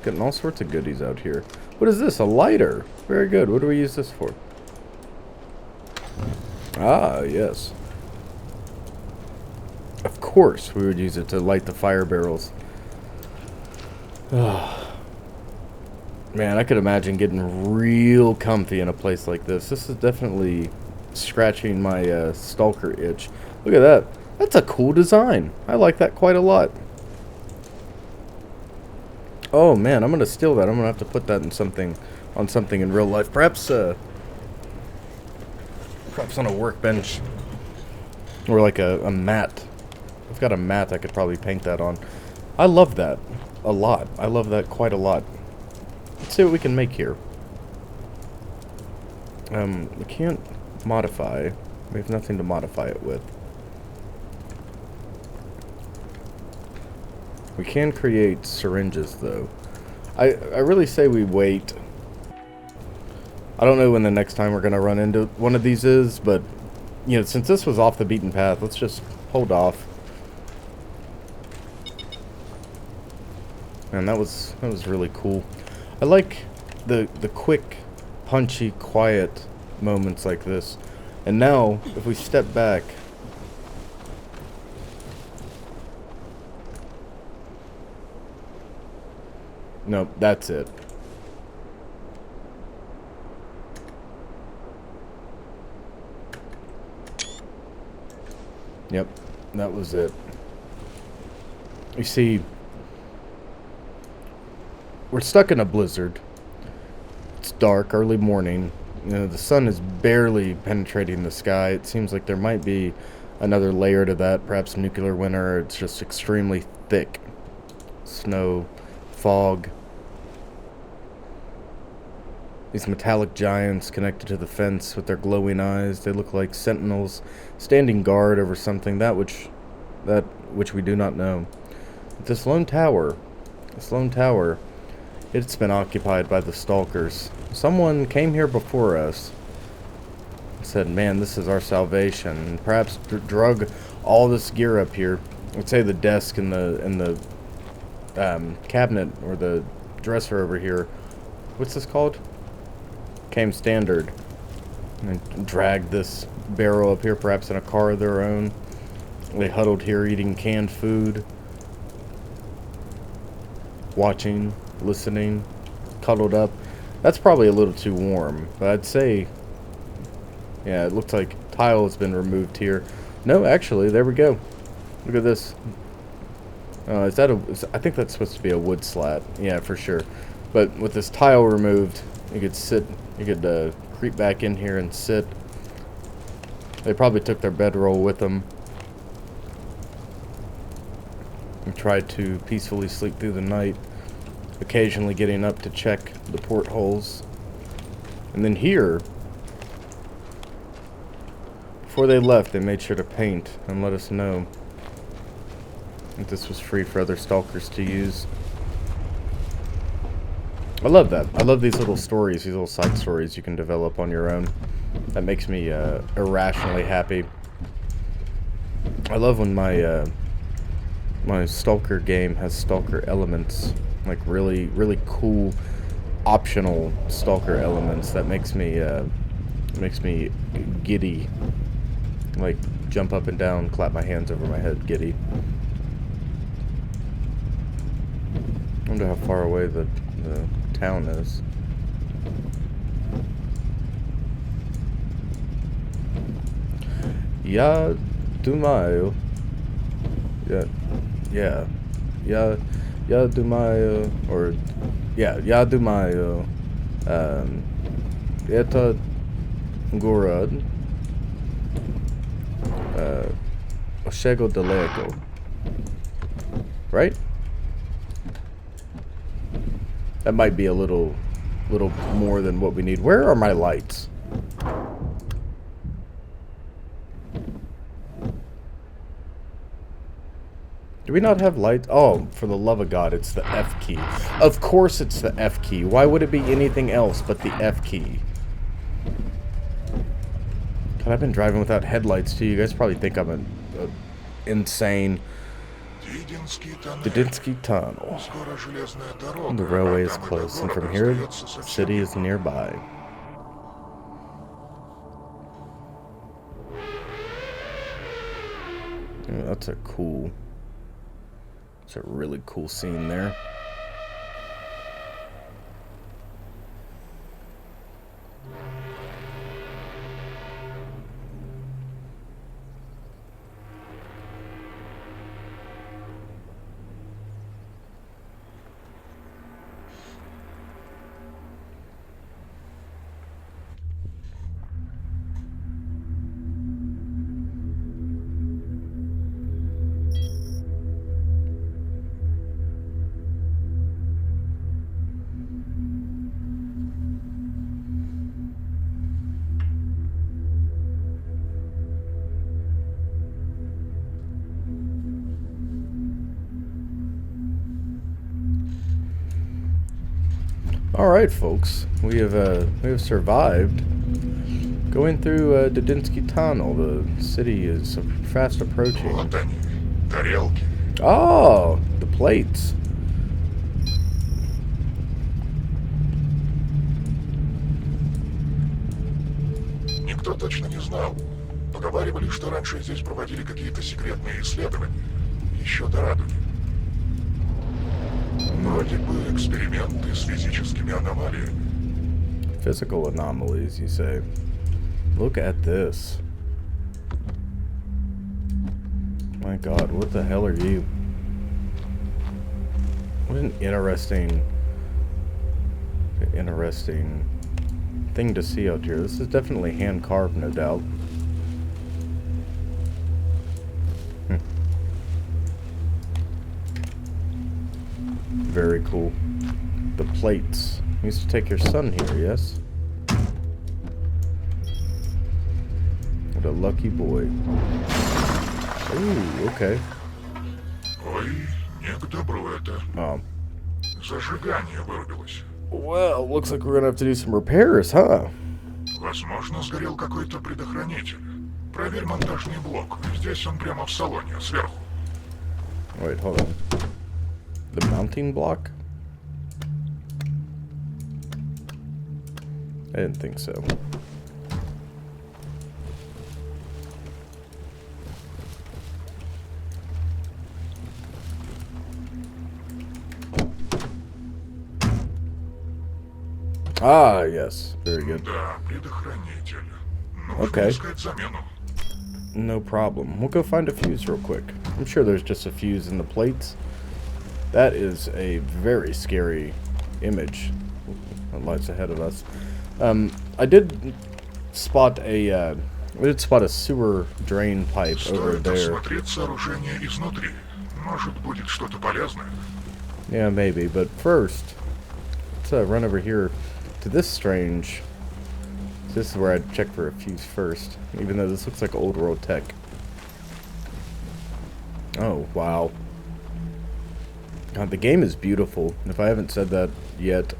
Getting all sorts of goodies out here. What is this? A lighter. Very good. What do we use this for? Ah, yes. Of course we would use it to light the fire barrels. Man, I could imagine getting real comfy in a place like this. This is definitely scratching my stalker itch. Look at that. That's a cool design. I like that quite a lot. Oh man, I'm gonna steal that. I'm gonna have to put that in something, on something in real life. Perhaps on a workbench, or like a mat. I've got a mat I could probably paint that on. I love that a lot. I love that quite a lot. Let's see what we can make here. We can't modify. We have nothing to modify it with. We can create syringes, though. I really say we wait. I don't know when the next time we're going to run into one of these is, but, you know, since this was off the beaten path, let's just hold off. Man, that was really cool. I like the quick, punchy, quiet moments like this. And now, if we step back... Nope, that's it. Yep, that was it. You see, we're stuck in a blizzard. It's dark, early morning. You know, the sun is barely penetrating the sky. It seems like there might be another layer to that, perhaps nuclear winter. It's just extremely thick. Snow, fog. These metallic giants connected to the fence with their glowing eyes. They look like sentinels standing guard over something that which we do not know. This lone tower, it's been occupied by the stalkers. Someone came here before us and said, man, this is our salvation, and perhaps drug all this gear up here. Let's say the desk and the cabinet or the dresser over here. What's this called? Came standard. And dragged this barrel up here, perhaps in a car of their own. They huddled here eating canned food. Watching, listening, cuddled up. That's probably a little too warm, but I'd say, yeah, it looks like tile has been removed here. No, actually, there we go. Look at this. Is that I think that's supposed to be a wood slat. Yeah, for sure. But with this tile removed, you could sit, you could creep back in here and sit. They probably took their bedroll with them and tried to peacefully sleep through the night, occasionally getting up to check the portholes. And then here, before they left, they made sure to paint and let us know that this was free for other stalkers to use. I love that. I love these little stories, these little side stories you can develop on your own. That makes me irrationally happy. I love when my my stalker game has stalker elements, like really cool optional stalker elements that makes me giddy, like jump up and down, clap my hands over my head, giddy. I wonder how far away the town is. Я думаю, я думаю, or я думаю, этот город очень далеко, right? That might be a little more than what we need. Where are my lights? Do we not have lights? Oh, for the love of God, it's the F key. Of course it's the F key. Why would it be anything else but the F key? God, I've been driving without headlights too. You guys probably think I'm insane. Didinsky Tunnel. The railway is close, and from here, the city is nearby. Yeah, that's a really cool scene there. Alright, folks, we have survived going through Didinsky Tunnel. The city is fast approaching. Вот они, тарелки. Oh, the plates. Никто точно не знал. Поговаривали, что раньше здесь проводили какие-то секретные исследования. Еще до радуги. Вроде бы эксперименты с физическими аномалиями. Physical anomalies, you say? Look at this. My God, what the hell are you? What an interesting thing to see out here. This is definitely hand carved, no doubt. Very cool. The plates. You used to take your son here, yes? What a lucky boy. Ooh, okay. Ой, Не к добру это. Oh. Зажигание вырубилось. Well, looks like we're gonna have to do some repairs, huh? Возможно, сгорел какой-то предохранитель. Проверь монтажный блок. Здесь он прямо в салоне, сверху. Wait, hold on. The mounting block? I didn't think so. Ah, yes. Very good. Да, предохранитель. Нужно Okay. искать замену. No problem. We'll go find a fuse real quick. I'm sure there's just a fuse in the plates. That is a very scary image. That lights ahead of us. I did spot a sewer drain pipe over Стоит there. осмотреть сооружение изнутри. Может, будет что-то полезное. Yeah, maybe. But first, let's run over here to this strange. This is where I'd check for a fuse first, even though this looks like old world tech. Oh, wow. God, the game is beautiful. If I haven't said that yet,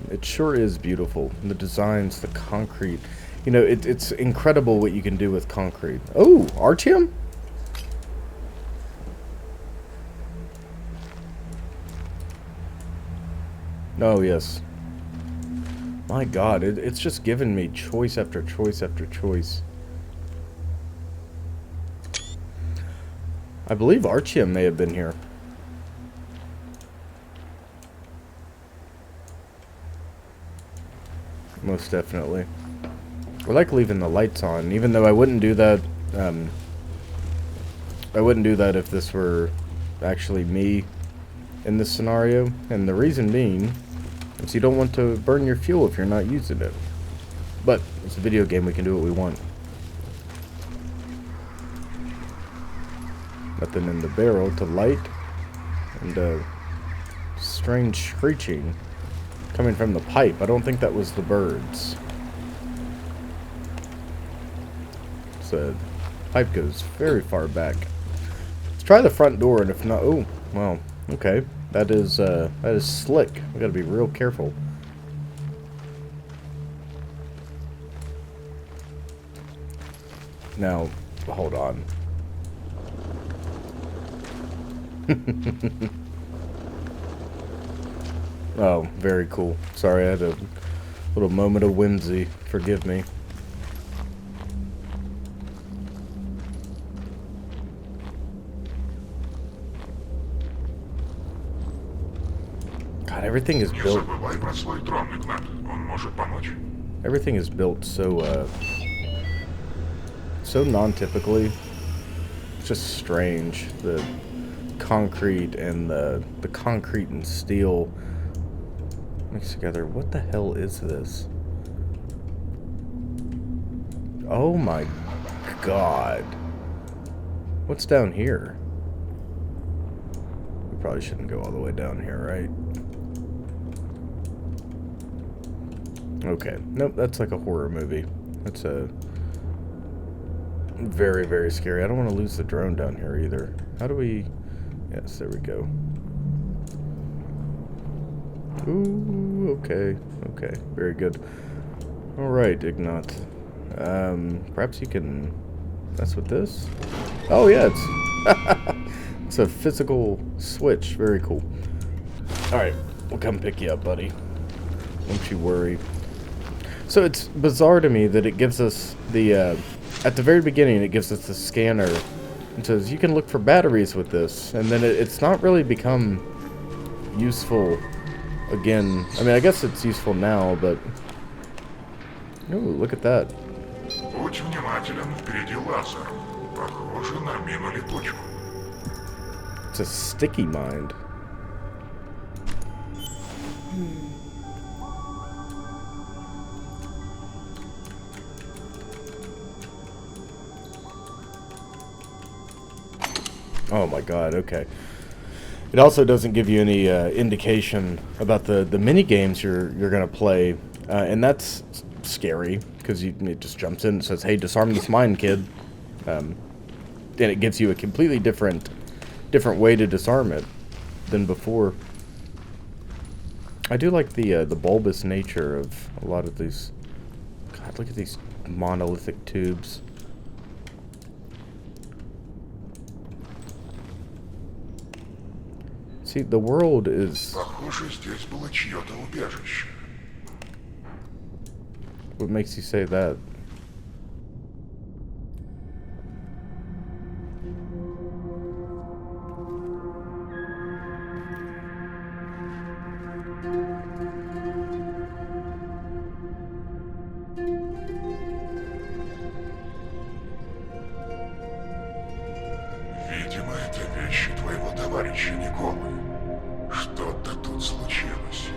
it sure is beautiful. The designs, the concrete. You know, it's incredible what you can do with concrete. Oh, Artyom? Oh, yes. My God, it's just given me choice after choice after choice. I believe Artyom may have been here. Most definitely. I like leaving the lights on, even though I wouldn't do that. I wouldn't do that if this were actually me in this scenario, and the reason being is you don't want to burn your fuel if you're not using it. But it's a video game; we can do what we want. Nothing in the barrel to light, and strange screeching coming from the pipe. I don't think that was the birds. The pipe goes very far back. Let's try the front door, and if not, oh, well, okay. That is slick. We gotta be real careful. Now, hold on. Oh, very cool. Sorry, I had a little moment of whimsy. Forgive me. God, everything is Не built. забывай про свой дрон, Игнат. Он может помочь. Everything is built so non-typically. It's just strange. The concrete and the concrete and steel mixed together. What the hell is this? Oh my God. What's down here? We probably shouldn't go all the way down here, right? Okay. Nope, that's like a horror movie. That's a very, very scary. I don't want to lose the drone down here either. How do we... Yes, there we go. Ooh, okay. Okay, very good. Alright, Ignat. Perhaps you can mess with this? Oh, yeah, it's... it's a physical switch. Very cool. Alright, we'll come pick you up, buddy. Don't you worry. So it's bizarre to me that it gives us the, at the very beginning, it gives us the scanner. It says, you can look for batteries with this. And then it's not really become useful again. I mean, I guess it's useful now, but... Ooh, look at that. Будь внимателен, впереди лазер. Похоже на мину-летучку. It's a sticky mind. Oh my God, okay. It also doesn't give you any indication about the mini games you're gonna play, and that's scary because it just jumps in and says, "Hey, disarm this mine, kid," and it gives you a completely different different way to disarm it than before. I do like the bulbous nature of a lot of these. God, look at these monolithic tubes. See, the world is... Похоже, здесь было чье-то убежище. What makes you say that? Видимо, это вещи твоего товарища Николы. Что-то тут случилось.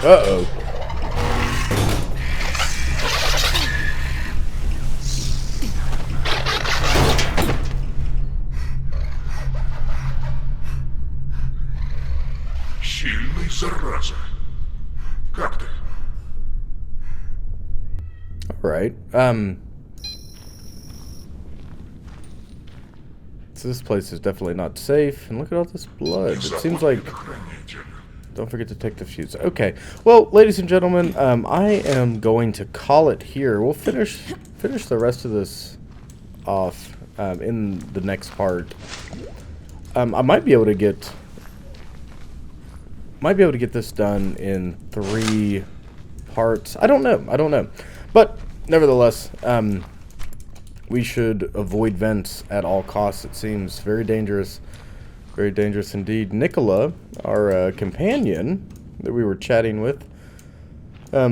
Uh-oh. Сильный, зараза. Как ты? Alright, so this place is definitely not safe, and look at all this blood. It seems like... Don't forget to take the fuse. Okay, well, ladies and gentlemen, I am going to call it here. We'll finish the rest of this off in the next part. I might be able to get this done in 3 parts. I don't know. But nevertheless, we should avoid vents at all costs. It seems very dangerous. Very dangerous indeed. Nicola, our companion that we were chatting with,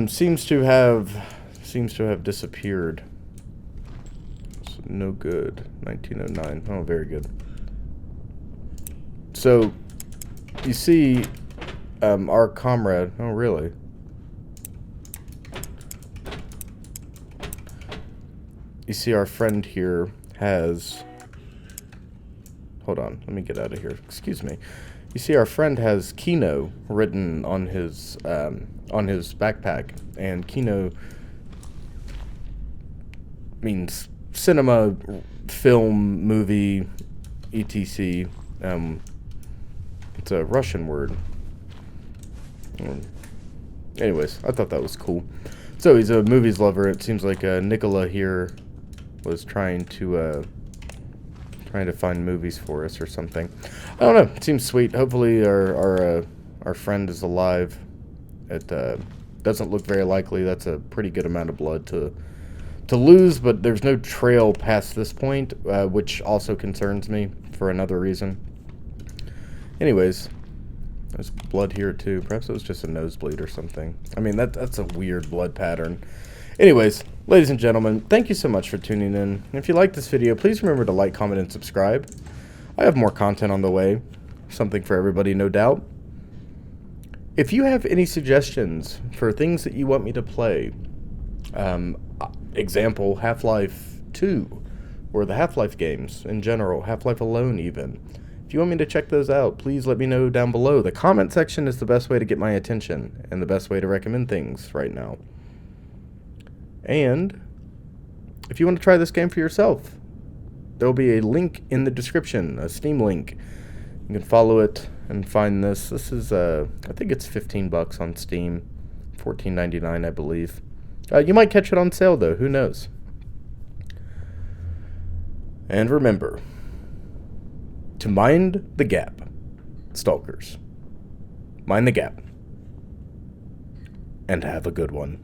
seems to have disappeared. So no good. 1909. Oh, very good. So you see, our comrade. Oh, really? You see, our friend here has... Hold on, let me get out of here. Excuse me. You see, our friend has Kino written on his backpack, and Kino means cinema, film, movie, etc. It's a Russian word. Anyways, I thought that was cool. So he's a movies lover. It seems like Nicola here was trying to find movies for us or something. I don't know. It seems sweet. Hopefully our friend is alive. It doesn't look very likely. That's a pretty good amount of blood to lose, but there's no trail past this point, which also concerns me for another reason. Anyways, there's blood here too. Perhaps it was just a nosebleed or something. I mean, that's a weird blood pattern. Anyways, ladies and gentlemen, thank you so much for tuning in. And if you like this video, please remember to like, comment, and subscribe. I have more content on the way. Something for everybody, no doubt. If you have any suggestions for things that you want me to play, example, Half-Life 2, or the Half-Life games in general, Half-Life Alone even. If you want me to check those out, please let me know down below. The comment section is the best way to get my attention, and the best way to recommend things right now. And if you want to try this game for yourself, there will be a link in the description, a Steam link. You can follow it and find this. This is, I think it's $15 on Steam, $14.99, I believe. You might catch it on sale, though. Who knows? And remember to mind the gap, stalkers. Mind the gap. And have a good one.